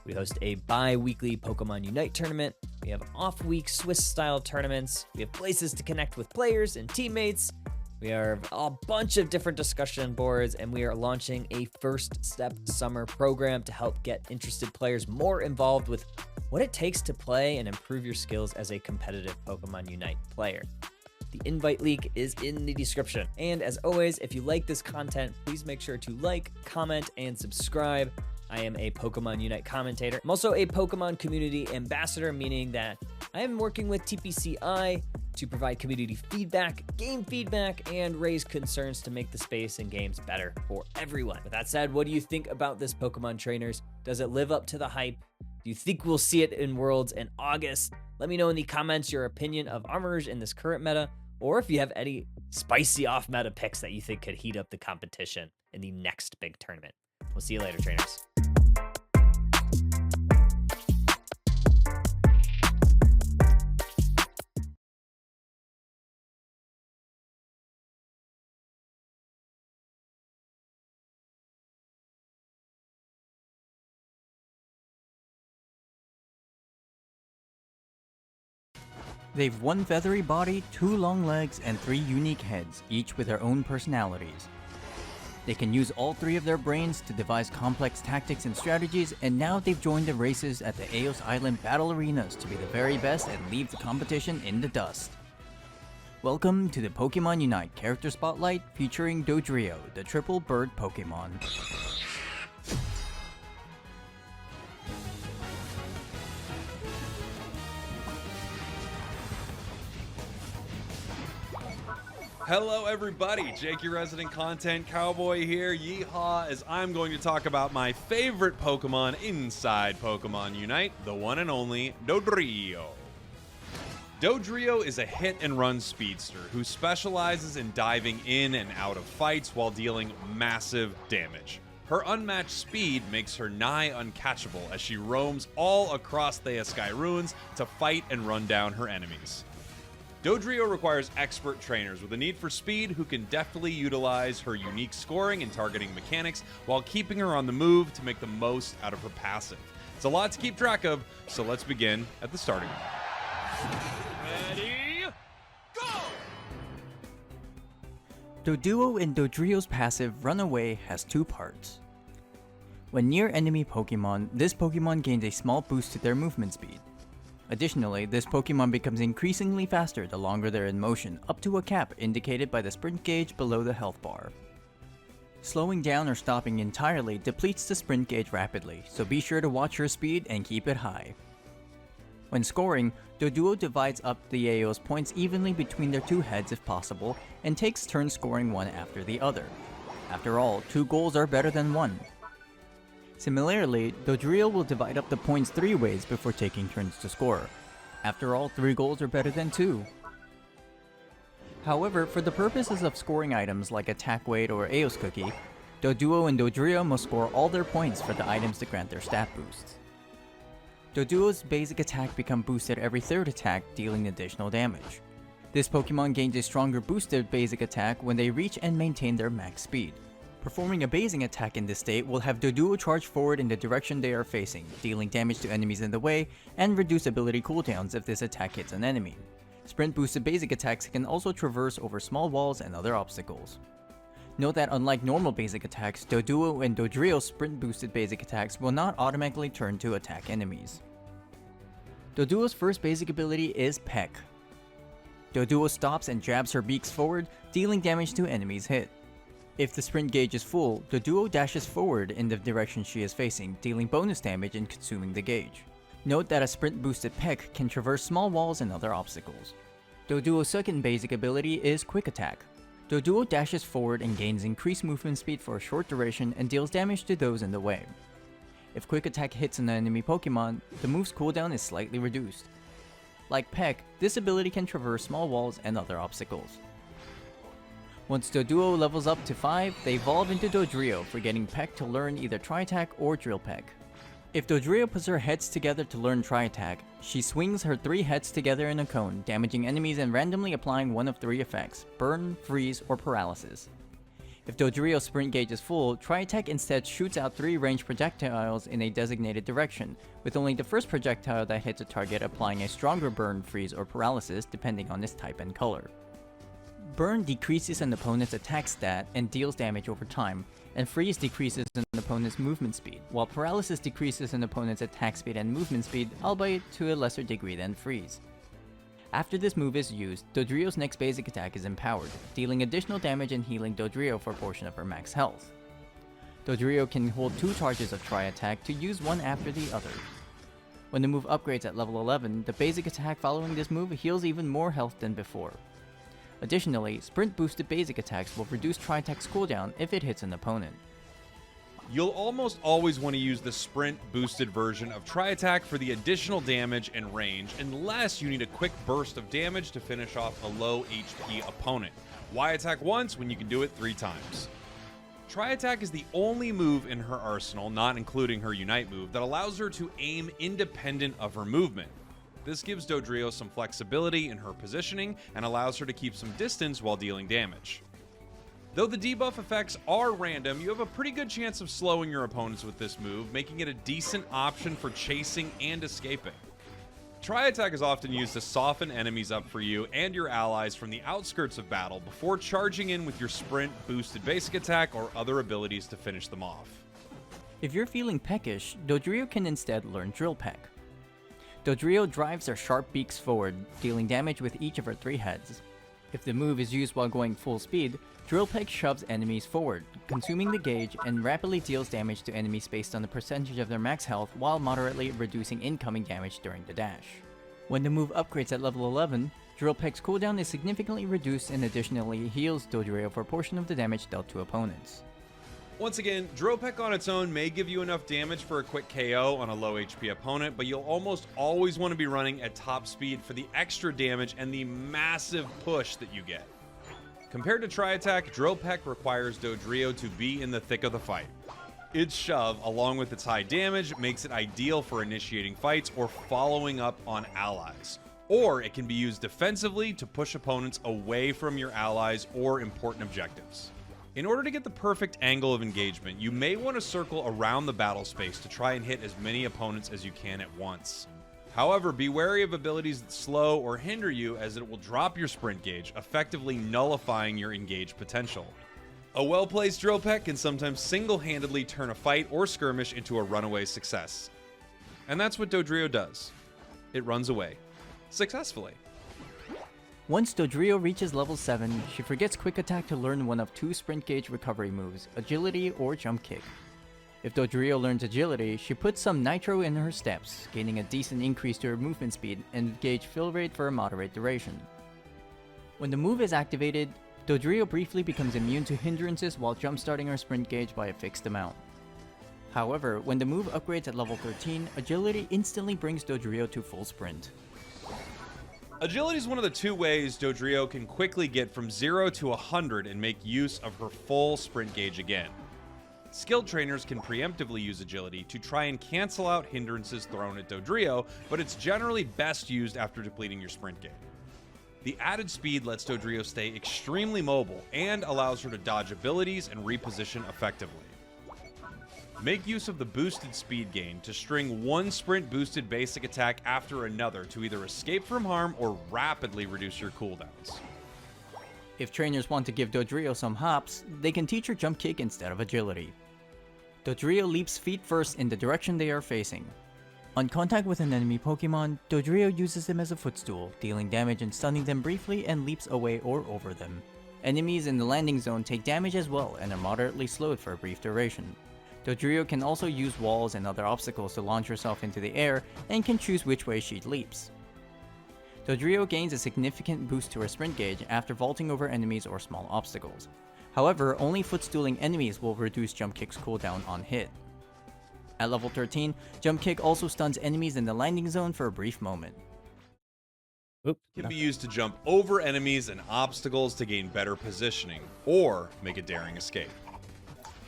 We host a bi-weekly Pokemon Unite tournament. We have off-week Swiss-style tournaments. We have places to connect with players and teammates. We have a bunch of different discussion boards, and we are launching a First Step Summer program to help get interested players more involved with what it takes to play and improve your skills as a competitive Pokemon Unite player. The invite link is in the description. And as always, if you like this content, please make sure to like, comment, and subscribe. I am a Pokemon Unite commentator. I'm also a Pokemon community ambassador, meaning that I am working with TPCI to provide community feedback, game feedback, and raise concerns to make the space and games better for everyone. With that said, what do you think about this Pokemon Trainers? Does it live up to the hype? Do you think we'll see it in Worlds in August? Let me know in the comments your opinion of Armarouge in this current meta, or if you have any spicy off-meta picks that you think could heat up the competition in the next big tournament. We'll see you later, trainers. They've one feathery body, 2 long legs, and 3 unique heads, each with their own personalities. They can use all 3 of their brains to devise complex tactics and strategies, and now they've joined the races at the Eos Island Battle Arenas to be the very best and leave the competition in the dust. Welcome to the Pokémon Unite Character Spotlight featuring Dodrio, the triple bird Pokémon. Hello everybody, Jake your resident content cowboy here, yeehaw, as I'm going to talk about my favorite Pokemon inside Pokemon Unite, the one and only Dodrio. Dodrio is a hit-and-run speedster who specializes in diving in and out of fights while dealing massive damage. Her unmatched speed makes her nigh uncatchable as she roams all across the Sky Ruins to fight and run down her enemies. Dodrio requires expert trainers with a need for speed who can deftly utilize her unique scoring and targeting mechanics while keeping her on the move to make the most out of her passive. It's a lot to keep track of, so let's begin at the starting line. Ready, go! Doduo and Dodrio's passive Runaway has 2 parts. When near enemy Pokemon, this Pokemon gains a small boost to their movement speed. Additionally, this Pokemon becomes increasingly faster the longer they're in motion, up to a cap indicated by the sprint gauge below the health bar. Slowing down or stopping entirely depletes the sprint gauge rapidly, so be sure to watch your speed and keep it high. When scoring, Doduo divides up the Eos points evenly between their 2 heads if possible, and takes turns scoring one after the other. After all, 2 goals are better than 1. Similarly, Dodrio will divide up the points 3 ways before taking turns to score. After all, 3 goals are better than 2. However, for the purposes of scoring items like Attack Weight or Eos Cookie, Doduo and Dodrio must score all their points for the items to grant their stat boosts. Doduo's basic attack becomes boosted every 3rd attack, dealing additional damage. This Pokemon gains a stronger boosted basic attack when they reach and maintain their max speed. Performing a basing attack in this state will have Doduo charge forward in the direction they are facing, dealing damage to enemies in the way, and reduce ability cooldowns if this attack hits an enemy. Sprint boosted basic attacks can also traverse over small walls and other obstacles. Note that unlike normal basic attacks, Doduo and Dodrio's sprint boosted basic attacks will not automatically turn to attack enemies. Doduo's first basic ability is Peck. Doduo stops and jabs her beaks forward, dealing damage to enemies hit. If the sprint gauge is full, Doduo dashes forward in the direction she is facing, dealing bonus damage and consuming the gauge. Note that a sprint boosted Peck can traverse small walls and other obstacles. Doduo's second basic ability is Quick Attack. Doduo dashes forward and gains increased movement speed for a short duration and deals damage to those in the way. If Quick Attack hits an enemy Pokemon, the move's cooldown is slightly reduced. Like Peck, this ability can traverse small walls and other obstacles. Once Doduo levels up to 5, they evolve into Dodrio, forgetting Peck to learn either Tri-Attack or Drill Peck. If Dodrio puts her heads together to learn Tri-Attack, she swings her 3 heads together in a cone, damaging enemies and randomly applying one of 3 effects: Burn, Freeze, or Paralysis. If Dodrio's sprint gauge is full, Tri-Attack instead shoots out 3 ranged projectiles in a designated direction, with only the first projectile that hits a target applying a stronger Burn, Freeze, or Paralysis depending on its type and color. Burn decreases an opponent's attack stat and deals damage over time, and Freeze decreases an opponent's movement speed, while Paralysis decreases an opponent's attack speed and movement speed, albeit to a lesser degree than Freeze. After this move is used, Dodrio's next basic attack is Empowered, dealing additional damage and healing Dodrio for a portion of her max health. Dodrio can hold 2 charges of Tri-Attack to use one after the other. When the move upgrades at level 11, the basic attack following this move heals even more health than before. Additionally, sprint boosted basic attacks will reduce Tri-Attack's cooldown if it hits an opponent. You'll almost always want to use the sprint boosted version of Tri-Attack for the additional damage and range, unless you need a quick burst of damage to finish off a low HP opponent. Why attack once when you can do it 3 times? Tri-Attack is the only move in her arsenal, not including her Unite move, that allows her to aim independent of her movement. This gives Dodrio some flexibility in her positioning and allows her to keep some distance while dealing damage. Though the debuff effects are random, you have a pretty good chance of slowing your opponents with this move, making it a decent option for chasing and escaping. Tri-Attack is often used to soften enemies up for you and your allies from the outskirts of battle before charging in with your sprint, boosted basic attack, or other abilities to finish them off. If you're feeling peckish, Dodrio can instead learn Drill Peck. Dodrio drives her sharp beaks forward, dealing damage with each of her 3 heads. If the move is used while going full speed, Drill Peck shoves enemies forward, consuming the gauge, and rapidly deals damage to enemies based on the percentage of their max health while moderately reducing incoming damage during the dash. When the move upgrades at level 11, Drill Peck's cooldown is significantly reduced and additionally heals Dodrio for a portion of the damage dealt to opponents. Once again, Drill Peck on its own may give you enough damage for a quick KO on a low HP opponent, but you'll almost always want to be running at top speed for the extra damage and the massive push that you get. Compared to Tri-Attack, Drill Peck requires Dodrio to be in the thick of the fight. Its shove, along with its high damage, makes it ideal for initiating fights or following up on allies. Or it can be used defensively to push opponents away from your allies or important objectives. In order to get the perfect angle of engagement, you may want to circle around the battle space to try and hit as many opponents as you can at once. However, be wary of abilities that slow or hinder you, as it will drop your sprint gauge, effectively nullifying your engage potential. A well-placed Drill Peck can sometimes single-handedly turn a fight or skirmish into a runaway success. And that's what Dodrio does. It runs away. Successfully. Once Dodrio reaches level 7, she forgets Quick Attack to learn one of 2 sprint gauge recovery moves, Agility or Jump Kick. If Dodrio learns Agility, she puts some Nitro in her steps, gaining a decent increase to her movement speed and gauge fill rate for a moderate duration. When the move is activated, Dodrio briefly becomes immune to hindrances while jumpstarting her sprint gauge by a fixed amount. However, when the move upgrades at level 13, Agility instantly brings Dodrio to full sprint. Agility is one of the 2 ways Dodrio can quickly get from 0 to 100 and make use of her full sprint gauge again. Skilled trainers can preemptively use Agility to try and cancel out hindrances thrown at Dodrio, but it's generally best used after depleting your sprint gauge. The added speed lets Dodrio stay extremely mobile and allows her to dodge abilities and reposition effectively. Make use of the boosted speed gain to string one sprint boosted basic attack after another to either escape from harm or rapidly reduce your cooldowns. If trainers want to give Dodrio some hops, they can teach her Jump Kick instead of Agility. Dodrio leaps feet first in the direction they are facing. On contact with an enemy Pokemon, Dodrio uses them as a footstool, dealing damage and stunning them briefly and leaps away or over them. Enemies in the landing zone take damage as well and are moderately slowed for a brief duration. Dodrio can also use walls and other obstacles to launch herself into the air and can choose which way she leaps. Dodrio gains a significant boost to her sprint gauge after vaulting over enemies or small obstacles. However, only footstooling enemies will reduce Jump Kick's cooldown on hit. At level 13, Jump Kick also stuns enemies in the landing zone for a brief moment. It can be used to jump over enemies and obstacles to gain better positioning, or make a daring escape.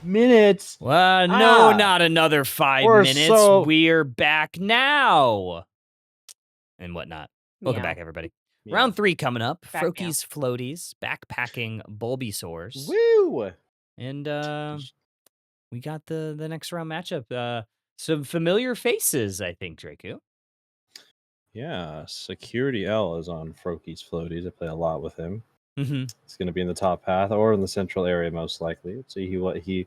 Minutes. No, not another 5 We're minutes. so- We're back now. And whatnot. Welcome Meow. back, everybody. Yeah. Round 3 coming up. Back Froakies, Floaties, Backpacking Bulbasaurs. Woo! And we got the next round matchup. Some familiar faces, I think, Draku. Yeah, Security L is on Froakies Floaties. I play a lot with him. Mm-hmm. He's going to be in the top path or in the central area, most likely. Let's see what he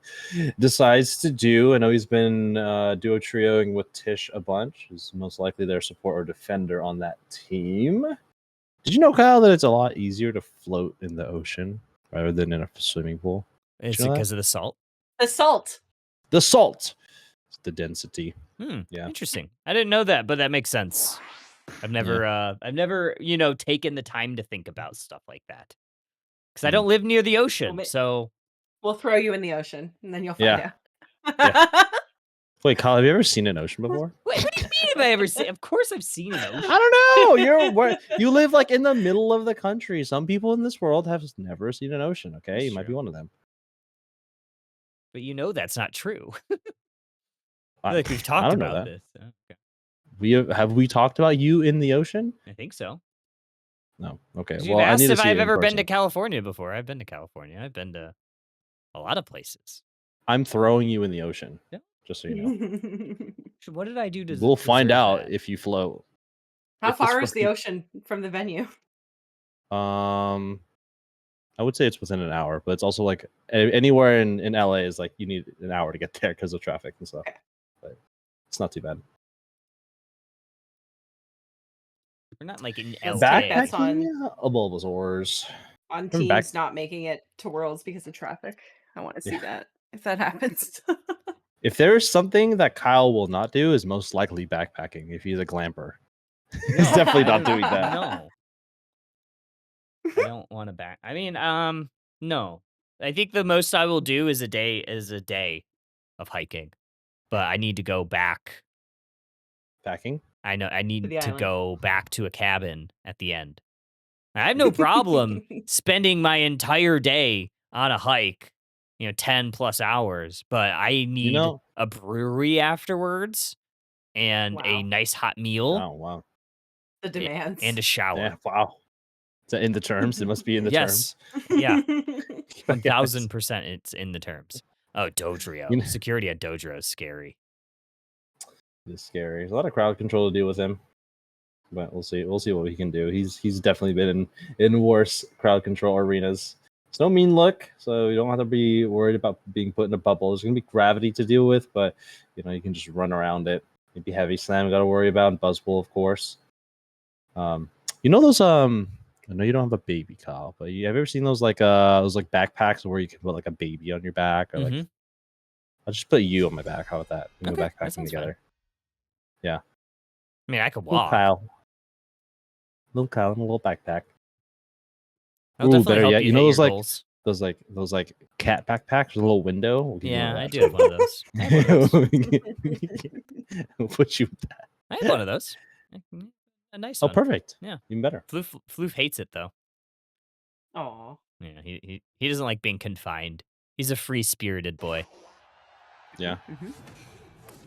decides to do. I know he's been duo trioing with Tish a bunch. He's most likely their support or defender on that team. Did you know, Kyle, that it's a lot easier to float in the ocean rather than in a swimming pool? Is you it know that? because of the salt? Assault. The salt, it's the density. Yeah. Interesting. I didn't know that, but that makes sense. I've never, taken the time to think about stuff like that. Because I don't live near the ocean, Well, so We'll throw you in the ocean, and then you'll find Yeah. Wait, Kyle, have you ever seen an ocean before? Wait, what do you mean have I ever seen? Of course I've seen an ocean. I don't know. You live like in the middle of the country. Some people in this world have never seen an ocean. Okay, That's you might be true. one of them. But you know that's not true. I- Like we've I talked don't know about that. this. Okay. We talked about you in the ocean? I think so. No. Okay. 'Cause Well, you've I asked need to if see it I've in ever been to person. California before. I've been to California. I've been to a lot of places. I'm throwing you in the ocean. Yeah. Just so you know. So what did I do to We'll find deserve out that? if you float. How If this far is the rookie- ocean from the venue? I would say it's within an hour, but it's also like anywhere in LA is like you need an hour to get there because of traffic and stuff. Okay. But it's not too bad. We're not like in Let's LA. take bets on- Backpacking, a Bulbasaur's. On Remember back- teams not making it to Worlds because of traffic. I want to see Yeah. that if that happens. If there's something that Kyle will not do, is most likely backpacking. If he's a glamper, he's definitely not doing that. No. I don't want to back. I mean, no. I think the most I will do is a day of hiking. But I need to go back. Packing. I know I need the to island. go back to a cabin at the end. I have no problem spending my entire day on a hike, 10 plus hours, but I need know- a brewery afterwards and a Wow. nice hot meal Oh wow. The demands. and a shower. Yeah. Wow. Is that in the terms? It must be in the Yes. terms. Yeah. Yes. 1000% it's in the terms. Oh, Dodrio. You know- Security at Dodrio is scary. It's scary. There's a lot of crowd control to deal with him. But we'll see. We'll see what he can do. He's definitely been in worse crowd control arenas. It's no mean look, so you don't have to be worried about being put in a bubble. There's gonna be gravity to deal with, but you can just run around it. Maybe heavy slam got to worry about, and Buzzpool, of course. Those I know you don't have a baby, Kyle, but have you ever seen those those backpacks where you can put like a baby on your back, or like Mhm. I'll just put you on my back. How about that? We can go Okay, that backpacking sounds together. I mean, I could Little walk. Kyle. Little Kyle in a little backpack. I'll Ooh, definitely better help yet, you you know hit those your like goals. those cat backpacks with a little window. We'll give you Yeah, one I of do have one of those. I have one of those. We'll put you with that. I have one of those. A nice Oh, one. perfect. Yeah. Even better. Floof hates it though. Aw. Yeah, he doesn't like being confined. He's a free-spirited boy. Yeah. Mhm.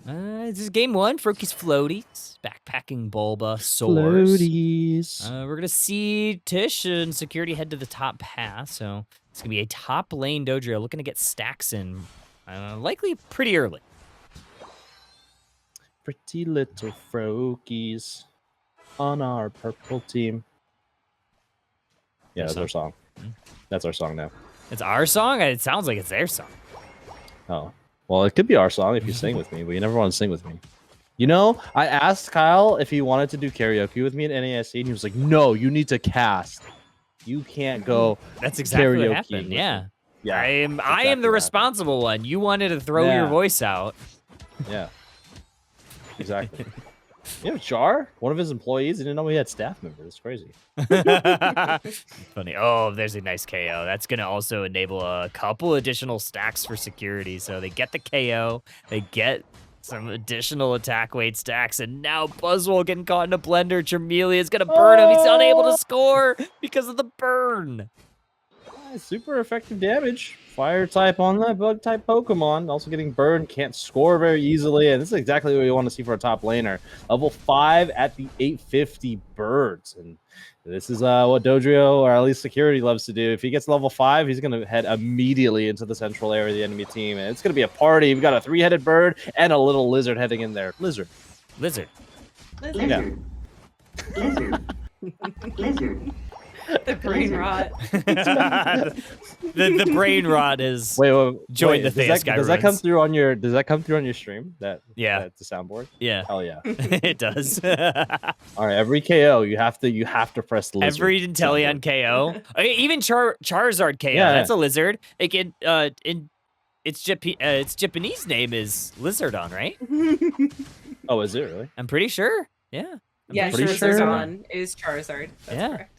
This is game one. Froakies Floaties. Backpacking Bulbasaurs. Floaties. We're going to see Tish and Security head to the top path. So it's going to be a top lane Dodrio looking to get stacks in likely pretty early. Pretty little Froakies on our purple team. Yeah, that's our song. That's our song now. It's our song? It sounds like it's their song. Oh. Well, it could be our song if you sing with me, but you never want to sing with me. I asked Kyle if he wanted to do karaoke with me at NASC, and he was like, no, you need to cast. You can't go That's exactly what karaoke happened. with Yeah. me. Yeah. I am exactly the what happened. responsible one. You wanted to throw your Yeah. voice out. Yeah. Exactly. Jar, one of his employees, didn't know he had staff members. It's crazy. Funny. Oh, there's a nice KO. That's going to also enable a couple additional stacks for Security. So they get the KO, they get some additional attack weight stacks, and now Buzzwole getting caught in a blender. Charmeleon's going to burn him. He's unable to score because of the burn. Super effective damage. Fire type on that bug type Pokemon. Also getting burned. Can't score very easily. And this is exactly what we want to see for a top laner. Level 5 at the 850 birds. And this is what Dodrio, or at least Security, loves to do. If he gets level 5, he's going to head immediately into the central area of the enemy team. And it's going to be a party. We've got a 3-headed bird and a little lizard heading in there. Lizard. Lizard. Yeah. Lizard. The brain rot. the brain rot is Wait. Join the does Theus that, does that come ruins. through on your? Does that come through on your stream? Yeah. That's the soundboard. yeah, Hell yeah! it does. All right, every KO you have to press lizard. Every Inteleon KO, okay, even Charizard KO. Yeah, That's a lizard. It can its Japanese name is Lizardon, right? Oh, is it really? I'm pretty sure. Yeah. I'm Yeah, pretty Charizard is Charizard. That's Yeah. correct.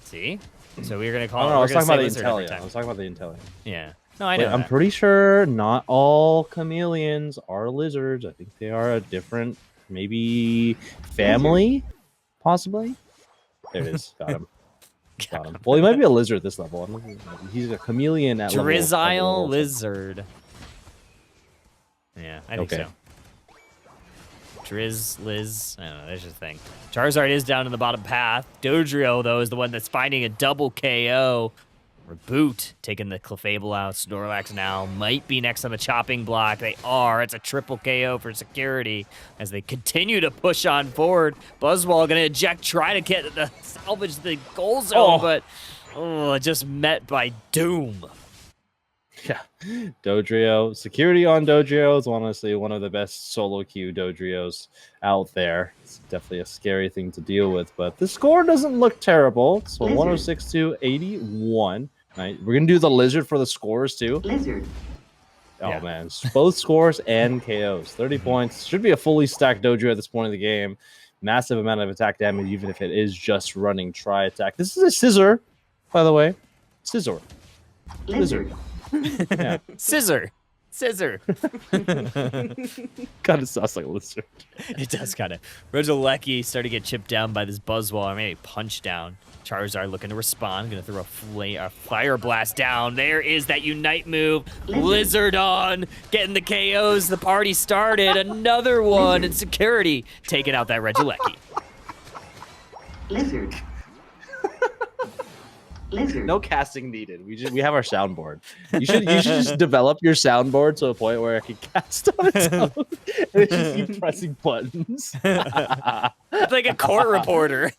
See, so we're gonna I call. don't know. I We're was gonna talking about say the Lizard every Inteleon. I time. was talking about the Inteleon. Yeah. No, I But know I'm that. pretty sure not all chameleons are lizards. I think they are a different, maybe family, possibly. There it is. Got him. Got him. Well, he might be a lizard at this level. He's a chameleon at level Drizzile 10. lizard. Yeah, I think Okay. so. Liz. I don't know, there's just a thing. Charizard is down in the bottom path. Dodrio, though, is the one that's finding a double KO. Reboot taking the Clefable out. Snorlax now might be next on the chopping block. They are. It's a triple KO for security as they continue to push on forward. Buzzwole gonna eject, try to salvage the goal zone, but just met by doom. Yeah. Dodrio. Security on Dodrio is honestly one of the best solo queue Dodrios out there. It's definitely a scary thing to deal with, but the score doesn't look terrible. So 106 to 81. Right. We're going to do the lizard for the scores too. Lizard. Oh, Yeah. man. Both scores and KOs. 30 points. Should be a fully stacked Dodrio at this point in the game. Massive amount of attack damage, even if it is just running tri-attack. This is a scissor, by the way. Scissor. Lizard. Yeah. Scissor. Kind of sounds like a lizard. It does kind of. Regieleki started to get chipped down by this Buzzwole. I mean, punch down. Charizard looking to respond. Gonna throw a fire blast down. There is that Unite move. Lizard on. Getting the KOs. The party started. Another one. And security taking out that Regieleki. Lizard. Lizard. No casting needed. We have our soundboard. You should just develop your soundboard to a point where it can cast on its own. And just keep pressing buttons. It's like a court reporter.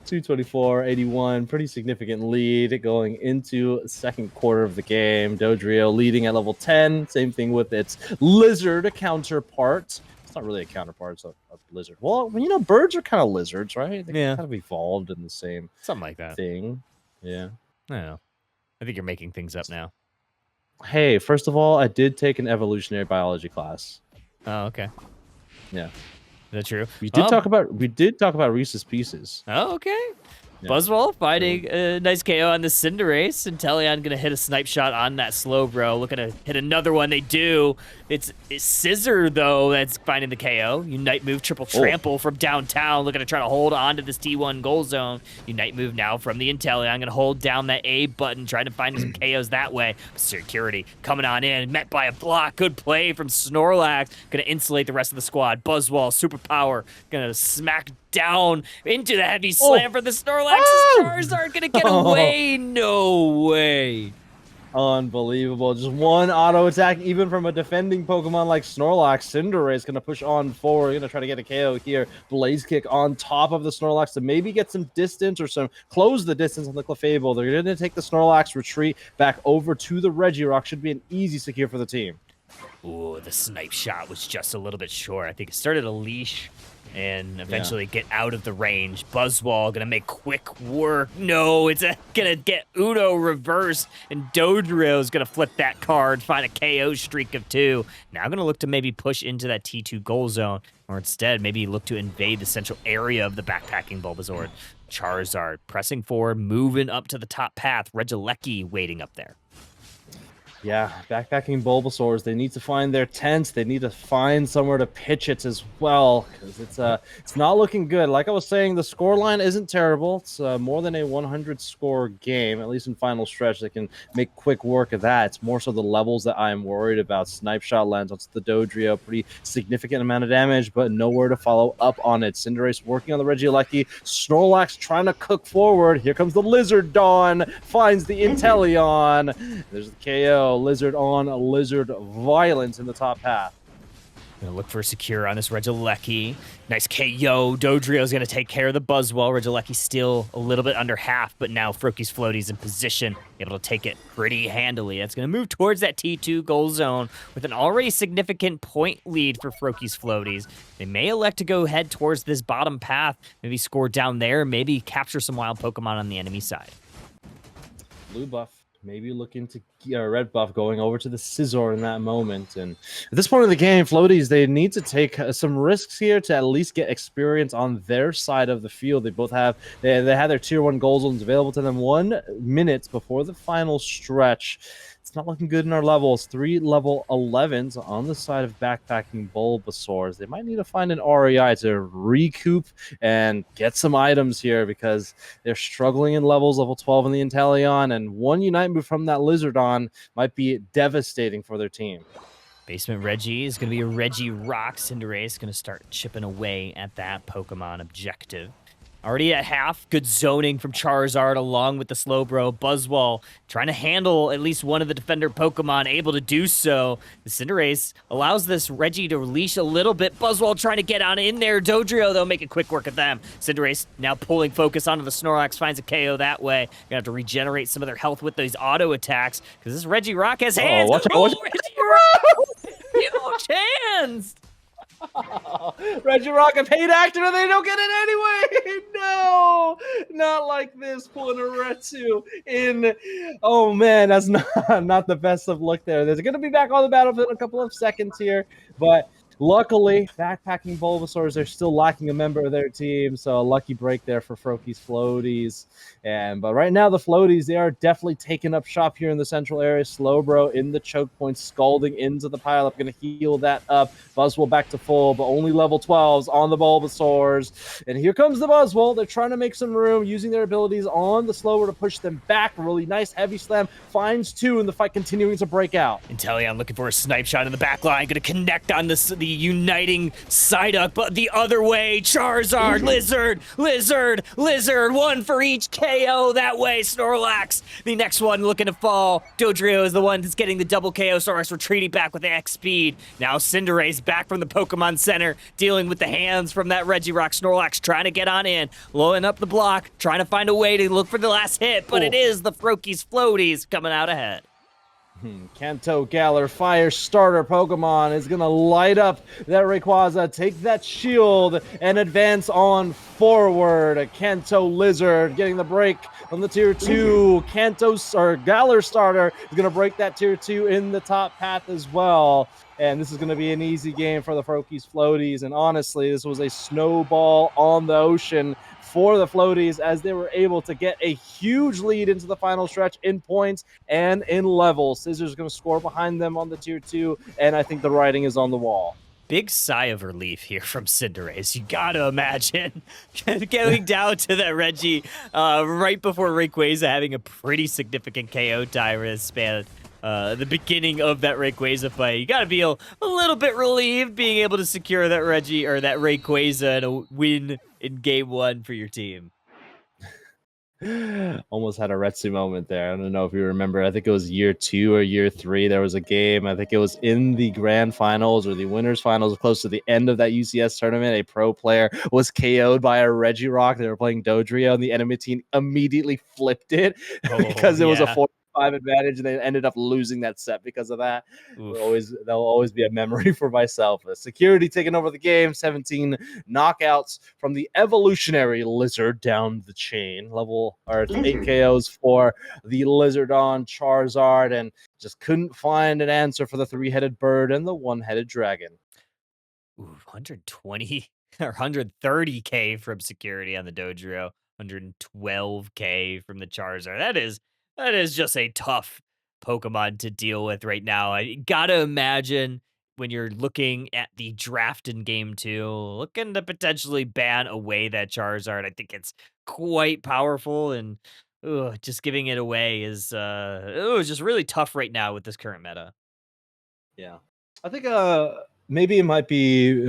224, 81, pretty significant lead going into second quarter of the game. Dodrio leading at level 10. Same thing with its lizard counterpart. It's not really a counterpart, it's a lizard. Well, you know, birds are kind of lizards, right? They Yeah. kind of evolved in the same Something like that. thing. Yeah. I don't know. I think you're making things up now. Hey, first of all, I did take an evolutionary biology class. Oh, okay. Yeah. Is that true? We did talk about Reese's Pieces. Oh, okay. Yeah. Buzzwole finding a nice KO on the Cinderace. and Teleon gonna hit a snipe shot on that Slowbro. Looking to hit another one. They do. It's Scissor, though, that's finding the KO. Unite move, triple trample from downtown. Looking to try to hold on to this T1 goal zone. Unite move now from the Inteleon. Gonna hold down that A button, trying to find some KOs that way. Security coming on in. Met by a block. Good play from Snorlax. Gonna insulate the rest of the squad. Buzzwole, superpower. Gonna smack down into the heavy slam for the Snorlax. Charizard gonna get away. No way. Unbelievable. Just one auto attack, even from a defending Pokemon like Snorlax. Cinderace going to push on forward. Going to try to get a KO here. Blaze Kick on top of the Snorlax to maybe get some distance or close the distance on the Clefable. They're going to take the Snorlax retreat back over to the Regirock. Should be an easy secure for the team. Ooh, the snipe shot was just a little bit short. I think it started a leash and eventually get out of the range. Buzzwole gonna make quick work. No, it's gonna get Uno reversed, and Dodrio's gonna flip that card, find a KO streak of 2. Now gonna look to maybe push into that T2 goal zone, or instead maybe look to invade the central area of the backpacking Bulbasaur. Charizard pressing forward, moving up to the top path. Regieleki waiting up there. Yeah, backpacking Bulbasaurs, they need to find their tents. They need to find somewhere to pitch it as well, because it's not looking good. Like I was saying, the scoreline isn't terrible. It's more than a 100-score game, at least in final stretch. They can make quick work of that. It's more so the levels that I'm worried about. Snipe Shot lands onto the Dodrio, pretty significant amount of damage, but nowhere to follow up on it. Cinderace working on the Regieleki. Snorlax trying to cook forward. Here comes the Lizard Dawn, finds the Inteleon. There's the KO. Lizard on lizard violence in the top path. Gonna look for a secure on this Regieleki. Nice KO. Dodrio's gonna take care of the Buzzwole. Regieleki still a little bit under half, but now Froakie's Floaty's in position, able to take it pretty handily. That's gonna move towards that T2 goal zone with an already significant point lead for Froakie's Floaties. They may elect to go head towards this bottom path, maybe score down there, maybe capture some wild Pokemon on the enemy side. Blue buff. maybe looking to get a red buff going over to the Scizor in that moment. And at this point in the game, Floaties, they need to take some risks here to at least get experience on their side of the field. They both have they had their tier 1 gold zones available to them 1 minute before the final stretch. It's not looking good in our levels. 3 level 11s on the side of backpacking Bulbasaurs. They might need to find an REI to recoup and get some items here because they're struggling in levels, level 12 in the Inteleon, and 1 Unite move from that Lizardon might be devastating for their team. Basement Reggie is going to be a Reggie Rock. Cinderace going to start chipping away at that Pokemon objective. Already at half, good zoning from Charizard along with the Slowbro. Buzzwole trying to handle at least one of the defender Pokemon, able to do so. The Cinderace allows this Reggie to release a little bit. Buzzwole trying to get on in there. Dodrio, though, making quick work of them. Cinderace now pulling focus onto the Snorlax, finds a KO that way. Gonna have to regenerate some of their health with these auto attacks because this Reggie Rock has hands. Watch out, Oh, watch out. Reggie Rock! Huge hands! Reggie Rock, a paid actor, and they don't get it anyway. No, not like this. Pulling a Retsu in. Oh man, that's not the best of luck there. They're going to be back on the battlefield in a couple of seconds here, but luckily, backpacking Bulbasaurs, they're still lacking a member of their team, so a lucky break there for Froakies Floaties. But right now, the Floaties, they are definitely taking up shop here in the central area. Slowbro in the choke point, scalding into the pileup, going to heal that up. Buzzwole back to full, but only level 12s on the Bulbasaurs. And here comes the Buzzwole. They're trying to make some room, using their abilities on the Slower to push them back. Really nice heavy slam, finds 2, and the fight continuing to break out. Inteleon looking for a snipe shot in the back line, going to connect on the uniting Psyduck, but the other way, Charizard, Lizard, 1 for each KO that way. Snorlax, the next one looking to fall. Dodrio is the one that's getting the double KO. Snorlax retreating back with the X speed. Now Cinderace back from the Pokemon Center, dealing with the hands from that Regirock. Snorlax trying to get on in, blowing up the block, trying to find a way to look for the last hit, but it is the Froakies Floaties coming out ahead. Kanto Galar, fire starter Pokemon, is going to light up that Rayquaza, take that shield, and advance on forward. Kanto Lizard getting the break on the tier 2. Galar starter is going to break that tier 2 in the top path as well. And this is going to be an easy game for the Froakies Floaties. And honestly, this was a snowball on the ocean for the Floaties as they were able to get a huge lead into the final stretch in points and in levels. Scissors going to score behind them on the tier 2, and I think the writing is on the wall. Big sigh of relief here from Cinderace. You gotta imagine getting down to that Reggie right before Rayquaza having a pretty significant KO time in span. The beginning of that Rayquaza fight. You gotta be a little bit relieved being able to secure that Reggie or that Rayquaza and a win in game 1 for your team. Almost had a Retsu moment there. I don't know if you remember. I think it was year 2 or year 3. There was a game. I think it was in the grand finals or the winners finals, close to the end of that UCS tournament. A pro player was KO'd by a Regirock. They were playing Dodrio, and the enemy team immediately flipped it because it was a 4-5 advantage, and they ended up losing that set because of that. That'll always be a memory for myself. Security taking over the game. 17 knockouts from the evolutionary Lizard down the chain. 8 KOs for the Lizardon Charizard, and just couldn't find an answer for the 3-headed bird and the 1-headed dragon. 120 or 130k from security on the Dodrio. 112k from the Charizard. That is just a tough Pokemon to deal with right now. I gotta imagine when you're looking at the draft in game 2, looking to potentially ban away that Charizard. I think it's quite powerful, and just giving it away is just really tough right now with this current meta. Yeah. I think maybe it might be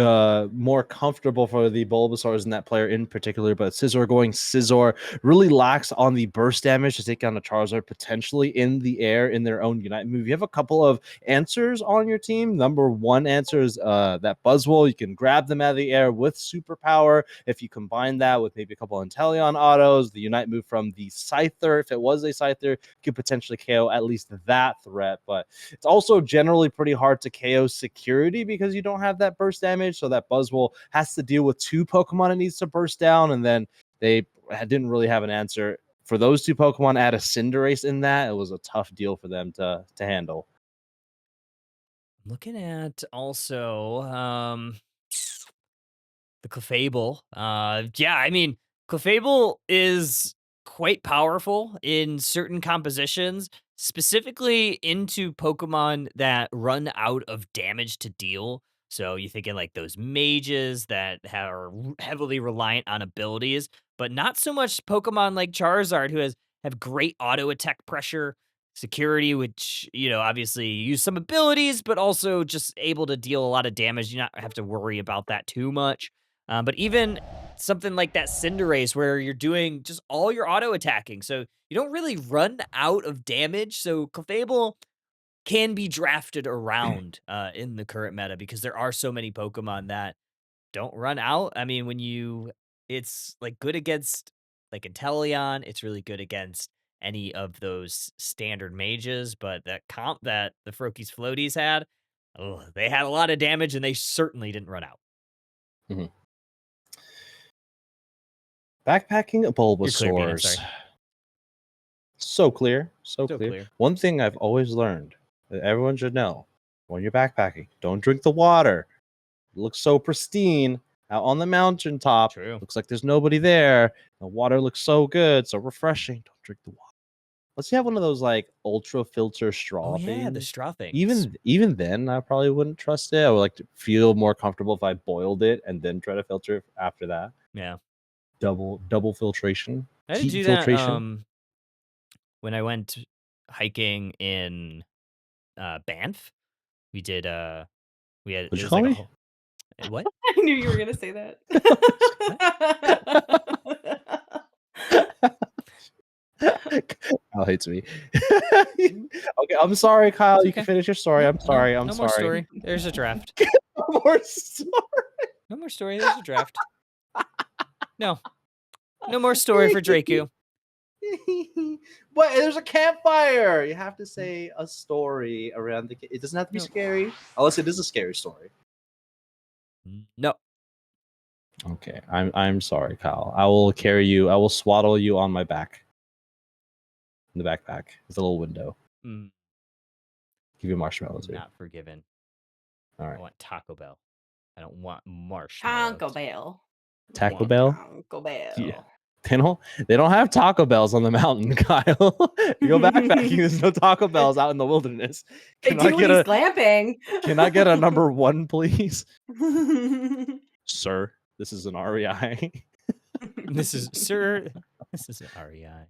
more comfortable for the Bulbasaurs and that player in particular, but Scizor going Scizor really lacks on the burst damage to take down a Charizard potentially in the air in their own Unite move. You have a couple of answers on your team. Number 1 answer is that Buzzwole. You can grab them out of the air with superpower. If you combine that with maybe a couple of Inteleon autos, the Unite move from the Scyther, if it was a Scyther, could potentially KO at least that threat. But it's also generally pretty hard to KO security because you don't have that burst damage, so that Buzzwole has to deal with 2 Pokemon it needs to burst down, and then they didn't really have an answer for those two Pokemon, add a Cinderace in that, it was a tough deal for them to handle. Looking at also the Clefable. Yeah, I mean, Clefable is quite powerful in certain compositions, specifically into Pokemon that run out of damage to deal. So you're thinking like those mages that are heavily reliant on abilities, but not so much Pokemon like Charizard, who have great auto attack pressure, security, which, obviously use some abilities, but also just able to deal a lot of damage. You not have to worry about that too much. But even something like that Cinderace, where you're doing just all your auto attacking, so you don't really run out of damage. So Clefable can be drafted around in the current meta because there are so many Pokemon that don't run out. I mean, it's like good against like Inteleon. It's really good against any of those standard mages, but that comp that the Froakies Floaties had, they had a lot of damage and they certainly didn't run out. Mm-hmm. Backpacking a You're clear, Bean, I'm Bulbasaur's. sorry. So clear. So So clear. clear. One thing I've always learned that everyone should know when you're backpacking, don't drink the water. It looks so pristine out on the mountaintop. True. Looks like there's nobody there. The water looks so good, so refreshing. Don't drink the water. Unless you have one of those like ultra filter straw Oh yeah, the things. straw things. Even then, I probably wouldn't trust it. I would like to feel more comfortable if I boiled it and then try to filter it after that. Yeah. Double filtration. I had to Heat do filtration. that when I went hiking in Banff. We did we had What'd it you was call like a me? whole what? I knew you were gonna say that. Kyle hates me. Okay, I'm sorry, Kyle. It's You okay. can finish your story. I'm sorry. I'm No more sorry. story. There's a draft. No more story. No more story. There's a draft. No. No more story for Draku. But there's a campfire. You have to say a story around the. It doesn't have to be No. scary, unless it is a scary story. No. Okay, I'm sorry, Kyle. I will carry you. I will swaddle you on my back. In the backpack, with a little window. Mm, Give you marshmallows. Here. not forgiven. All I right. want Taco Bell. I don't want marshmallows. Taco Bell. Taco Bell. Taco Bell. Yeah. They don't have Taco Bells on the mountain, Kyle. You go backpacking, there's no Taco Bells out in the wilderness. They do when he's glamping. Can I get a number 1, please? Sir, this is an REI. This is Sir. This is an REI.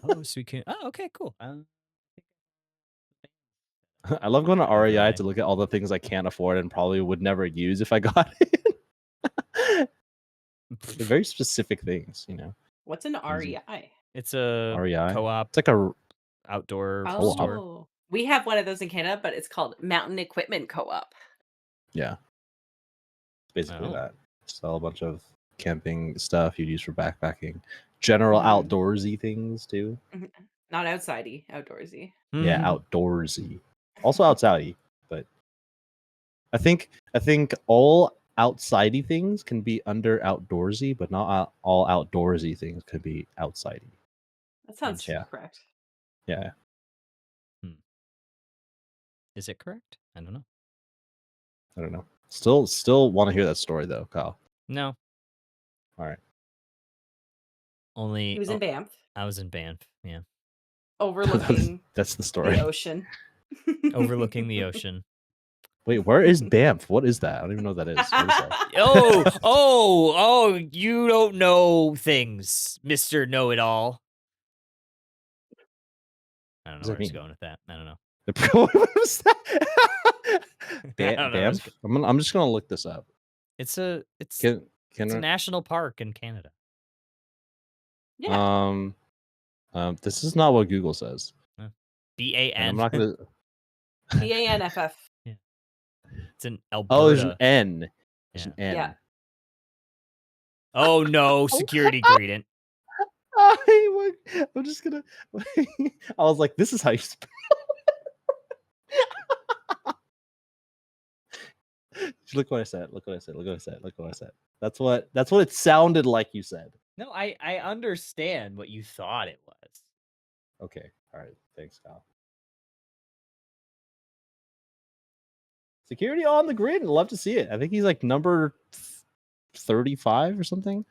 Oh, so we can. Oh, okay, cool. I love going to REI REI. to look at all the things I can't afford and probably would never use if I got it. They're very specific things, What's an REI? It's a REI. co-op. It's like a Outdoor co-op. store. Oh, we have one of those in Canada, but it's called Mountain Equipment Co-op. yeah. It's basically Oh. that. Sell a bunch of camping stuff you'd use for backpacking. General Mhm. outdoorsy things too. Not outsidey, outdoorsy. Yeah, Mhm. outdoorsy. Also outsidey, but I think all outsidey things can be under outdoorsy, but not all outdoorsy things could be outsidey. That sounds Yeah. correct. Yeah. Is it correct? I don't know. I don't know. Still want to hear that story though, Kyle. No. All right. Only He was in Banff, I was in Banff. Yeah. overlooking That's the story. the ocean. Overlooking the ocean. Wait, where is Banff? What is that? I don't even know what that is. What is that? Oh, you don't know things, Mr. Know-It-All. I don't What does know that where he's mean? going with that. I don't know. What was that? I don't know. Banff? I'm just gonna look this up. It's a Can national park in Canada. Yeah. This is not what Google says. And BAN. I'm not gonna. BANFF. It's in Oh, there's an Alberta. N. There's Yeah. an N. Yeah. Oh no, security gradient. I'm just gonna. I was like, this is how you spell. Look what I said. Look what I said. Look what I said. Look what I said. That's what it sounded like you said. No, I understand what you thought it was. Okay. All right. Thanks, Kyle. Security on the grid. Love to see it. I think he's like number 35 or something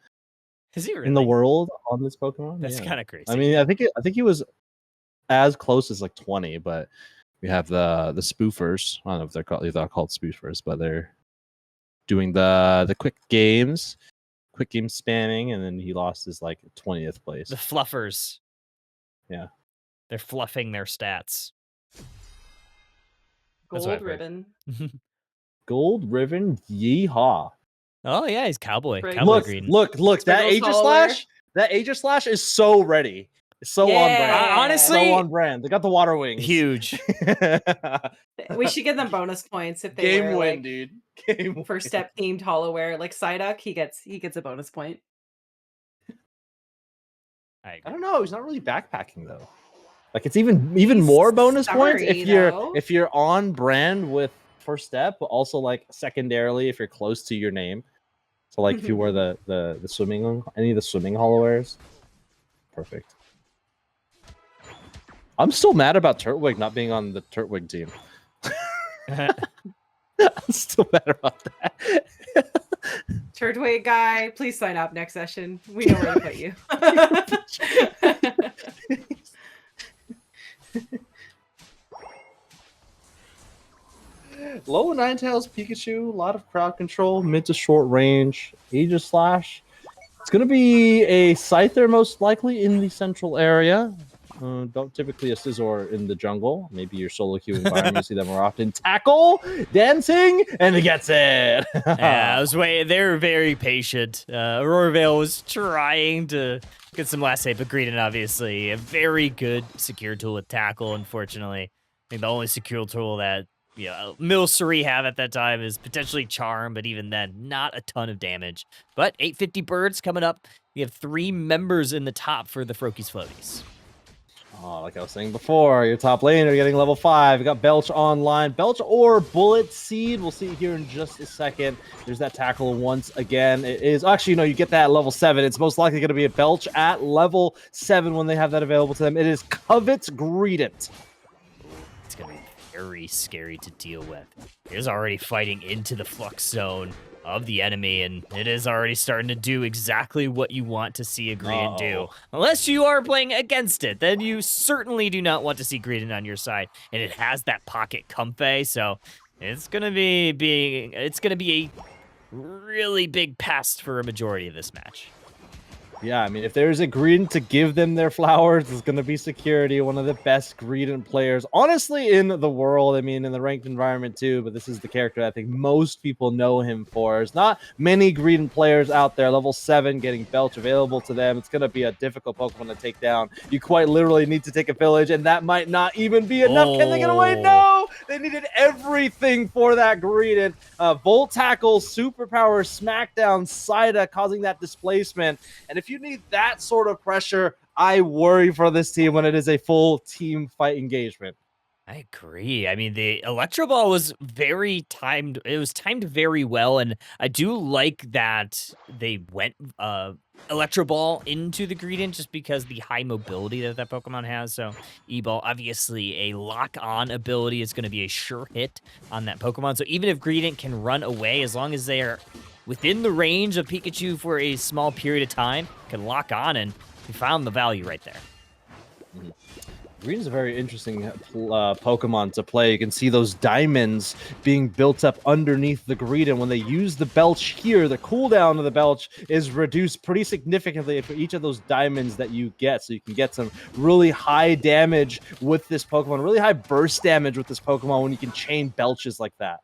Is he really? in the world on this Pokemon. That's Yeah. kind of crazy. I mean, I think he was as close as like 20, but we have the spoofers. I don't know if they're called spoofers, but they're doing the quick game spamming, and then he lost his like 20th place. The fluffers. Yeah. They're fluffing their stats. That's what I've Gold heard. ribbon. Gold ribbon, yeehaw. Oh yeah, he's cowboy. Frick. Cowboy Look, green. look, that Spriggles Aegis follower. Slash. That Aegis Slash is so ready. It's so on Yeah. brand. Honestly, So on brand. They got the water wings. huge. We should give them bonus points if they Game wear win, like dude. Game win. first step themed hollow wear. Like Psyduck, he gets a bonus point. I agree. I don't know. He's not really backpacking though. Like it's even more He's bonus points summery, if you're on brand with first step, but also like secondarily if you're close to your name. So like if you wear the swimming any of the swimming hollow wears, perfect. I'm still mad about Turtwig not being on the Turtwig team. I'm still mad about that. Turtwig guy, please sign up next session. We know where to put you. Low Ninetales Pikachu, a lot of crowd control, mid to short range, Aegis Slash. It's going to be a Scyther most likely in the central area. Don't typically a Scizor in the jungle. Maybe your solo queue environment, you see them more often. Tackle, dancing, and he gets it. Yeah, I was waiting. They were very patient. Aurora Veil was trying to get some last hit, but Greedent obviously a very good secure tool with tackle. Unfortunately, I think the only secure tool that Milcery have at that time is potentially Charm, but even then, not a ton of damage. But 850 birds coming up. We have 3 members in the top for the Froakies Floaties. Oh, like I was saying before, your top laner getting level 5. You got Belch online. Belch or Bullet Seed. We'll see here in just a second. There's that tackle once again. It is actually, you get that at level 7. It's most likely going to be a Belch at level 7 when they have that available to them. It is Covet's Greedent. It's going to be very scary to deal with. It is already fighting into the flux zone of the enemy, and it is already starting to do exactly what you want to see a Greedent do. Unless you are playing against it, then you certainly do not want to see Greedent on your side. And it has that pocket Comfey, so it's gonna be a really big pest for a majority of this match. Yeah, I mean, if there's a Greedent to give them their flowers, it's going to be Security, one of the best Greedent players, honestly, in the world. I mean, in the ranked environment too, but this is the character I think most people know him for. There's not many Greedent players out there. Level 7 getting Belch available to them. It's going to be a difficult Pokemon to take down. You quite literally need to take a village, and that might not even be enough. Can they get away? No! They needed everything for that Greedent. Volt Tackle, Superpower, Smackdown, Psyda causing that displacement. And if you need that sort of pressure, I worry for this team when it is a full team fight engagement. I agree. I mean, the Electro Ball was very timed. It was timed very well, and I do like that they went Electro Ball into the Greedent just because the high mobility that Pokemon has. So E-Ball, obviously a lock-on ability, is going to be a sure hit on that Pokemon. So even if Greedent can run away, as long as they are within the range of Pikachu for a small period of time, can lock on, and we found the value right there. Mm-hmm. Green is a very interesting Pokemon to play. You can see those diamonds being built up underneath the Greedent. When they use the Belch here, the cooldown of the Belch is reduced pretty significantly for each of those diamonds that you get. So you can get some really high damage with this Pokemon, really high burst damage with this Pokemon when you can chain Belches like that.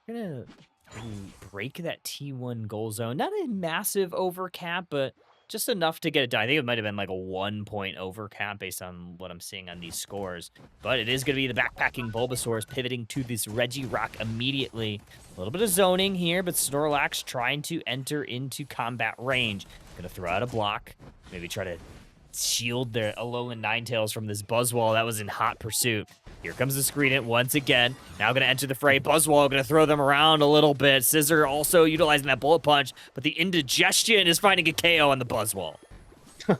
We're going to break that T1 goal zone. Not a massive overcap, but just enough to get it done. I think it might have been like a 1-point overcap based on what I'm seeing on these scores. But it is going to be the backpacking Bulbasaur's pivoting to this Regirock immediately. A little bit of zoning here, but Snorlax trying to enter into combat range. Going to throw out a block. Maybe try to shield their Alolan Ninetales from this Buzzwole that was in hot pursuit. Here comes the Screenit once again. Now going to enter the fray. Buzzwole going to throw them around a little bit. Scissor also utilizing that Bullet Punch, but the Indigestion is finding a KO on the Buzzwole.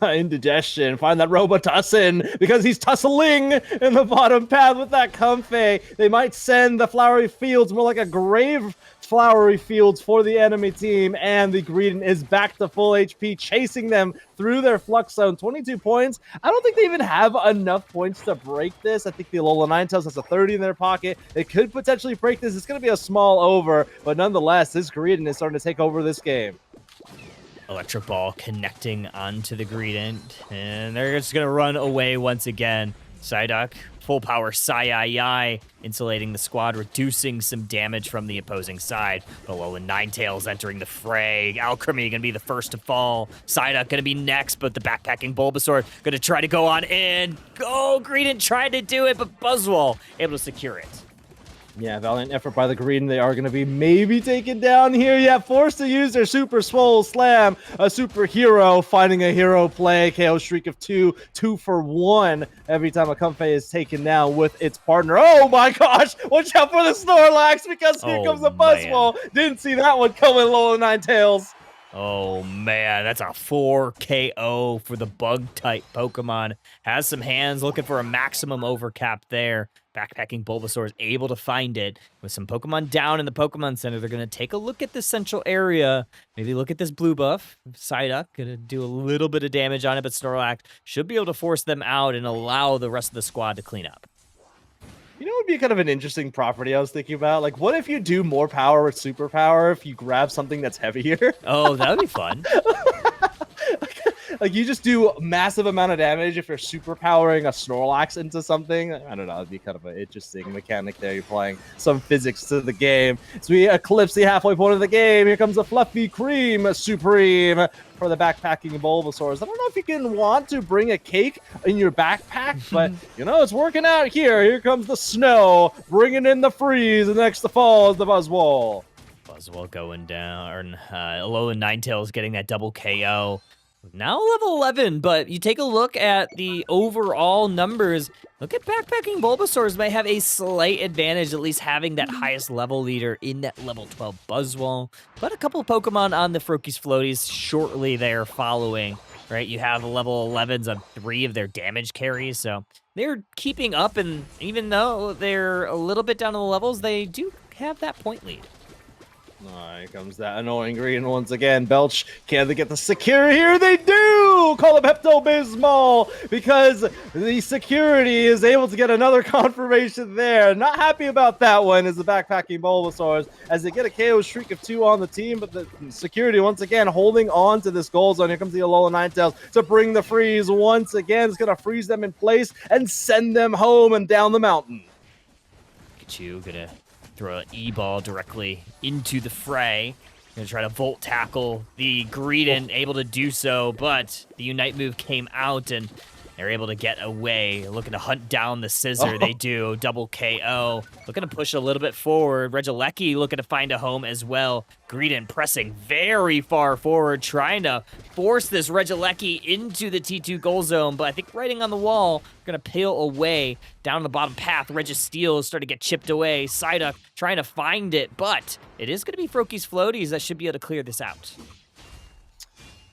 Indigestion, find that Robotussin, because he's tussling in the bottom path with that Comfey. They might send the Flowery Fields more like a grave Flowery Fields for the enemy team, and the Greedent is back to full HP, chasing them through their Flux Zone. 22 points. I don't think they even have enough points to break this. I think the Alolan Ninetales has a 30 in their pocket. They could potentially break this. It's going to be a small over, but nonetheless, this Greedent is starting to take over this game. Electric Ball connecting onto the Greedent, and they're just going to run away once again. Psyduck, full power Sai insulating the squad, reducing some damage from the opposing side. Alolan Ninetales entering the fray. Alchemy going to be the first to fall. Psyduck going to be next, but the backpacking Bulbasaur going to try to go on in. Oh, Greedent tried to do it, but Buzzwole able to secure it. Yeah, valiant effort by the Green. They are going to be maybe taken down here. Yeah, forced to use their Super Swole Slam. A superhero finding a hero play. KO streak of 2 for 1 every time a Comfey is taken down with its partner. Oh my gosh! Watch out for the Snorlax, because here comes the Buzzwole. Didn't see that one coming, Alolan Ninetales. Oh man, that's a 4 KO for the bug-type Pokemon. Has some hands, looking for a maximum overcap there. Backpacking Bulbasaur is able to find it. With some Pokemon down in the Pokemon Center, they're going to take a look at the central area. Maybe look at this blue buff. Psyduck going to do a little bit of damage on it, but Snorlax should be able to force them out and allow the rest of the squad to clean up. You know what would be kind of an interesting property I was thinking about? Like, what if you do more power with superpower if you grab something that's heavier? Oh, that would be fun. Like, you just do a massive amount of damage if you're superpowering a Snorlax into something. I don't know. It'd be kind of an interesting mechanic there. You're applying some physics to the game. So we eclipse the halfway point of the game. Here comes a Fluffy Cream Supreme for the backpacking Bulbasaurs. I don't know if you can want to bring a cake in your backpack, but, you know, it's working out here. Here comes the snow, bringing in the freeze, and next to fall is the Buzzwole. Buzzwole going down. Alolan Ninetales getting that double KO. Now level 11, but you take a look at the overall numbers. Look at Backpacking Bulbasaurs might have a slight advantage, at least having that highest level leader in that level 12 Buzzwole. But a couple of Pokemon on the Froakies Floaties shortly there following, right? You have level 11s on 3 of their damage carries, so they're keeping up, and even though they're a little bit down on the levels, they do have that point lead. Here comes that annoying Green once again. Belch, can they get the secure here? They do! Call up Pepto-Bismol, because the security is able to get another confirmation there. Not happy about that one as the backpacking Bulbasaurs, as they get a KO streak of 2 on the team, but the security once again holding on to this goal zone. Here comes the Alolan Ninetales to bring the freeze once again. It's going to freeze them in place and send them home and down the mountain. Pikachu gonna throw an E-ball directly into the fray. Gonna try to Volt Tackle the Greedent, able to do so, but the Unite move came out and they're able to get away. Looking to hunt down the Scissor. They do. Double KO. Looking to push a little bit forward. Regieleki looking to find a home as well. Greedent pressing very far forward, trying to force this Regieleki into the T2 goal zone, but I think writing on the wall, gonna peel away down the bottom path. Registeel is starting to get chipped away. Psyduck trying to find it, but it is gonna be Froakies Floaties that should be able to clear this out.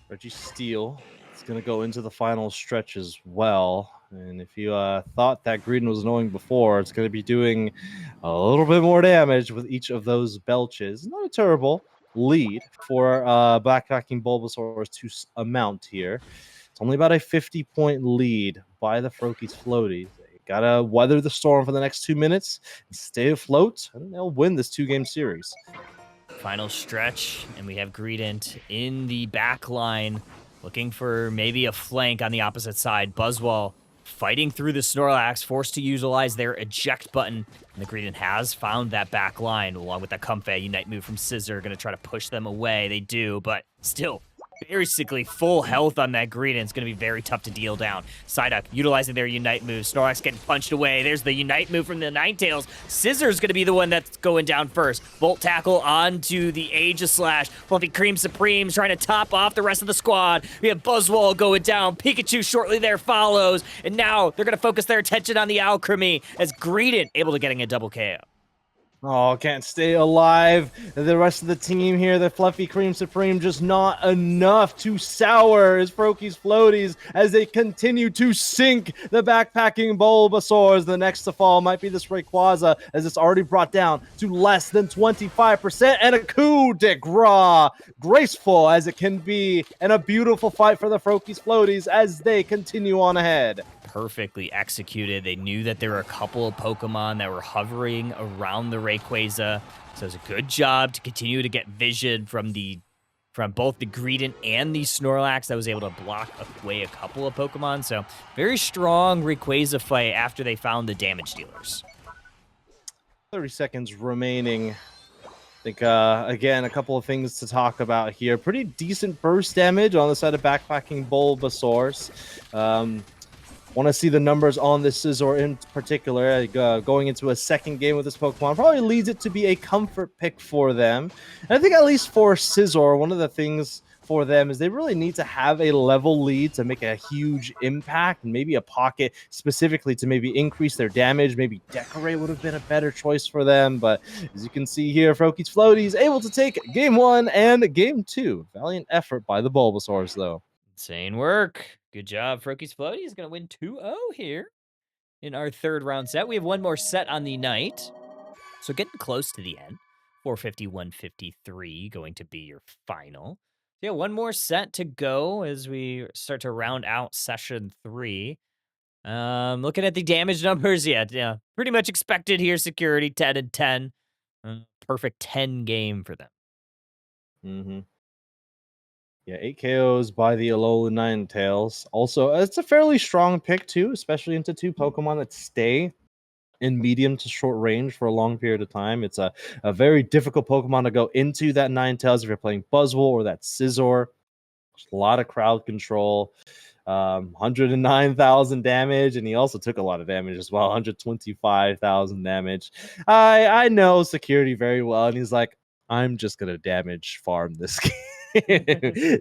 Registeel is going to go into the final stretch as well. And if you thought that Green was annoying before, it's going to be doing a little bit more damage with each of those belches. Not a terrible lead for backpacking Bulbasaurs to amount here. It's only about a 50-point lead by the Froakies Floaties. They got to weather the storm for the next 2 minutes and stay afloat, and they'll win this 2-game series. Final stretch, and we have Greedent in the back line, looking for maybe a flank on the opposite side. Buzzwole fighting through the Snorlax, forced to utilize their eject button. And the Greedent has found that back line, along with that Comfey Unite move from Scissor, going to try to push them away. They do, but still, basically full health on that Greedent. It's going to be very tough to deal down. Psyduck utilizing their Unite move. Snorlax getting punched away. There's the Unite move from the Ninetales. Scissor's going to be the one that's going down first. Volt Tackle onto the Aegislash. Fluffy Cream Supreme's trying to top off the rest of the squad. We have Buzzwole going down. Pikachu shortly there follows. And now they're going to focus their attention on the Alchemy as Greedent able to getting a double KO. Oh, can't stay alive. The rest of the team here, the Fluffy Cream Supreme, just not enough to sour his Froakies Floaties as they continue to sink the backpacking Bulbasaurs. The next to fall might be this Rayquaza, as it's already brought down to less than 25%, and a coup de grace, graceful as it can be, and a beautiful fight for the Froakies Floaties as they continue on ahead. Perfectly executed. They knew that there were a couple of Pokemon that were hovering around the Rayquaza, so it was a good job to continue to get vision from both the Greedent and the Snorlax that was able to block away a couple of Pokemon. So very strong Rayquaza fight after they found the damage dealers. 30 seconds remaining. I think, again, a couple of things to talk about here. Pretty decent burst damage on the side of backpacking Bulbasaurs. Want to see the numbers on this Scizor in particular. Going into a second game with this Pokemon probably leads it to be a comfort pick for them. And I think at least for Scizor, one of the things for them is they really need to have a level lead to make a huge impact, and maybe a pocket specifically to maybe increase their damage. Maybe Decorate would have been a better choice for them. But as you can see here, Froakies Floaties able to take game 1 and game 2. Valiant effort by the Bulbasaurs, though. Insane work. Good job. Froakies Floaty is going to win 2-0 here in our third round set. We have one more set on the night. So getting close to the end. 450, 153 going to be your final. Yeah, one more set to go as we start to round out session 3. Looking at the damage numbers, yeah, pretty much expected here. Security 10 and 10. Perfect 10 game for them. Mm-hmm. Yeah, 8 KOs by the Alola Ninetales. Also, it's a fairly strong pick, too, especially into 2 Pokemon that stay in medium to short range for a long period of time. It's a very difficult Pokemon to go into that Ninetales if you're playing Buzzwole or that Scizor. There's a lot of crowd control. 109,000 damage, and he also took a lot of damage as well. 125,000 damage. I know Security very well, and he's like, I'm just going to damage farm this game.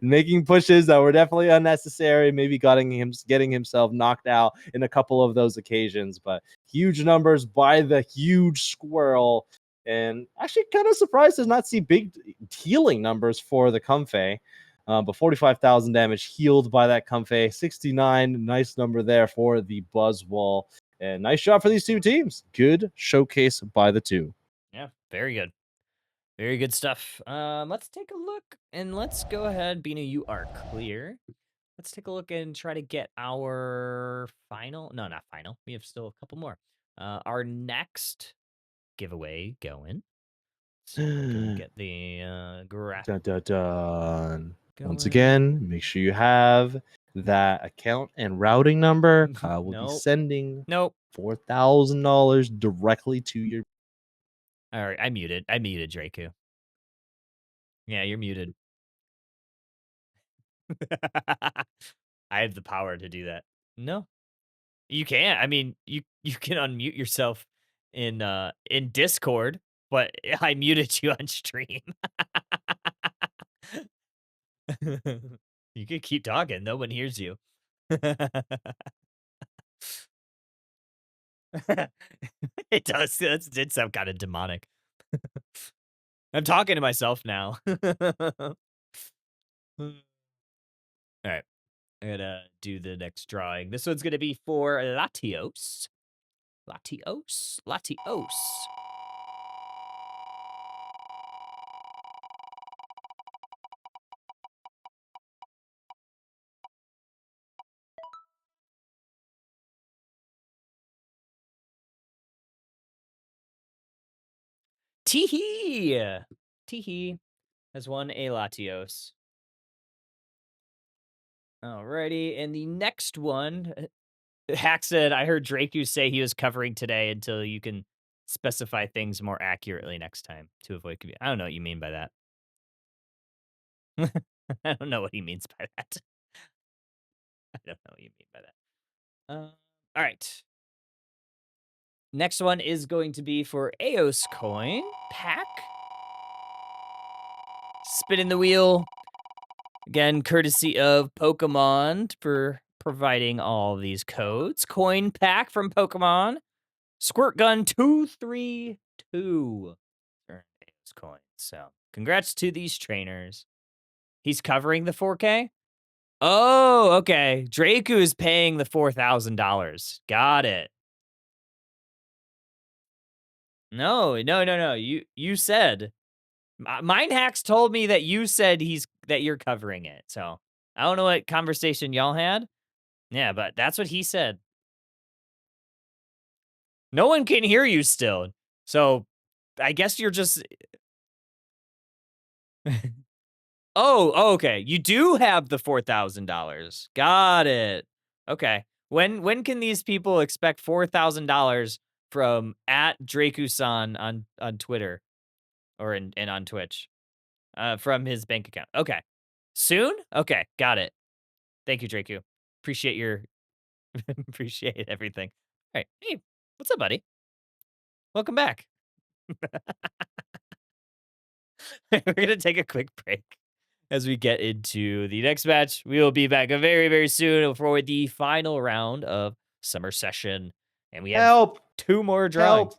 Making pushes that were definitely unnecessary, maybe getting himself knocked out in a couple of those occasions, but huge numbers by the huge squirrel, and actually kind of surprised to not see big healing numbers for the Comfey, but 45,000 damage healed by that Comfey. 69, nice number there for the Buzzwole, and nice job for these 2 teams. Good showcase by the 2. Yeah, very good. Very good stuff. Let's take a look, and let's go ahead. Bina, you are clear. Let's take a look and try to get our final. No, not final. We have still a couple more. Our next giveaway going. So go get the graphic. Dun, dun, dun. Once again, make sure you have that account and routing number. We'll be sending $4,000 directly to your. All right, I muted Draco. Yeah, you're muted. I have the power to do that. No, you can't. I mean, you can unmute yourself in Discord, but I muted you on stream. You could keep talking. No one hears you. It does. It did sound kind of demonic. I'm talking to myself now. All right. I'm gonna do the next drawing. This one's gonna be for Latios. Latios. Teehee! Teehee has won a Latios. Alrighty, and the next one, Hack said, I heard Draku say he was covering today until you can specify things more accurately next time to avoid confusion. I don't know what you mean by that. I don't know what he means by that. I don't know what you mean by that. All right. Next one is going to be for Eos coin pack. Spinning the wheel. Again, courtesy of Pokemon for providing all these codes. Coin pack from Pokemon. Squirt Gun 232. Earned Eos coins. So, congrats to these trainers. He's covering the 4K? Oh, okay. Draku is paying the $4,000. Got it. No. You said. Mindhacks told me that you said that you're covering it. So I don't know what conversation y'all had. Yeah, but that's what he said. No one can hear you still. So I guess you're just. Oh, okay. You do have the $4,000. Got it. Okay. When can these people expect $4,000 from @Draku-san on Twitter or and on Twitch from his bank account? Okay. Soon? Okay, got it. Thank you, Draku. Appreciate your appreciate everything. All right. Hey, what's up, buddy? Welcome back. We're gonna take a quick break as we get into the next match. We will be back very, very soon for the final round of Summer Session. And we have Help! 2 more drawings.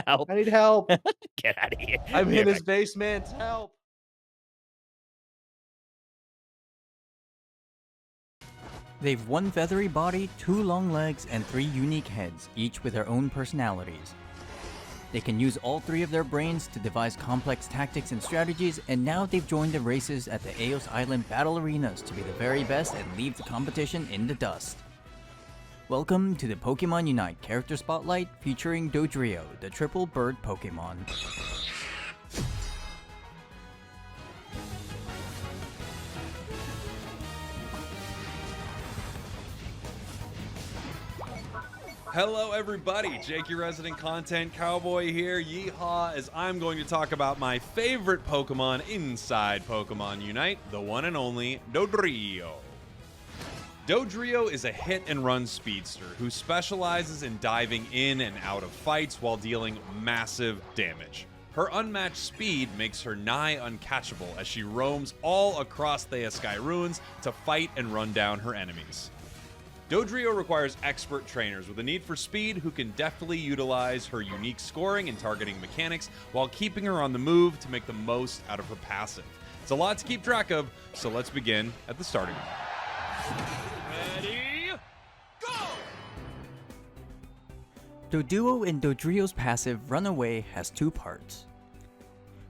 Help! I need help. Get out of here. I'm Here, in his basement. Help! They've 1 feathery body, 2 long legs, and 3 unique heads, each with their own personalities. They can use all 3 of their brains to devise complex tactics and strategies, and now they've joined the races at the Eos Island Battle Arenas to be the very best and leave the competition in the dust. Welcome to the Pokémon Unite Character Spotlight featuring Dodrio, the triple bird Pokémon. Hello, everybody. Jake, your resident content cowboy here. Yeehaw, as I'm going to talk about my favorite Pokemon inside Pokemon Unite, the one and only Dodrio. Dodrio is a hit-and-run speedster who specializes in diving in and out of fights while dealing massive damage. Her unmatched speed makes her nigh uncatchable as she roams all across Theosky Ruins to fight and run down her enemies. Dodrio requires expert trainers with a need for speed who can deftly utilize her unique scoring and targeting mechanics while keeping her on the move to make the most out of her passive. It's a lot to keep track of, so let's begin at the starting line. Ready, go! Doduo and Dodrio's passive Runaway has 2 parts.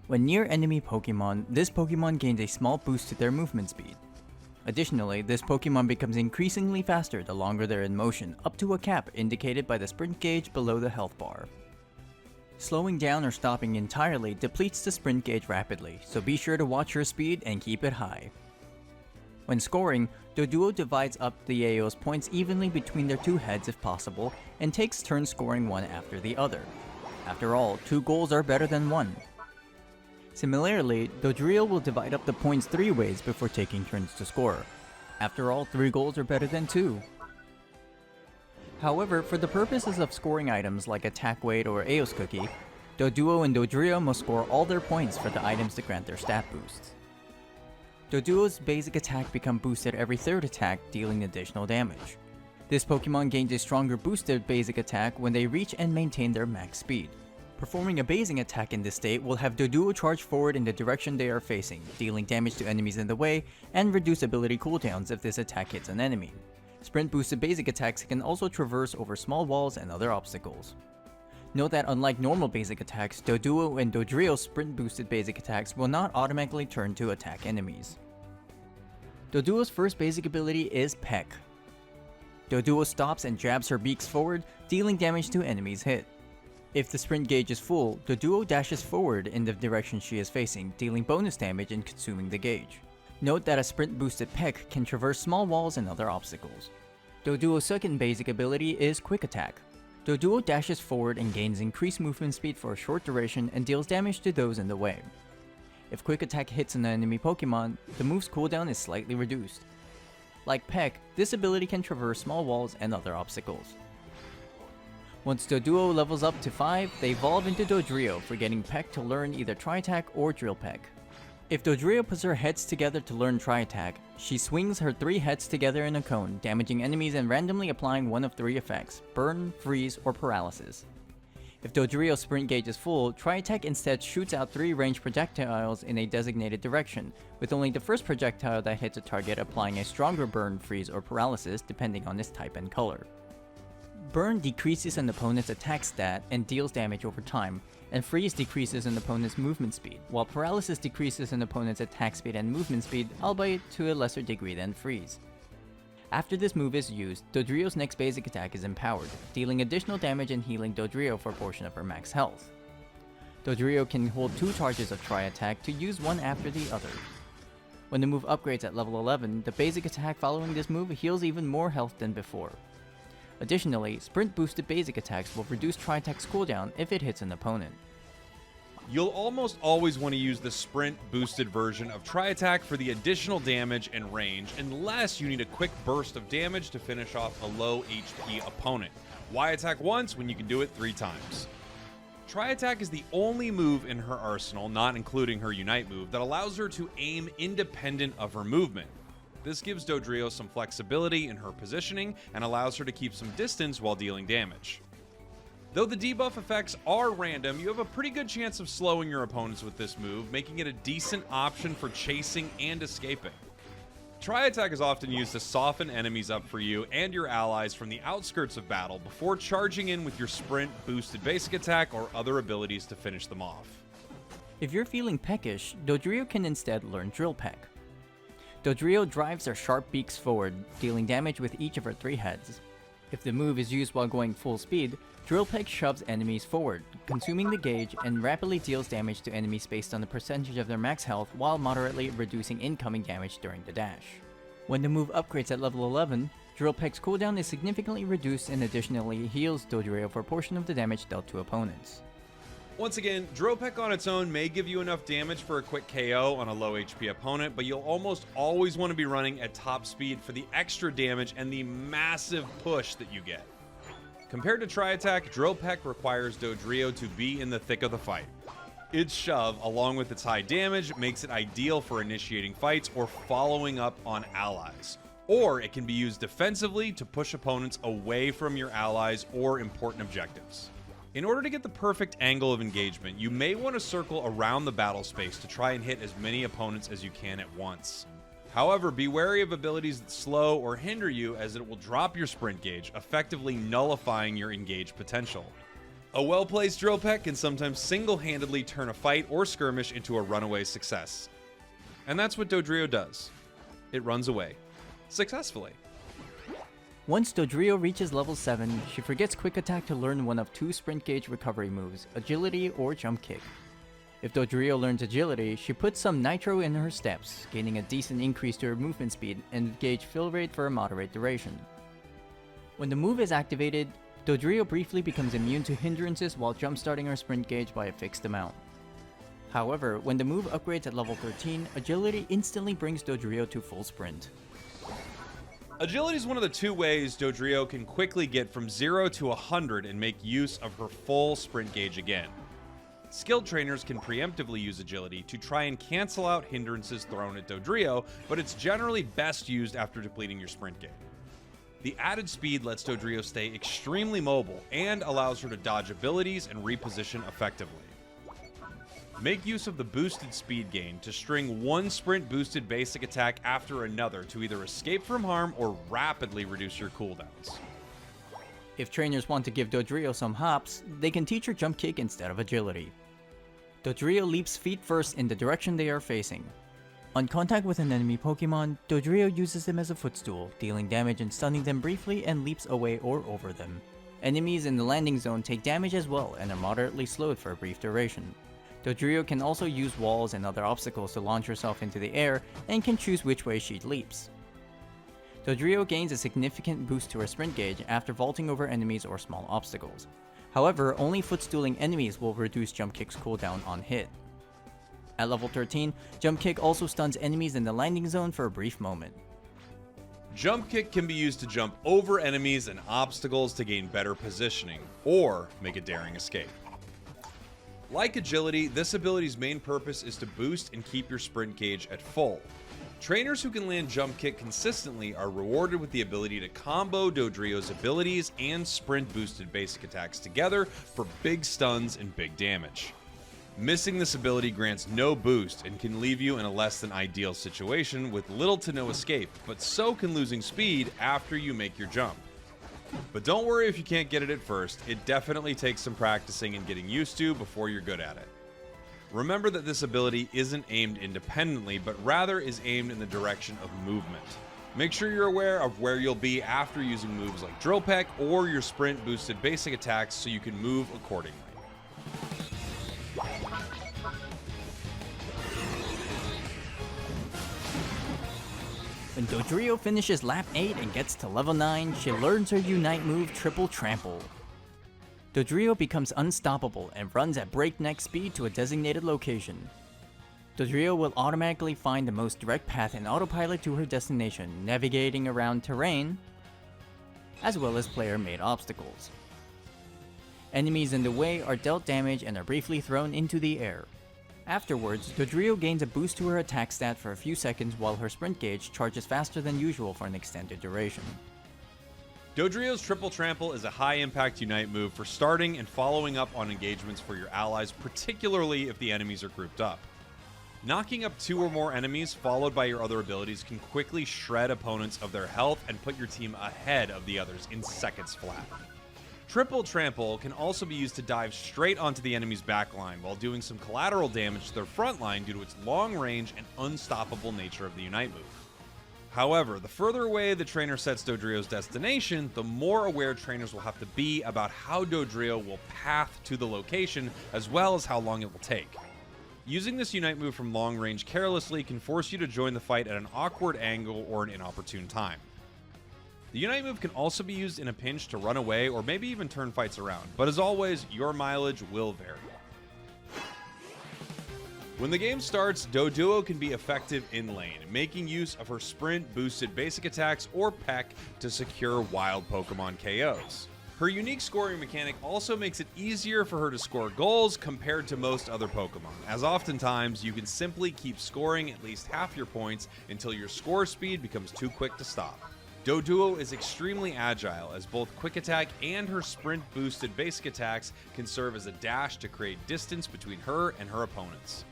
When near enemy Pokemon, this Pokemon gains a small boost to their movement speed. Additionally, this Pokemon becomes increasingly faster the longer they're in motion, up to a cap indicated by the sprint gauge below the health bar. Slowing down or stopping entirely depletes the sprint gauge rapidly, so be sure to watch your speed and keep it high. When scoring, Doduo divides up the Eos points evenly between their 2 heads if possible, and takes turns scoring one after the other. After all, 2 goals are better than 1. Similarly, Dodrio will divide up the points 3 ways before taking turns to score. After all, 3 goals are better than 2. However, for the purposes of scoring items like Attack Weight or Eos Cookie, Doduo and Dodrio must score all their points for the items to grant their stat boosts. Doduo's basic attack becomes boosted every 3rd attack, dealing additional damage. This Pokemon gains a stronger boosted basic attack when they reach and maintain their max speed. Performing a basing attack in this state will have Doduo charge forward in the direction they are facing, dealing damage to enemies in the way, and reduce ability cooldowns if this attack hits an enemy. Sprint boosted basic attacks can also traverse over small walls and other obstacles. Note that unlike normal basic attacks, Doduo and Dodrio's sprint boosted basic attacks will not automatically turn to attack enemies. Doduo's first basic ability is Peck. Doduo stops and jabs her beaks forward, dealing damage to enemies hit. If the sprint gauge is full, Doduo dashes forward in the direction she is facing, dealing bonus damage and consuming the gauge. Note that a sprint boosted Peck can traverse small walls and other obstacles. Doduo's second basic ability is Quick Attack. Doduo dashes forward and gains increased movement speed for a short duration and deals damage to those in the way. If Quick Attack hits an enemy Pokemon, the move's cooldown is slightly reduced. Like Peck, this ability can traverse small walls and other obstacles. Once Doduo levels up to 5, they evolve into Dodrio for getting Peck to learn either Tri-Attack or Drill Peck. If Dodrio puts her heads together to learn Tri-Attack, she swings her 3 heads together in a cone, damaging enemies and randomly applying one of 3 effects: Burn, Freeze, or Paralysis. If Dodrio's sprint gauge is full, Tri-Attack instead shoots out 3 ranged projectiles in a designated direction, with only the first projectile that hits a target applying a stronger Burn, Freeze, or Paralysis depending on its type and color. Burn decreases an opponent's attack stat and deals damage over time, and Freeze decreases an opponent's movement speed, while Paralysis decreases an opponent's attack speed and movement speed, albeit to a lesser degree than Freeze. After this move is used, Dodrio's next basic attack is empowered, dealing additional damage and healing Dodrio for a portion of her max health. Dodrio can hold 2 charges of Tri-Attack to use one after the other. When the move upgrades at level 11, the basic attack following this move heals even more health than before. Additionally, sprint boosted basic attacks will reduce Tri-Attack's cooldown if it hits an opponent. You'll almost always want to use the sprint boosted version of Tri-Attack for the additional damage and range, unless you need a quick burst of damage to finish off a low HP opponent. Why attack once when you can do it 3 times? Tri-Attack is the only move in her arsenal, not including her Unite move, that allows her to aim independent of her movement. This gives Dodrio some flexibility in her positioning and allows her to keep some distance while dealing damage. Though the debuff effects are random, you have a pretty good chance of slowing your opponents with this move, making it a decent option for chasing and escaping. Tri-Attack is often used to soften enemies up for you and your allies from the outskirts of battle before charging in with your sprint, boosted basic attack, or other abilities to finish them off. If you're feeling peckish, Dodrio can instead learn Drill Peck. Dodrio drives her sharp beaks forward, dealing damage with each of her 3 heads. If the move is used while going full speed, Drill Peck shoves enemies forward, consuming the gauge, and rapidly deals damage to enemies based on the percentage of their max health while moderately reducing incoming damage during the dash. When the move upgrades at level 11, Drill Peck's cooldown is significantly reduced and additionally heals Dodrio for a portion of the damage dealt to opponents. Once again, Drill Peck on its own may give you enough damage for a quick KO on a low HP opponent, but you'll almost always want to be running at top speed for the extra damage and the massive push that you get. Compared to Tri-Attack, Drill Peck requires Dodrio to be in the thick of the fight. Its shove, along with its high damage, makes it ideal for initiating fights or following up on allies. Or it can be used defensively to push opponents away from your allies or important objectives. In order to get the perfect angle of engagement, you may want to circle around the battle space to try and hit as many opponents as you can at once. However, be wary of abilities that slow or hinder you, as it will drop your sprint gauge, effectively nullifying your engage potential. A well-placed Drill Peck can sometimes single-handedly turn a fight or skirmish into a runaway success. And that's what Dodrio does. It runs away. Successfully. Once Dodrio reaches level 7, she forgets Quick Attack to learn one of 2 sprint gauge recovery moves, Agility or Jump Kick. If Dodrio learns Agility, she puts some nitro in her steps, gaining a decent increase to her movement speed and gauge fill rate for a moderate duration. When the move is activated, Dodrio briefly becomes immune to hindrances while jumpstarting her sprint gauge by a fixed amount. However, when the move upgrades at level 13, Agility instantly brings Dodrio to full sprint. Agility is one of the 2 ways Dodrio can quickly get from 0 to 100 and make use of her full sprint gauge again. Skilled trainers can preemptively use Agility to try and cancel out hindrances thrown at Dodrio, but it's generally best used after depleting your sprint gauge. The added speed lets Dodrio stay extremely mobile and allows her to dodge abilities and reposition effectively. Make use of the boosted speed gain to string one sprint boosted basic attack after another to either escape from harm or rapidly reduce your cooldowns. If trainers want to give Dodrio some hops, they can teach her Jump Kick instead of Agility. Dodrio leaps feet first in the direction they are facing. On contact with an enemy Pokemon, Dodrio uses them as a footstool, dealing damage and stunning them briefly and leaps away or over them. Enemies in the landing zone take damage as well and are moderately slowed for a brief duration. Dodrio can also use walls and other obstacles to launch herself into the air and can choose which way she leaps. Dodrio gains a significant boost to her sprint gauge after vaulting over enemies or small obstacles. However, only footstooling enemies will reduce Jump Kick's cooldown on hit. At level 13, Jump Kick also stuns enemies in the landing zone for a brief moment. Jump Kick can be used to jump over enemies and obstacles to gain better positioning, or make a daring escape. Like Agility, this ability's main purpose is to boost and keep your sprint gauge at full. Trainers who can land Jump Kick consistently are rewarded with the ability to combo Dodrio's abilities and sprint boosted basic attacks together for big stuns and big damage. Missing this ability grants no boost and can leave you in a less than ideal situation with little to no escape, but so can losing speed after you make your jump. But don't worry if you can't get it at first, it definitely takes some practicing and getting used to before you're good at it. Remember that this ability isn't aimed independently, but rather is aimed in the direction of movement. Make sure you're aware of where you'll be after using moves like Drill Peck or your sprint boosted basic attacks so you can move accordingly. When Dodrio finishes lap 8 and gets to level 9, she learns her Unite move Triple Trample. Dodrio becomes unstoppable and runs at breakneck speed to a designated location. Dodrio will automatically find the most direct path in autopilot to her destination, navigating around terrain, as well as player-made obstacles. Enemies in the way are dealt damage and are briefly thrown into the air. Afterwards, Dodrio gains a boost to her attack stat for a few seconds while her sprint gauge charges faster than usual for an extended duration. Dodrio's Triple Trample is a high-impact Unite move for starting and following up on engagements for your allies, particularly if the enemies are grouped up. Knocking up 2 or more enemies followed by your other abilities can quickly shred opponents of their health and put your team ahead of the others in seconds flat. Triple Trample can also be used to dive straight onto the enemy's backline while doing some collateral damage to their front line due to its long range and unstoppable nature of the Unite move. However, the further away the trainer sets Dodrio's destination, the more aware trainers will have to be about how Dodrio will path to the location as well as how long it will take. Using this Unite move from long range carelessly can force you to join the fight at an awkward angle or an inopportune time. The Unite move can also be used in a pinch to run away or maybe even turn fights around, but as always, your mileage will vary. When the game starts, Doduo can be effective in lane, making use of her sprint boosted basic attacks or Peck to secure wild Pokemon KOs. Her unique scoring mechanic also makes it easier for her to score goals compared to most other Pokemon, as oftentimes you can simply keep scoring at least half your points until your score speed becomes too quick to stop. Doduo is extremely agile, as both Quick Attack and her sprint boosted basic attacks can serve as a dash to create distance between her and her opponents.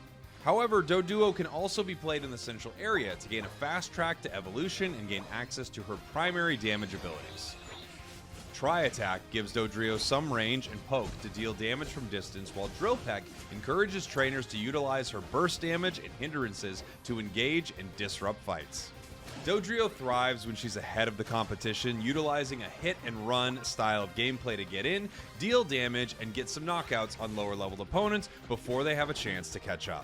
However, Doduo can also be played in the central area to gain a fast track to evolution and gain access to her primary damage abilities. Tri-Attack gives Dodrio some range and poke to deal damage from distance, while Drill Peck encourages trainers to utilize her burst damage and hindrances to engage and disrupt fights. Dodrio thrives when she's ahead of the competition, utilizing a hit and run style of gameplay to get in, deal damage, and get some knockouts on lower leveled opponents before they have a chance to catch up.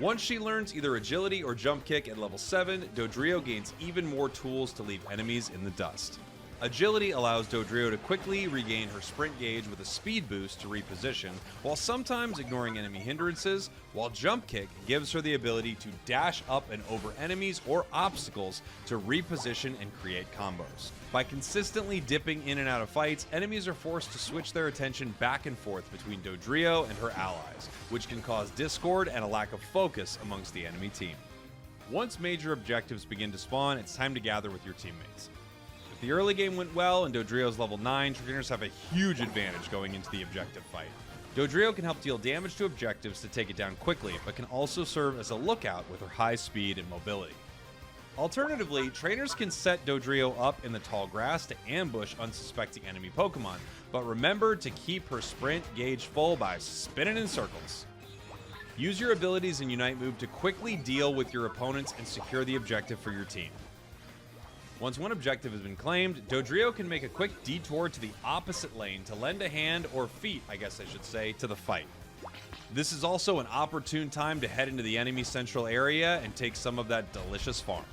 Once she learns either Agility or Jump Kick at level 7, Dodrio gains even more tools to leave enemies in the dust. Agility allows Dodrio to quickly regain her sprint gauge with a speed boost to reposition, while sometimes ignoring enemy hindrances, while Jump Kick gives her the ability to dash up and over enemies or obstacles to reposition and create combos. By consistently dipping in and out of fights, enemies are forced to switch their attention back and forth between Dodrio and her allies, which can cause discord and a lack of focus amongst the enemy team. Once major objectives begin to spawn, it's time to gather with your teammates. If the early game went well and Dodrio's level 9, trainers have a huge advantage going into the objective fight. Dodrio can help deal damage to objectives to take it down quickly, but can also serve as a lookout with her high speed and mobility. Alternatively, trainers can set Dodrio up in the tall grass to ambush unsuspecting enemy Pokemon, but remember to keep her sprint gauge full by spinning in circles. Use your abilities in Unite move to quickly deal with your opponents and secure the objective for your team. Once one objective has been claimed, Dodrio can make a quick detour to the opposite lane to lend a hand, or feet, I guess I should say, to the fight. This is also an opportune time to head into the enemy central area and take some of that delicious farm.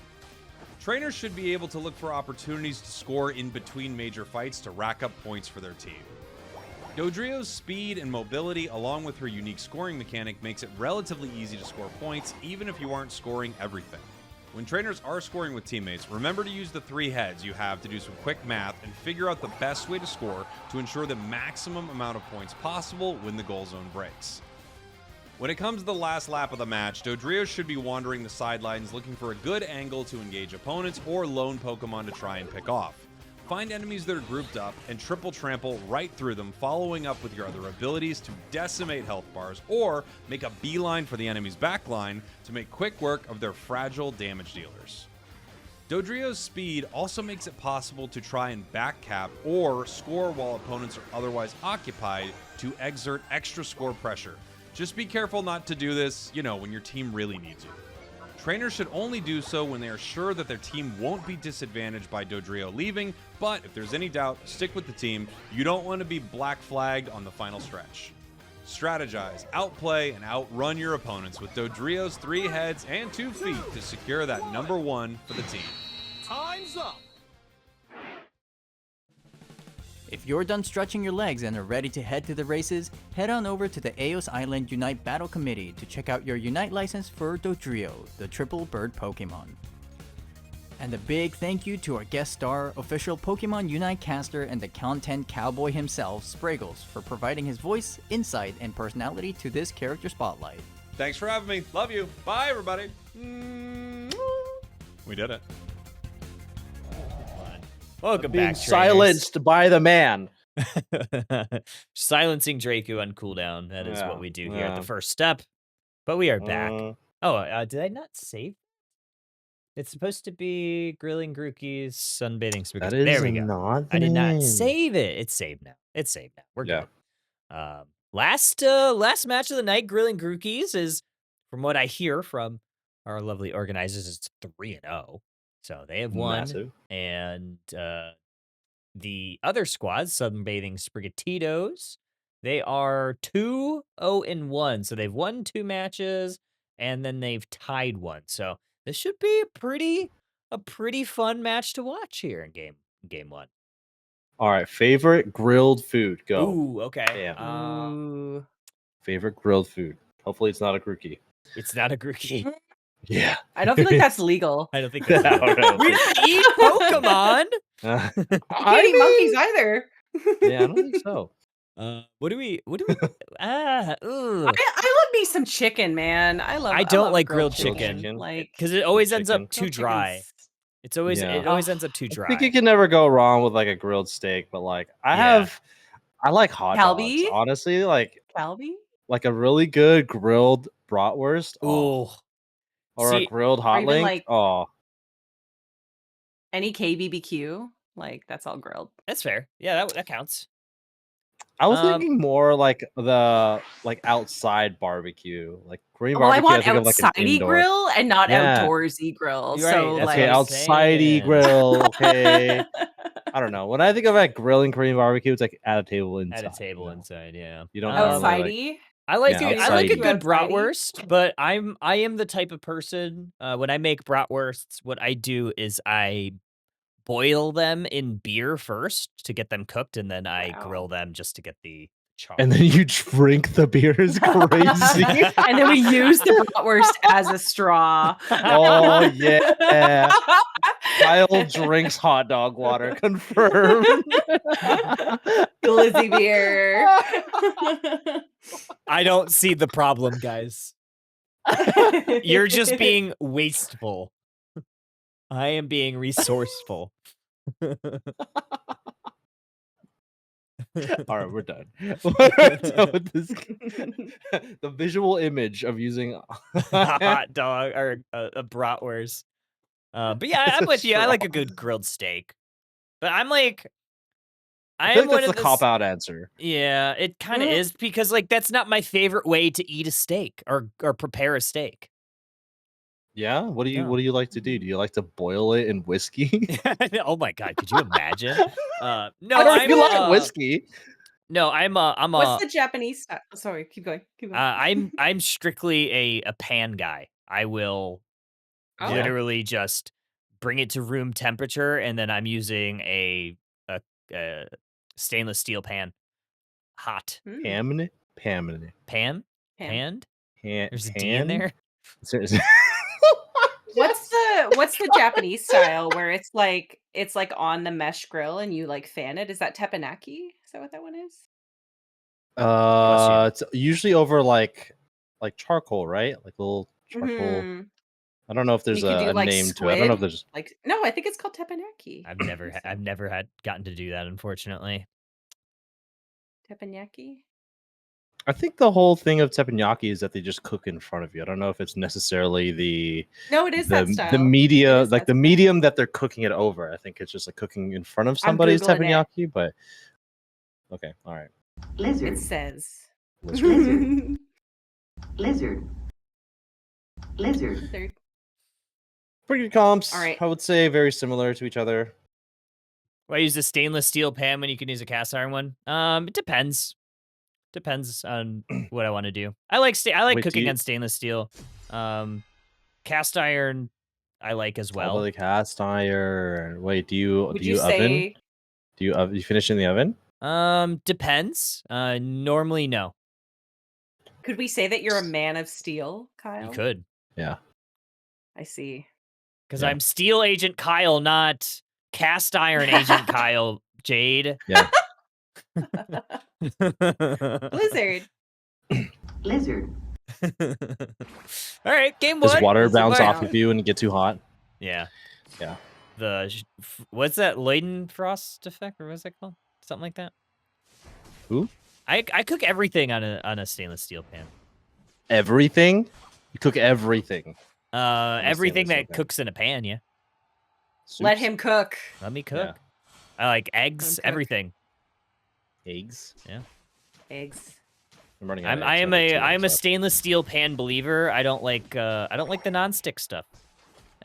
Trainers should be able to look for opportunities to score in between major fights to rack up points for their team. Dodrio's speed and mobility, along with her unique scoring mechanic, makes it relatively easy to score points, even if you aren't scoring everything. When trainers are scoring with teammates, remember to use the 3 heads you have to do some quick math and figure out the best way to score to ensure the maximum amount of points possible when the goal zone breaks. When it comes to the last lap of the match, Dodrio should be wandering the sidelines looking for a good angle to engage opponents or lone Pokemon to try and pick off. Find enemies that are grouped up and triple trample right through them, following up with your other abilities to decimate health bars, or make a beeline for the enemy's backline to make quick work of their fragile damage dealers. Dodrio's speed also makes it possible to try and backcap or score while opponents are otherwise occupied to exert extra score pressure. Just be careful not to do this, when your team really needs you. Trainers should only do so when they are sure that their team won't be disadvantaged by Dodrio leaving, but if there's any doubt, stick with the team. You don't want to be black flagged on the final stretch. Strategize, outplay, and outrun your opponents with Dodrio's 3 heads and 2 feet to secure that #1 for the team. Time's up! If you're done stretching your legs and are ready to head to the races, head on over to the Eos Island Unite Battle Committee to check out your Unite license for Dodrio, the triple bird Pokemon. And a big thank you to our guest star, official Pokemon Unite caster and the content cowboy himself, Spraggles, for providing his voice, insight, and personality to this character spotlight. Thanks for having me. Love you. Bye, everybody. We did it. Welcome Being back, trainers. silenced by the man. Silencing Draco on cooldown. That is what we do here at yeah. the first step. But we are back. Did I not save? It's supposed to be Grilling Grookey's Sunbathing Spaghetti. That is There we go. not the I did not name. save it. It's saved now. It's saved now. We're Yeah. good. Last match of the night, Grilling Grookey's is, from what I hear from our lovely organizers, it's 3-0. So they have won. Massive. And the other squads, Sunbathing Spaghettitos, they are 2-0-1. So they've won 2 matches, and then they've tied 1. So this should be a pretty fun match to watch here in game 1. All right, favorite grilled food. Go. Ooh, okay. Damn. Ooh. Favorite grilled food. Hopefully it's not a Grookey. It's not a Grookey. Yeah. I don't feel like that's legal. I don't think No, that's no. we don't eat Pokemon. I Can't eat monkeys either. Yeah, I don't think so. What do we ugh. I love me some chicken, man. I don't love like grilled grilled chicken. chicken. Like, Because it always ends Chicken. up too grilled dry. chicken's- It's always Yeah. it always ends up too dry. I think you can never go wrong with like a grilled steak, but like I like hot Kalbi? dogs. Honestly, like Calbee? a really good grilled bratwurst. Ooh. Or See, a grilled hot even, link. like- Oh, Any KBBQ? Like, that's all grilled. That's fair. Yeah, that counts. I was Um, thinking more like the outside barbecue, like Korean Well, I barbecue. want think of like an outsidey indoor. grill and not Yeah. outdoorsy grill. You're right, So, that's like, Okay, what I'm outsidey saying. grill. Okay, I don't know. When I think of like grilling Korean barbecue, it's like at a table inside. At a table you know? inside, yeah. You don't Um, normally, outsidey. I like Yeah, I like a outside. good Outside-y. bratwurst, but I am the type of person when I make bratwursts, what I do is I boil them in beer first to get them cooked, and then I Wow. grill them just to get the char. and then you drink the beer is crazy. And then we use the bratwurst as a straw. Oh yeah, Kyle drinks hot dog water. Confirmed. Glizzy beer. I don't see the problem, guys. You're just being wasteful. I am being resourceful. All right, we're done. We're done with this. The visual image of using A hot dog or a bratwurst. But yeah, I'm with you. I like a good grilled steak. But I'm like, I I feel am like one that's of the the cop out answer. Yeah, it kind of is because like that's not my favorite way to eat a steak or prepare a steak. Yeah. What do you No. What do you like to do? Do you like to boil it in whiskey? Oh my god, could you imagine? No, I don't I'm you like whiskey. No, I'm What's the Japanese style? Sorry, keep going. Keep going. I'm strictly a pan guy. I will Oh. literally just bring it to room temperature, and then I'm using a stainless steel pan. Hot. Hmm. Pamne? Pan? Pam. Panned? Pan? There's a D in there? What's the Japanese style where it's like on the mesh grill and you like fan it? Is that teppanyaki? Is that what that one is? Bless you. It's usually over like charcoal, right? Like little charcoal. Mhm. I don't know if there's You could do a like name to it. I don't know if squid. there's. Like no, I think it's called teppanyaki. I've never had gotten to do that, unfortunately. Teppanyaki. I think the whole thing of teppanyaki is that they just cook in front of you. I don't know if it's necessarily No, it is that the style. media, It is like that the style. medium that they're cooking it over. I think it's just like cooking in front of I'm somebody's Googling it. teppanyaki. But okay, all right. Lizard. It says. Lizard. Lizard. Lizard. Lizard. Pretty good comps. All right. I would say very similar to each other. Why use a stainless steel pan when you can use a cast iron one? It depends. Depends on what I want to do. I like Wait, cooking on stainless steel. Cast iron, I like as Well, well. the cast iron. Wait, do you Would do you you oven? say Do you finish in the oven? Depends. Normally no. could we say that you're a man of steel, Kyle? You could, Yeah. I see. because Yeah. I'm Steel Agent Kyle, not Cast Iron Agent Kyle. Jade. Yeah. Blizzard. Lizard. All right, game Does one. water Lizard bounce off round. of you and get too hot? Yeah. Yeah. What's that Leidenfrost effect, or what's that called? Something like that. Who? I cook everything on a stainless steel pan. Everything? You cook everything. Everything stainless steel that pan. cooks in a pan, yeah. Let Soups, him cook. Let me cook. Yeah. I like eggs, Let him cook. everything. eggs. Eggs. I'm running out of I eggs. am I have 2 a eggs left. stainless steel pan believer. I don't like the nonstick stuff.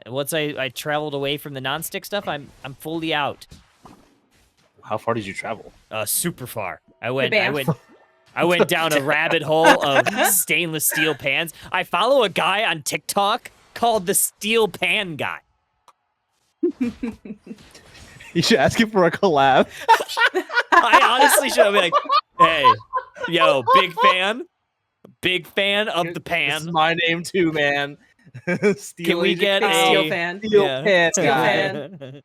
Once I traveled away from the nonstick stuff, I'm fully out. How far did you travel? Super far. I Bam. went down a rabbit hole of stainless steel pans. I follow a guy on TikTok called the Steel Pan Guy. You should ask him for a collab. I honestly should be like, hey, yo, big fan of the This pan. is my name too, man. Steel Can we Agent get Big Kyle. steel fan. Steel Yeah. pan Steel guy. fan.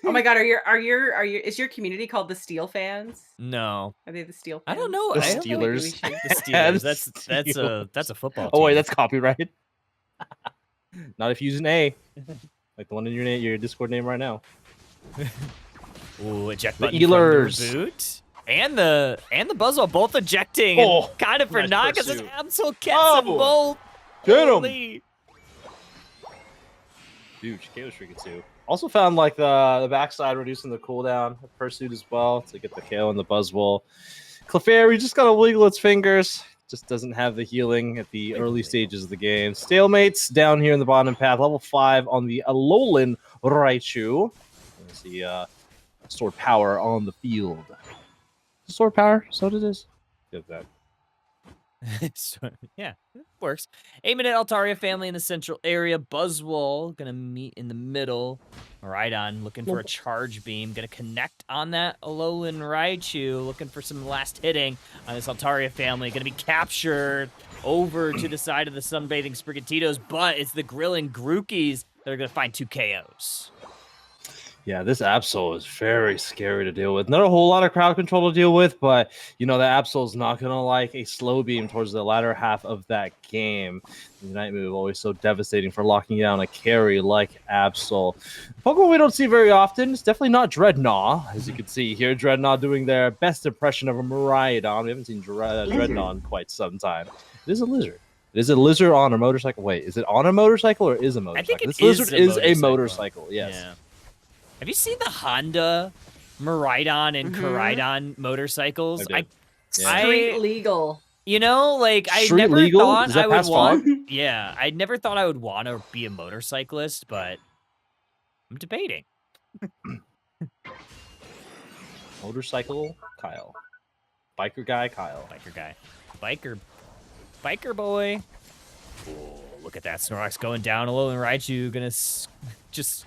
Oh my god, is your community called the Steel Fans? No, Are they the Steel I Fans? don't know. The I don't know. Maybe we Steelers. should- The Steelers. That's a football team. Oh wait, that's copyright. Not if you use an A, like the one in your Discord name right now. Ooh, eject The button from Ealers. the reboot. And the Buzzwell both ejecting. Oh, and kind of for nice not because it's pursuit. Absol gets them both. Get 'em. Holy. Dude, Chicago Shriek too. Also found like the backside reducing the cooldown, pursuit as well to get the KO and the Buzzwole. Clefairy just gotta wiggle its fingers. Just doesn't have the healing at the early stages of the game. Stalemates down here in the bottom path. Level 5 on the Alolan Raichu. Let's see sword power on the field. Sword power? So it is. Get that. So, yeah, it works. Aiming at Altaria family in the central area. Buzzwole gonna meet in the middle. Rhydon looking for a charge beam. Gonna connect on that Alolan Raichu. Looking for some last hitting on this Altaria family. Gonna be captured over to the side of the Sunbathing Sprigatitoes, but it's the Grilling Grookies that are gonna find 2 KOs. Yeah, this Absol is very scary to deal with. Not a whole lot of crowd control to deal with, but you know the Absol is not gonna like a slow beam towards the latter half of that game. The Unite move always so devastating for locking down a carry like Absol. Pokemon we don't see very often. It's definitely not Dreadnought, as you can see here. Dreadnought doing their best impression of a Miraidon. We haven't seen Dreadnought in quite some time. It is a lizard. Is it a lizard on a motorcycle? Wait, is it on a motorcycle or is a motorcycle? I think it this lizard is is a motorcycle. Yes. Yeah. Have you seen the Honda Miraidon and Koraidon motorcycles? I did. Street legal. You know, like I Street never legal? thought Does that I would pass want. fog? Yeah, I never thought I would want to be a motorcyclist, but I'm debating. Motorcycle Kyle. Biker guy Kyle. Biker guy, biker boy. Oh, look at that Snorlax going down. Alolan Raichu gonna just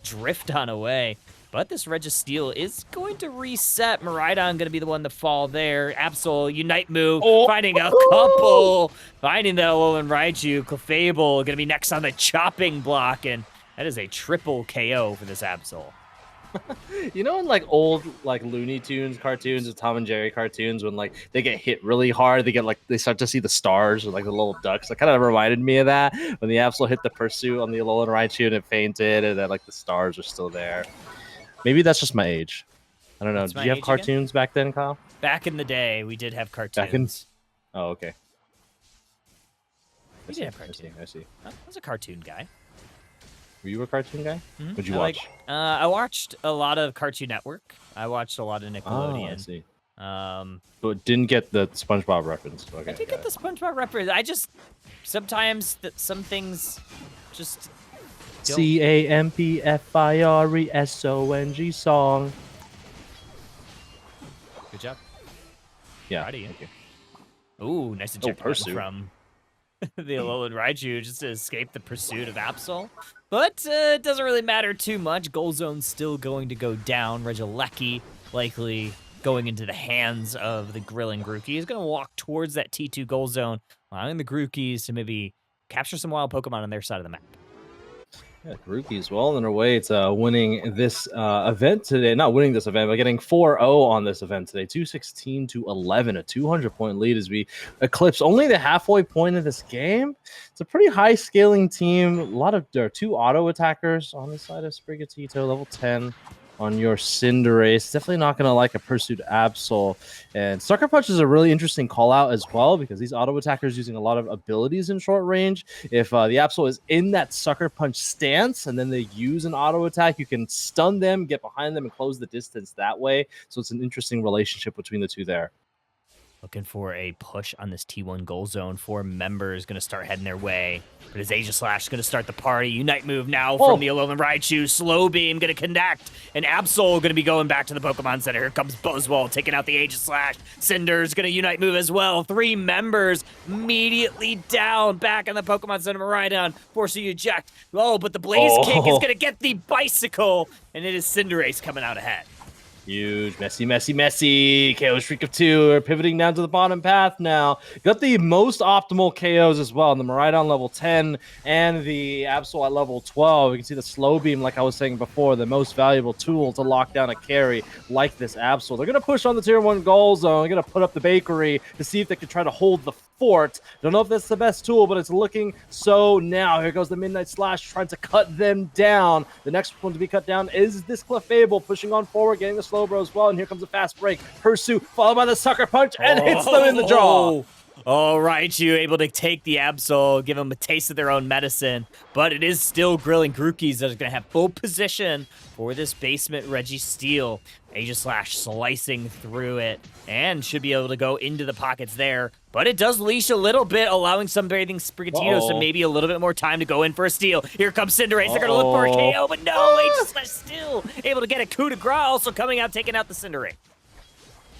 drift on away. But this Registeel is going to reset. Miraidon going to be the one to fall there. Absol, Unite move, finding a couple. Finding the Alolan Raichu. Clefable going to be next on the chopping block. And that is a triple KO for this Absol. You know, in like old like Looney Tunes cartoons or Tom and Jerry cartoons, when like they get hit really hard, they start to see the stars or like the little ducks. That kind of reminded me of that when the Absol hit the Pursuit on the Alolan Raichu and it fainted, and then like the stars are still there. Maybe that's just my age. I don't know. Did you have cartoons back then, Kyle? Back in the day, we did have cartoons. Oh, okay. We did have cartoons. I see. I was a cartoon guy. Were you a cartoon guy? Mm-hmm. What'd you watch? I watched a lot of Cartoon Network. I watched a lot of Nickelodeon. Oh, I see. But didn't get the SpongeBob reference. Okay, I did get the SpongeBob reference. I just sometimes some things just CAMPFIRESONG song. Good job. Yeah. Proud of you. Thank you. Ooh, nice injection Pursuit. from the Alolan Raichu just to escape the pursuit of Absol. But it doesn't really matter too much. Goal Zone's still going to go down. Regieleki likely going into the hands of the Grilling Grookey. He's going to walk towards that T2 goal zone, allowing the Grookeys to maybe capture some wild Pokemon on their side of the map. Yeah, Grookeys well on their way to winning this event today. Not winning this event, but getting 4-0 on this event today. 216-11, a 200-point lead as we eclipse only the halfway point of this game. It's a pretty high scaling team. There are 2 auto attackers on the side of Sprigatito, level 10. On your Cinderace. Definitely not going to like a Pursuit Absol. And Sucker Punch is a really interesting call out as well, because these auto attackers using a lot of abilities in short range. If the Absol is in that Sucker Punch stance and then they use an auto attack, you can stun them, get behind them, and close the distance that way. So it's an interesting relationship between the two there. Looking for a push on this T1 goal zone. 4 members going to start heading their way. But his Aegislash is going to start the party. Unite move now from the Alolan Raichu. Slow Beam going to connect. And Absol going to be going back to the Pokemon Center. Here comes Buzzwole taking out the Aegislash. Cinder's going to Unite move as well. 3 members immediately down. Back in the Pokemon Center. Miraidon forcing you to eject. Oh, but the Blaze Kick is going to get the Bicycle. And it is Cinderace coming out ahead. Huge, messy. KO streak of 2. We're pivoting down to the bottom path now. Got the most optimal KOs as well. The Miraidon level 10 and the Absol at level 12. You can see the Slow Beam, like I was saying before, the most valuable tool to lock down a carry like this Absol. They're going to push on the tier 1 goal zone. They're going to put up the bakery to see if they can try to hold the fort. Don't know if that's the best tool, but it's looking so now. Here goes the Midnight Slash trying to cut them down. The next one to be cut down is this Clefable pushing on forward, getting the Slowbro as well, and here comes a fast break. Pursuit followed by the Sucker Punch and hits them in the jaw. All right, you able to take the Absol, give them a taste of their own medicine, but it is still Grilling Grookeys that are going to have full position for this basement Registeel. Aegislash slicing through it and should be able to go into the pockets there, but it does leash a little bit, allowing some Bathing Sprigatito some maybe a little bit more time to go in for a steal. Here comes Cinderace. They're going to look for a KO, but no, Aegislash still able to get a coup de grace, also coming out, taking out the Cinderace.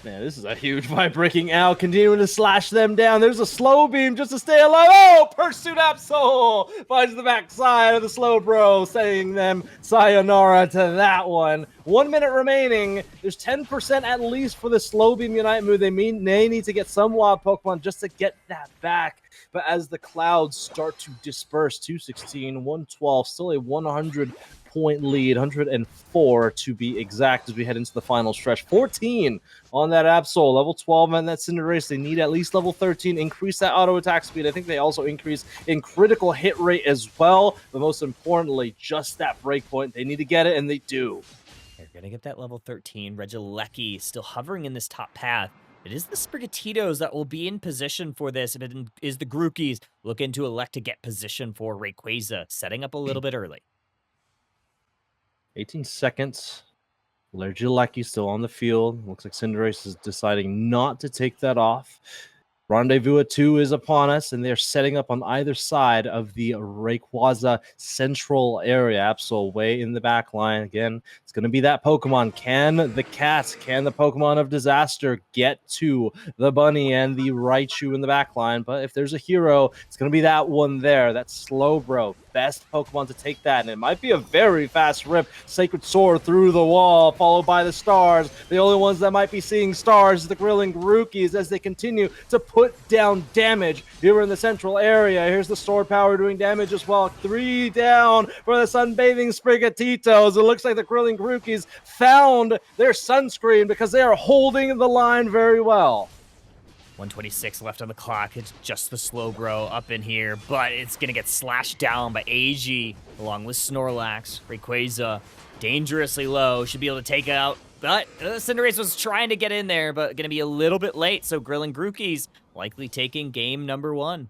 Man, this is a huge fight breaking out, continuing to slash them down. There's a Slow Beam just to stay alive. Oh, Pursuit Absol finds the backside of the Slowbro, saying them sayonara to that one. 1 minute remaining. There's 10% at least for the Slow Beam Unite move. They need to get some wild Pokemon just to get that back. But as the clouds start to disperse, 216, 112, still a 100-point lead, 104 to be exact as we head into the final stretch. 14 on that Absol, level 12 on that Cinderace. They need at least level 13, increase that auto attack speed. I think they also increase in critical hit rate as well, but most importantly, just that breakpoint. They need to get it, and they do. They're going to get that level 13. Regieleki still hovering in this top path. It is the Sprigatitos that will be in position for this, and it is the Grookeys looking to elect to get position for Rayquaza, setting up a little bit early. 18 seconds. Regieleki still on the field. Looks like Cinderace is deciding not to take that off. Rendezvous at 2 is upon us, and they're setting up on either side of the Rayquaza central area. Absol way in the back line. Again, it's going to be that Pokemon. Can the cat, can the Pokemon of disaster get to the bunny and the Raichu in the back line? But if there's a hero, it's going to be that one there, that Slowbro. Best Pokemon to take that, and it might be a very fast rip. Sacred Sword through the wall, followed by the stars. The only ones that might be seeing stars is the Grilling Rookies as they continue to put down damage here in the central area. Here's the Sword Power doing damage as well. 3 down for the Sunbathing Sprigatitos. It looks like the Grilling Rookies found their sunscreen because they are holding the line very well. 126 left on the clock. It's just the Slowbro up in here, but it's going to get slashed down by AG along with Snorlax. Rayquaza dangerously low. Should be able to take it out, but Cinderace was trying to get in there, but going to be a little bit late, so Grilling Grookies likely taking game number 1.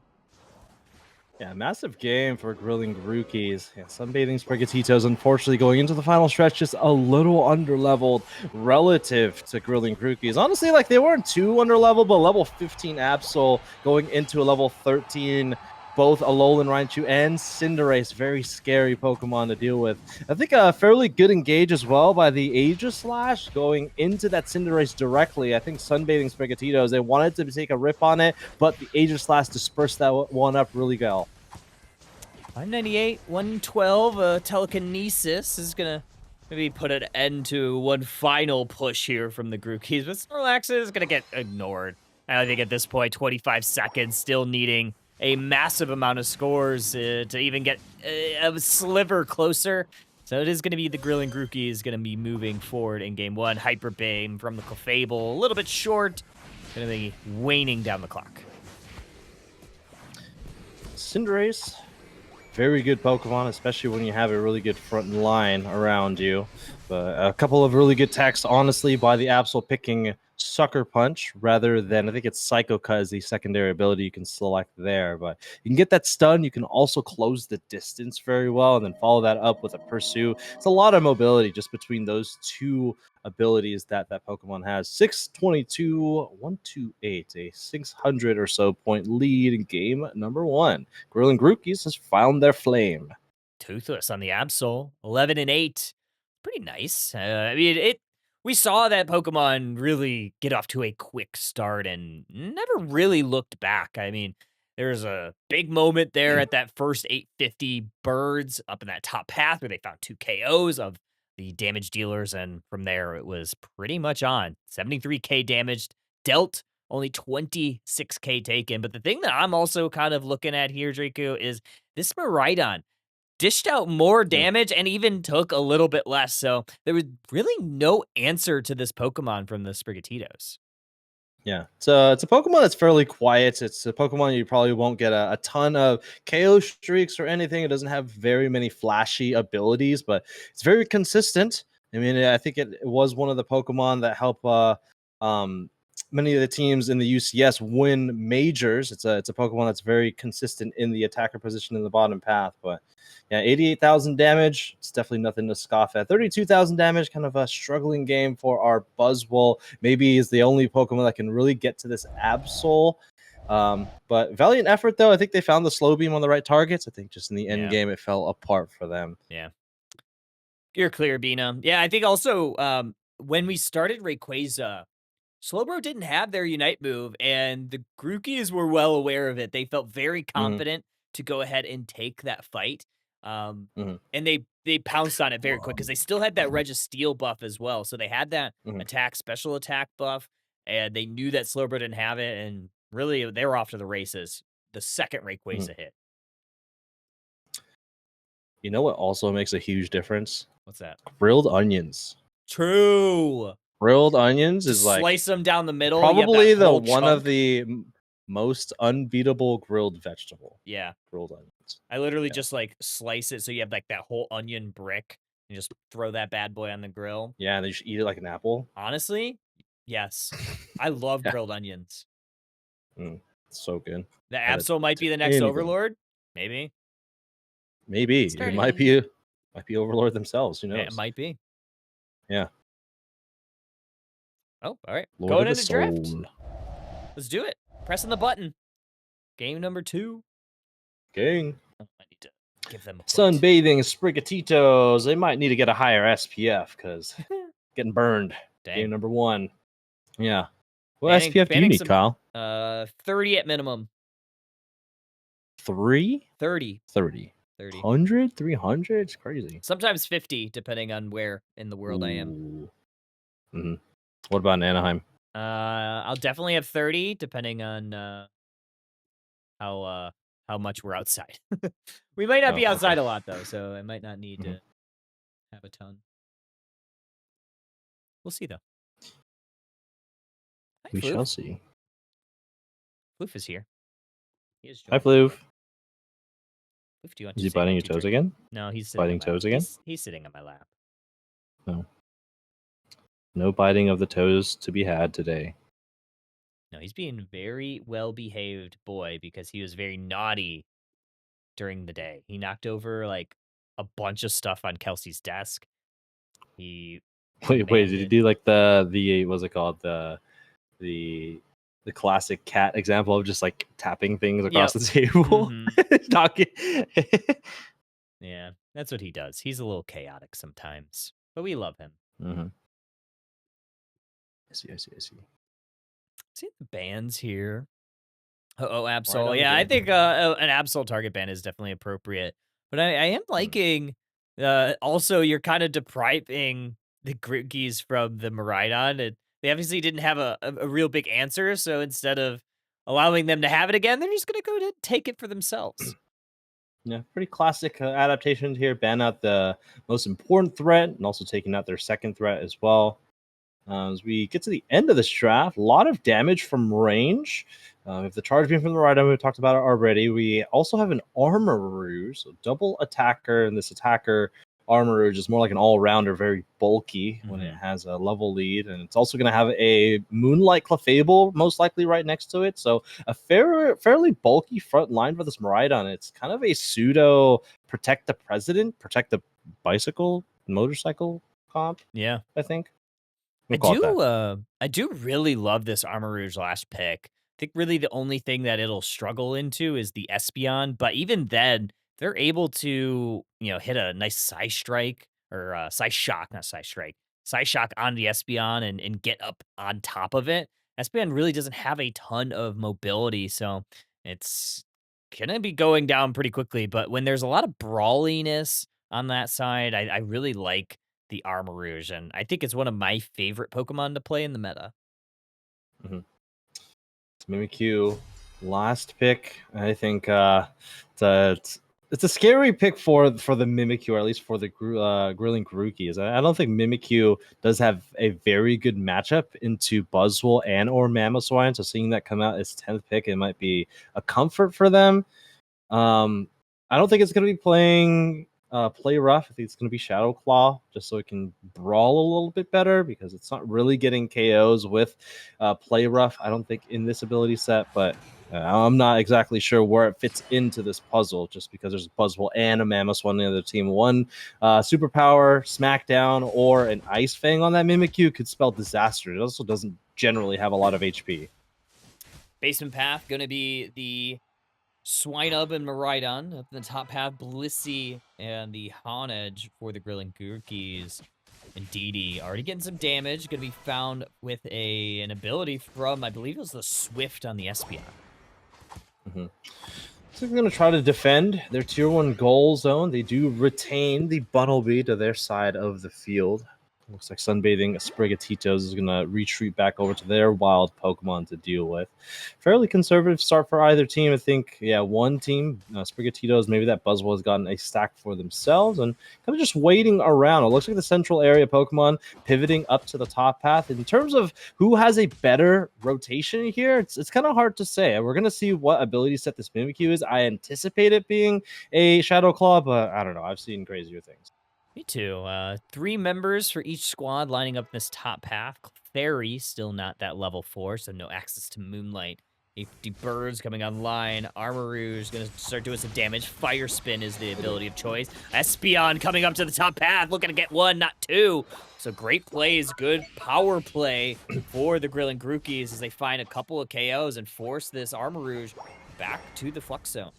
Yeah, massive game for Grilling Rookies. Yeah, Sunbathing Sprigatitos, unfortunately, going into the final stretch, just a little underleveled relative to Grilling Rookies. Honestly, like, they weren't too underleveled, but level 15 Absol going into a level 13, both Alolan Raichu and Cinderace, very scary Pokemon to deal with. I think a fairly good engage as well by the Aegislash going into that Cinderace directly. I think Sunbathing Sprigatitos, they wanted to take a rip on it, but the Aegislash dispersed that one up really well. 598, 112, Telekinesis is going to maybe put an end to one final push here from the Grookies, but Snorlax is going to get ignored. I think at this point, 25 seconds, still needing a massive amount of scores to even get a sliver closer. So it is going to be the Grilling Grookies going to be moving forward in game 1. Hyper Beam from the Clefable, a little bit short. Going to be waning down the clock. Cinderace, very good Pokemon, especially when you have a really good front line around you. But a couple of really good attacks, honestly, by the Absol, picking Sucker Punch rather than, I think it's Psycho Cut is the secondary ability you can select there. But you can get that stun. You can also close the distance very well and then follow that up with a Pursue. It's a lot of mobility just between those two abilities that Pokemon has. 622, 128, a 600 or so point lead in game number 1. Grilling Grookies has found their flame. Toothless on the Absol, 11 and 8. Pretty nice. I mean, we saw that Pokemon really get off to a quick start and never really looked back. I mean, there's a big moment there at that first 850 birds up in that top path where they found 2 KOs of the damage dealers, and from there it was pretty much on. 73k damaged, dealt only 26k taken. But the thing that I'm also kind of looking at here, Draco, is this Miraidon dished out more damage and even took a little bit less. So there was really no answer to this Pokemon from the Sprigatitos. Yeah, it's a Pokemon that's fairly quiet. It's a Pokemon you probably won't get a ton of KO streaks or anything. It doesn't have very many flashy abilities, but it's very consistent. I mean, I think it was one of the Pokemon that help many of the teams in the UCS win majors. It's a Pokemon that's very consistent in the attacker position in the bottom path. But yeah, 88,000 damage. It's definitely nothing to scoff at. 32,000 damage, kind of a struggling game for our Buzzwole. Maybe is the only Pokemon that can really get to this Absol. But valiant effort, though. I think they found the Slow Beam on the right targets. I think just in the end game, it fell apart for them. Yeah. You're clear, Bina. Yeah, I think also when we started Rayquaza, Slowbro didn't have their Unite move, and the Grookies were well aware of it. They felt very confident to go ahead and take that fight. And they pounced on it very quick because they still had that Registeel buff as well. So they had that special attack buff, and they knew that Slowbro didn't have it, and really they were off to the races the second Rayquaza hit. You know what also makes a huge difference? What's that? Grilled onions. True. Grilled onions is like slice them down the middle. Probably the one of the most unbeatable grilled vegetable. Yeah. Grilled onions. I literally just like slice it so you have like that whole onion brick and just throw that bad boy on the grill. Yeah, and they just eat it like an apple. Honestly, yes. I love grilled onions. So good. The Absol might be the next Overlord. Maybe. Maybe. It might be Overlord themselves. Who knows? Yeah, it might be. Yeah. Oh, all right. Lord Going of the into draft. Soul. Let's do it. Pressing the button. Game number 2. Gang. I need to Give them a point. Sunbathing Sprigatitos. They might need to get a higher SPF because getting burned. Dang. Game number 1. Yeah. What Banning- SPF do you banning need, some- Kyle? 30 at minimum. 3? 30. 30. 30. 100? 300? It's crazy. Sometimes 50, depending on where in the world I am. Mm-hmm. What about in Anaheim? I'll definitely have 30, depending on how much we're outside. We might not be Oh, outside okay. a lot though, so I might not need to have a ton. We'll see though. Hi, We Floof. shall see. Floof is here. He is Hi, joining. Floof. Floof, do you want Is to he say biting hi your to toes Drake? again? No, he's sitting Biting on my toes lap. again? He's sitting on my lap. No biting of the toes to be had today. No, he's being very well behaved boy because he was very naughty during the day. He knocked over like a bunch of stuff on Kelsey's desk. He Wait, did he demanded- do like the what's it called? The classic cat example of just like tapping things across the table? Mhm. Talking. Yeah, that's what he does. He's a little chaotic sometimes, but we love him. Mm-hmm. I see. See the bands here. Oh, Right Absol. on the Yeah, I game. think an Absol target ban is definitely appropriate. But I am liking. Also, you're kind of depriving the Grookies from the Miraidon. And they obviously didn't have a real big answer, so instead of allowing them to have it again, they're just gonna go to take it for themselves. Yeah, pretty classic adaptations here. Ban out the most important threat and also taking out their second threat as well. As we get to the end of this draft, a lot of damage from range. If the charge beam from the right, we talked about it already. We also have an Armor Rouge, so double attacker, and this attacker Armor Rouge is more like an all-rounder, very bulky when it has a level lead, and it's also going to have a Moonlight Clefable, most likely right next to it. So a fairly bulky front line for this Miraidon. It's kind of a pseudo protect the president, protect the motorcycle comp. Yeah, I think. I do really love this Armor Rouge last pick. I think really the only thing that it'll struggle into is the Espeon, but even then, they're able to, hit a nice Psy Strike or Psy Shock, not Psy Strike, Psy Shock on the Espeon and get up on top of it. Espeon really doesn't have a ton of mobility, so it's gonna be going down pretty quickly. But when there's a lot of brawliness on that side, I really like the Armor Rouge, and I think it's one of my favorite Pokemon to play in the meta. Mimikyu, last pick. I think it's a scary pick for the Mimikyu, or at least for the Grilling Grookey. I don't think Mimikyu does have a very good matchup into Buzzwole and or Mamoswine. So seeing that come out as 10th pick, it might be a comfort for them. I don't think it's going to be playing Play Rough. I think it's going to be Shadow Claw, just so it can brawl a little bit better, because it's not really getting KOs with Play Rough, I don't think, in this ability set. But I'm not exactly sure where it fits into this puzzle, just because there's a Buzzwole and a Mammoth on the other team. One Superpower, Smackdown, or an Ice Fang on that Mimikyu could spell disaster. It also doesn't generally have a lot of HP. Basement path, going to be the Swinub and Miraidon. Up in the top path, Blissey and the Honedge for the Grilling Gookies. And Didi already getting some damage. Going to be found with an ability from, I believe it was the Swift on the Espeon. So they're going to try to defend their tier 1 goal zone. They do retain the Bunnelby to their side of the field. Looks like Sunbathing Sprigatitos is going to retreat back over to their wild Pokemon to deal with. Fairly conservative start for either team. I think, one team, Sprigatitos, maybe that Buzzwole has gotten a stack for themselves and kind of just waiting around. It looks like the central area Pokemon pivoting up to the top path. In terms of who has a better rotation here, it's kind of hard to say. We're going to see what ability set this Mimikyu is. I anticipate it being a Shadow Claw, but I don't know. I've seen crazier things. Me too. 3 members for each squad lining up in this top path. Fairy still not that level 4, so no access to Moonlight. 50 Birds coming online. Armor Rouge going to start doing some damage. Fire Spin is the ability of choice. Espeon coming up to the top path, looking to get 1, not 2. So great plays, good power play for the Grilling Grookies as they find a couple of KOs and force this Armor Rouge back to the Flux Zone.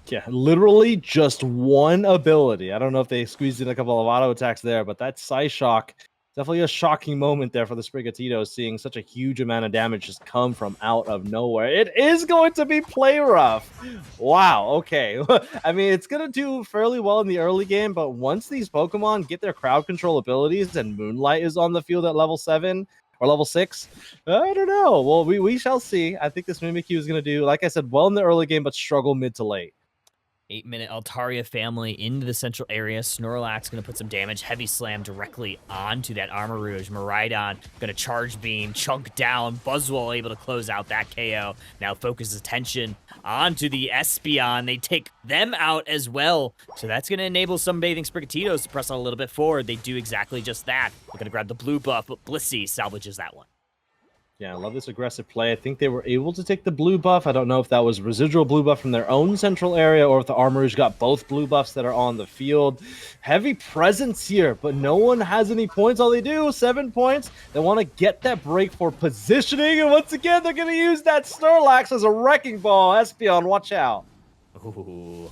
Yeah, literally just one ability. I don't know if they squeezed in a couple of auto attacks there, but that Psyshock, definitely a shocking moment there for the Sprigatito, seeing such a huge amount of damage just come from out of nowhere. It is going to be play rough. Wow, okay. I mean, it's going to do fairly well in the early game, but once these Pokemon get their crowd control abilities and Moonlight is on the field at level 7, or level 6? I don't know. Well, we shall see. I think this Mimikyu is going to do, like I said, well in the early game, but struggle mid to late. 8-minute Altaria family into the central area. Snorlax going to put some damage. Heavy Slam directly onto that Armarouge. Miraidon going to Charge Beam, chunk down. Buzzwole able to close out that KO. Now focus attention onto the Espeon. They take them out as well. So that's going to enable Sunbathing Sprigatitos to press on a little bit forward. They do exactly just that. They're going to grab the blue buff, but Blissey salvages that one. Yeah, I love this aggressive play. I think they were able to take the blue buff. I don't know if that was residual blue buff from their own central area or if the Armarouge got both blue buffs that are on the field. Heavy presence here, but no one has any points. All they do, 7 points. They want to get that break for positioning, and once again, they're going to use that Snorlax as a wrecking ball. Espeon, watch out. Ooh,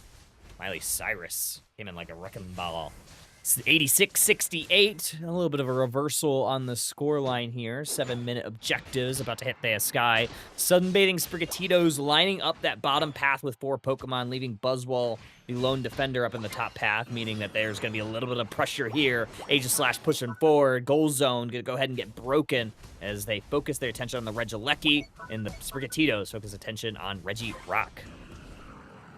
Miley Cyrus came in like a wrecking ball. 86-68, a little bit of a reversal on the scoreline here. 7-minute objectives about to hit the sky. Sunbathing Sprigatitos lining up that bottom path with 4 Pokemon, leaving Buzzwole, the lone defender, up in the top path, meaning that there's going to be a little bit of pressure here. Aegislash pushing forward. Goal Zone going to go ahead and get broken as they focus their attention on the Regieleki, and the Sprigatitos focus attention on Regirock.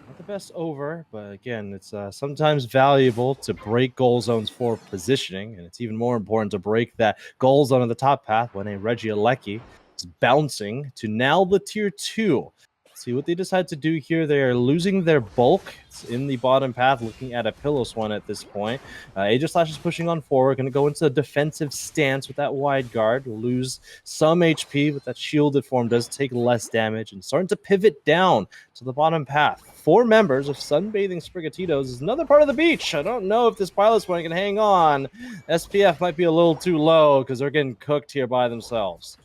Not the best over, but again, it's sometimes valuable to break goal zones for positioning, and it's even more important to break that goal zone on the top path when a Regieleki is bouncing to now the tier 2. See what they decide to do here. They are losing their bulk. It's in the bottom path, looking at a Piloswine at this point. Aegislash is pushing on forward, going to go into a defensive stance with that wide guard. Lose some HP, but that shielded form does take less damage, and starting to pivot down to the bottom path. 4 members of Sunbathing Sprigatitos is another part of the beach. I don't know if this Piloswine can hang on. SPF might be a little too low because they're getting cooked here by themselves.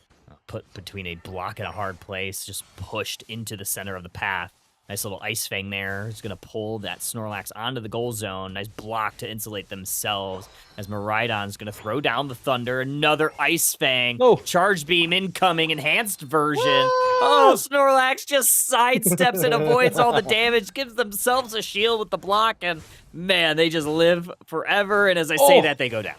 Put between a block and a hard place, just pushed into the center of the path. Nice little Ice Fang there. It's going to pull that Snorlax onto the goal zone. Nice block to insulate themselves as Miraidon's going to throw down the Thunder. Another Ice Fang. Oh. Charge Beam incoming, enhanced version. Oh, Snorlax just sidesteps and avoids all the damage, gives themselves a shield with the block, and man, they just live forever. And as I say that, they go down.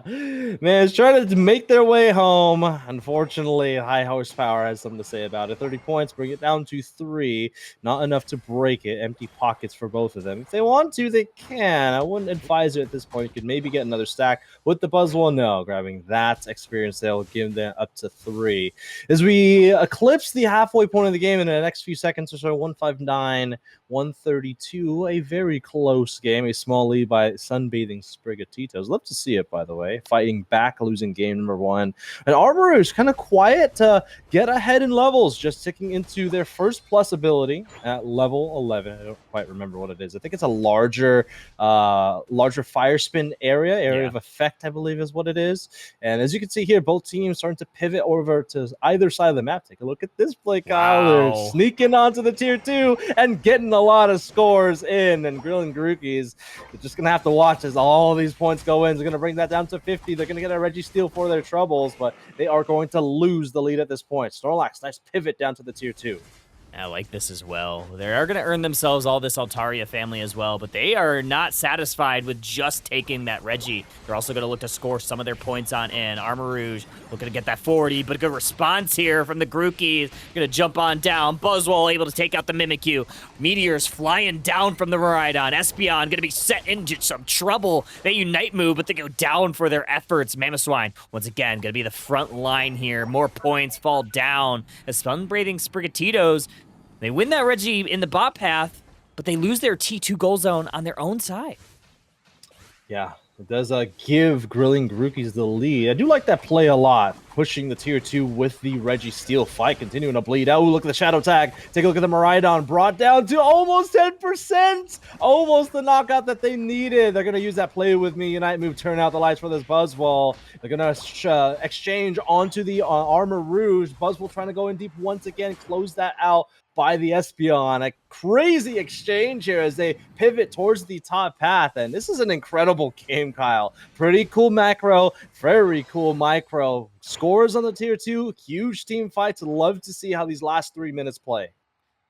Man, it's trying to make their way home. Unfortunately, high horsepower has something to say about it. 30 points, bring it down to 3. Not enough to break it. Empty pockets for both of them. If they want to, they can. I wouldn't advise it at this point. You could maybe get another stack. With the Buzzwole, no. Grabbing that experience, they'll give them up to 3. As we eclipse the halfway point of the game in the next few seconds or so, 159, 132. A very close game. A small lead by Sunbathing Sprigatitos. Love to see it, by the way. Fighting back, losing game number 1. And Armarouge kind of quiet to get ahead in levels, just ticking into their first plus ability at level 11. I don't quite remember what it is. I think it's a larger fire spin area of effect, I believe is what it is. And as you can see here, both teams starting to pivot over to either side of the map. Take a look at this play, Kyle. Wow. They're sneaking onto the tier 2 and getting a lot of scores in. And Grilling Garukis are just going to have to watch as all these points go in. They're going to bring that down to 50. They're going to get a Registeel for their troubles, but they are going to lose the lead at this point. Snorlax, nice pivot down to the tier 2. I like this as well. They are going to earn themselves all this Altaria family as well, but they are not satisfied with just taking that Reggie. They're also going to look to score some of their points on in. Armarouge looking to get that 40, but a good response here from the Grookey. Going to jump on down. Buzzwole able to take out the Mimikyu. Meteors flying down from the Miraidon. Espeon going to be set into some trouble. They Unite move, but they go down for their efforts. Mamoswine, once again, going to be the front line here. More points fall down as Sunbathing Sprigatitos. They win that Reggie in the bot path, but they lose their T2 goal zone on their own side. Yeah, it does give Grilling Garukis the lead. I do like that play a lot. pushing the tier 2 with the Registeel fight, continuing to bleed out. Ooh, look at the shadow tag. Take a look at the Miraidon, brought down to almost 10%. Almost the knockout that they needed. They're going to use that play with me Unite move, turn out the lights for this Buzzwole. They're going to exchange onto the Armor Rouge. Buzzwole trying to go in deep once again, close that out by the Espeon. A crazy exchange here as they pivot towards the top path. And this is an incredible game, Kyle. Pretty cool macro, very cool micro. Scores on the tier 2, huge team fights. Love to see how these last 3 minutes play.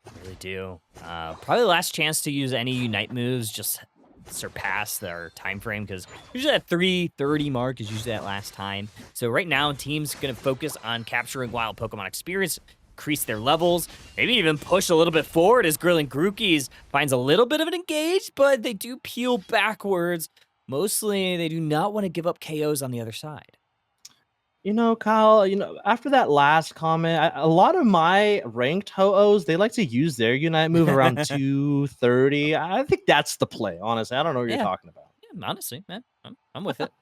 I really do. Probably the last chance to use any Unite moves just surpass their time frame, because usually that 3:30 mark is usually that last time. So right now, teams going to focus on capturing wild Pokemon experience, increase their levels, maybe even push a little bit forward as Grilling Grookies finds a little bit of an engage, but they do peel backwards. Mostly, they do not want to give up KOs on the other side. You know, Kyle, after that last comment, a lot of my ranked Ho-Ohs, they like to use their Unite move around 230. I think that's the play, honestly. I don't know what you're talking about. Yeah, honestly, man, I'm with it.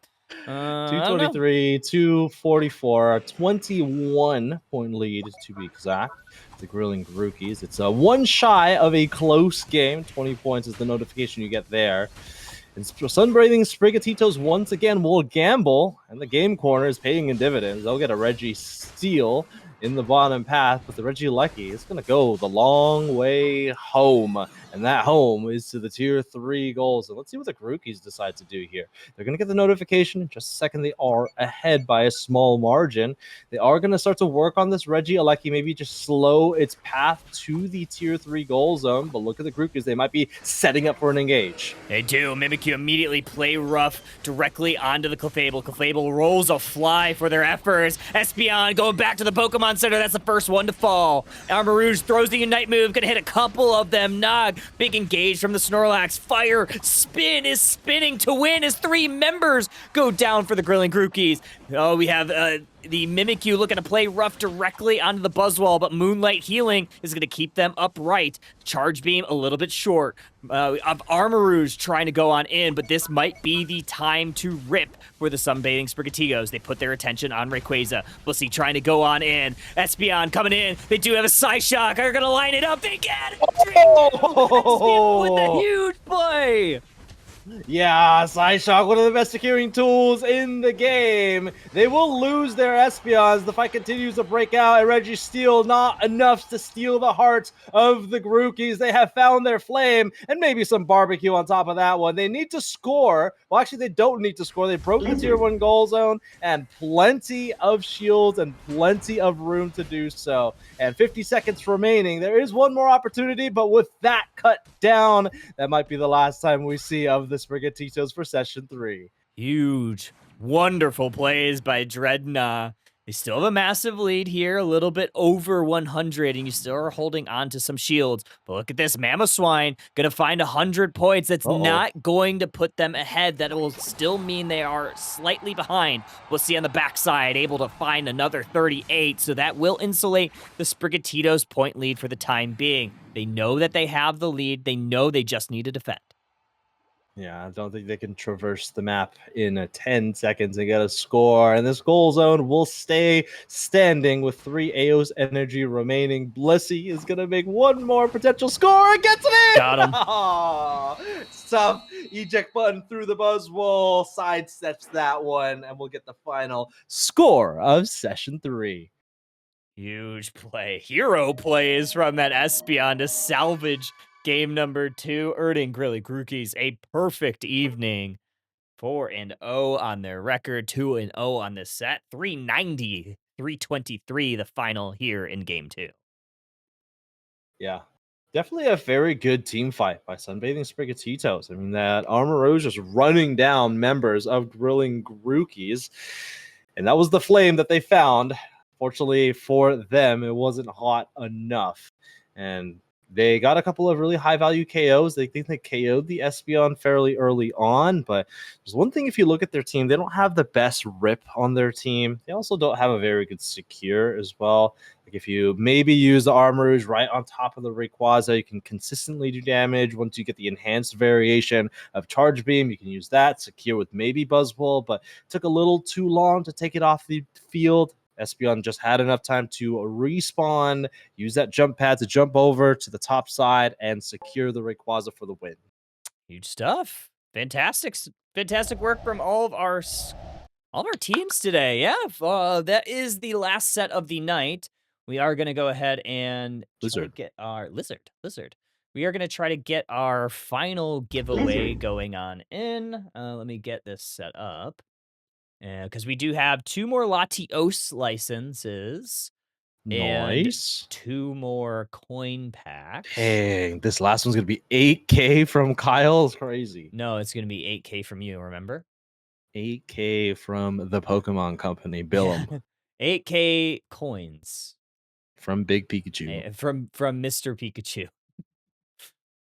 223, 244, a 21-point lead to be exact. The Grilling Grookies. It's one shy of a close game. 20 points is the notification you get there. And Sunbathing Sprigatitos once again will gamble, and the game corner is paying in dividends. They'll get a Registeel in the bottom path, but the Regieleki is going to go the long way home, and that home is to the tier 3 goals. And let's see what the Grookies decide to do here. They're going to get the notification in just a second. They are ahead by a small margin. They are going to start to work on this Regieleki, maybe just slow its path to the tier 3 goal zone. But look at the Grookies. They might be setting up for an engage. They do. Mimikyu immediately play rough directly onto the Clefable. Clefable rolls a fly for their efforts. Espeon going back to the Pokemon Center. That's the first one to fall. Armor Rouge throws the Unite move. Gonna hit a couple of them. Nog, big engage from the Snorlax. Fire spin is spinning to win as 3 members go down for the Grilling Grookies. Oh, we have the Mimikyu looking to play rough directly onto the Buzzwole, but Moonlight Healing is going to keep them upright. Charge Beam a little bit short. Of Armor Rouge trying to go on in, but this might be the time to rip for the Sunbathing Sprigatigos. They put their attention on Rayquaza. Bussy trying to go on in. Espeon coming in. They do have a Psyshock. They're going to line it up. They get it! Espeon with a huge play! Yeah, Psyshock, one of the best securing tools in the game. They will lose their Espeons. The fight continues to break out, and Registeel not enough to steal the hearts of the Grookies. They have found their flame, and maybe some barbecue on top of that one. They need to score. Well, actually, they don't need to score. They broke the tier 1 goal zone, and plenty of shields and plenty of room to do so. And 50 seconds remaining. There is one more opportunity, but with that cut down, that might be the last time we see of the Sprigatitos for session 3. Huge, wonderful plays by Dreadnought. They still have a massive lead here, a little bit over 100, and you still are holding on to some shields. But look at this, Mamoswine gonna find 100 points. That's not going to put them ahead. That will still mean they are slightly behind. We'll see on the backside, able to find another 38, so that will insulate the Sprigatitos' point lead for the time being. They know that they have the lead. They know they just need to defend. Yeah, I don't think they can traverse the map in 10 seconds and get a score. And this goal zone will stay standing with 3 Aeos energy remaining. Blissey is going to make one more potential score and gets it in! Got him. Oh, tough eject button through the Buzzwole. Sidesteps that one, and we'll get the final score of session 3. Huge play. Hero plays from that Espeon to salvage game number 2, earning Grilling Grookies a perfect evening. 4-0 on their record, 2-0 on this set, 390, 323 the final here in game 2. Yeah, definitely a very good team fight by Sunbathing Sprigatitos. I mean, that Armor Rouge is running down members of Grilling Grookies, and that was the flame that they found. Fortunately for them, it wasn't hot enough, and they got a couple of really high-value KOs. They think they KO'd the Espeon fairly early on, but there's one thing if you look at their team, they don't have the best rip on their team. They also don't have a very good secure as well. Like if you maybe use the Armor Rouge right on top of the Rayquaza, you can consistently do damage. Once you get the enhanced variation of Charge Beam, you can use that, secure with maybe Buzzwole, but it took a little too long to take it off the field. Espeon just had enough time to respawn, use that jump pad to jump over to the top side and secure the Rayquaza for the win. Huge stuff. Fantastic, fantastic work from all of our teams today. Yeah, that is the last set of the night. We are going to go ahead and try to get our lizard. We are going to try to get our final giveaway going on in. Let me get this set up. Because we do have 2 more Latios licenses. Nice. And 2 more coin packs. Dang, this last one's going to be 8K from Kyle. It's crazy. No, it's going to be 8K from you, remember? 8K from the Pokemon Company. Bill 'em. 8K coins. From Big Pikachu. From Mr. Pikachu.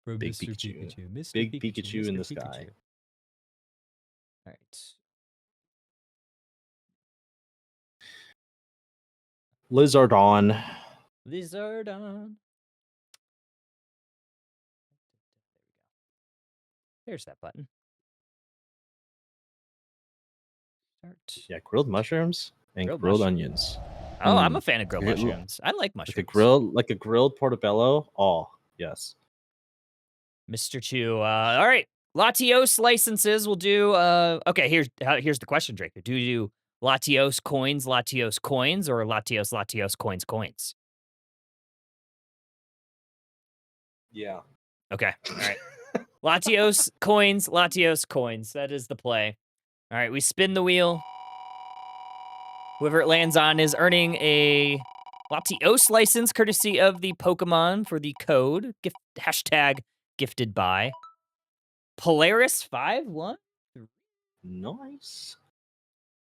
From Big Mr. Pikachu. Mr. Big Pikachu in the Pikachu. sky. All right. Lizardon. There's that button. Start. Yeah, grilled mushrooms and grilled onions. Oh, I'm a fan of grilled mushrooms. I like mushrooms. Like a grilled portobello. Oh, yes. Mr. Chu. All right. Latios licenses will do. Okay, here's the question, Draco. Do you do Latios coins, or Latios coins? Yeah. Okay. All right. Latios coins. That is the play. All right, we spin the wheel. Whoever it lands on is earning a Latios license courtesy of the Pokemon for the code. Hashtag gifted by Polaris513. Nice.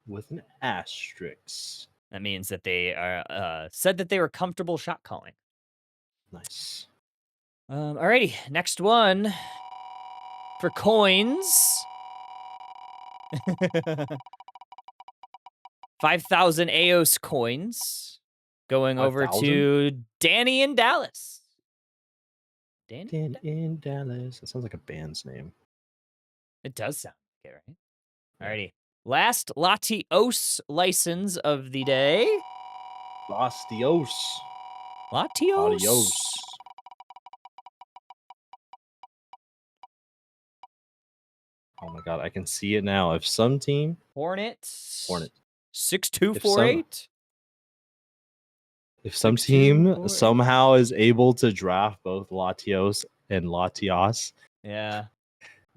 With an asterisk. That means that they are said that they were comfortable shot calling. Nice. Alrighty, next one for coins. 5,000 Aos coins going over 5,000? to Danny in Dallas. Dan in Dallas. That sounds like a band's name. It does sound okay, right? Alrighty. Last Latios license of the day. Latios. Latios. Oh my god, I can see it now. If some team Hornet. 6248. If some team somehow is able to draft both Latios and Latias, Yeah.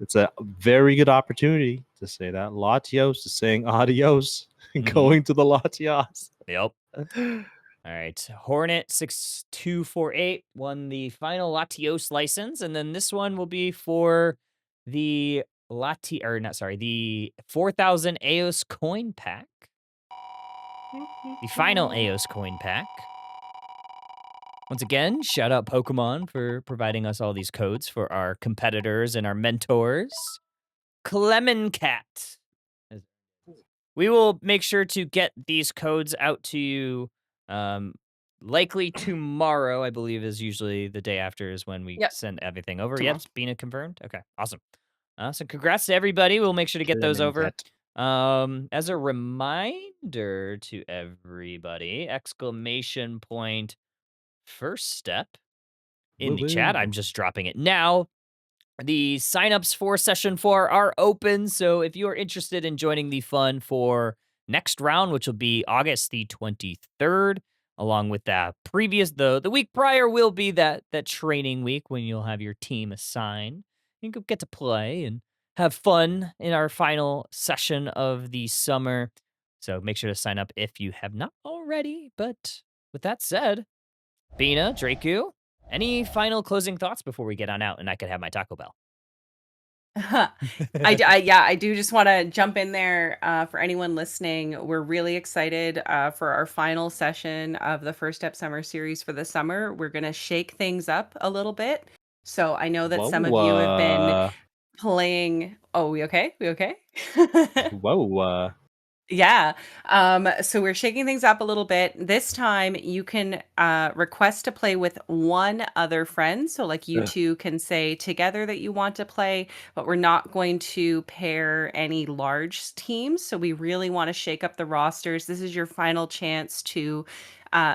it's a very good opportunity to say that. Latios is saying adios and going to the Latias. Yep. All right. Hornet 6248 won the final Latios license, and then this one will be for the the 4,000 Aos coin pack. The final Aos coin pack. Once again, shout out Pokemon for providing us all these codes for our competitors and our mentors. Clemencat. We will make sure to get these codes out to you likely tomorrow, I believe is usually the day after is when we send everything over. Tomorrow. Yep, Bina confirmed. Okay, awesome. So congrats to everybody. We'll make sure to get those over. As a reminder to everybody, exclamation point first step in the chat. I'm just dropping it now. The signups for session 4 are open, so if you are interested in joining the fun for next round, which will be August the 23rd, along with that the week prior will be that training week when you'll have your team assigned. You can get to play and have fun in our final session of the summer. So make sure to sign up if you have not already. But with that said, Bina, Draku, any final closing thoughts before we get on out and I could have my Taco Bell? I do just want to jump in there for anyone listening. We're really excited for our final session of the First Step Summer Series for the summer. We're going to shake things up a little bit. So I know that some of you have been playing. Oh, we okay? We okay? Whoa. Yeah. So we're shaking things up a little bit. This time you can request to play with one other friend. So like you Ugh. two can say together that you want to play, but we're not going to pair any large teams. So we really want to shake up the rosters. This is your final chance to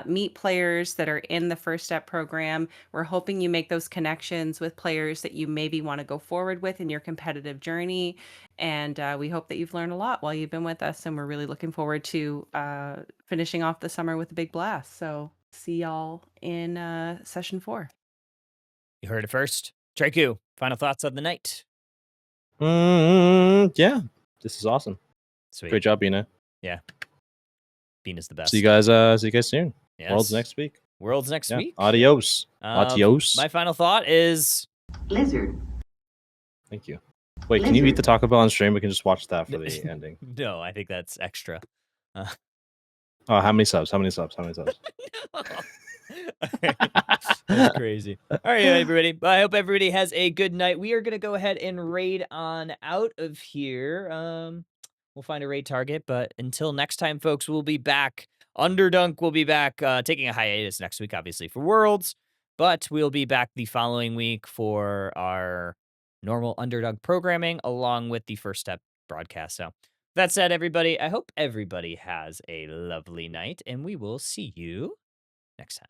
meet players that are in the First Step program. We're hoping you make those connections with players that you maybe want to go forward with in your competitive journey. And we hope that you've learned a lot while you've been with us. And we're really looking forward to finishing off the summer with a big blast. So see y'all in session 4. You heard it first. Draku, final thoughts of the night. Yeah, this is awesome. Sweet. Great job, Bina. Bina's the best. See you guys soon. Yes. Worlds next week. Worlds next Yeah. week. Adios. Adios. My final thought is Lizard. Thank you. Wait, can you eat the Taco Bell on stream? We can just watch that for the ending. no, I think that's extra. Oh, how many subs? How many subs? How many subs? That's crazy. All right, everybody. I hope everybody has a good night. We are going to go ahead and raid on out of here. We'll find a raid target, but until next time, folks, we'll be back. Underdunk will be back, taking a hiatus next week, obviously, for Worlds, but we'll be back the following week for our normal Underdunk programming, along with the First Step broadcast. So that said, everybody, I hope everybody has a lovely night, and we will see you next time.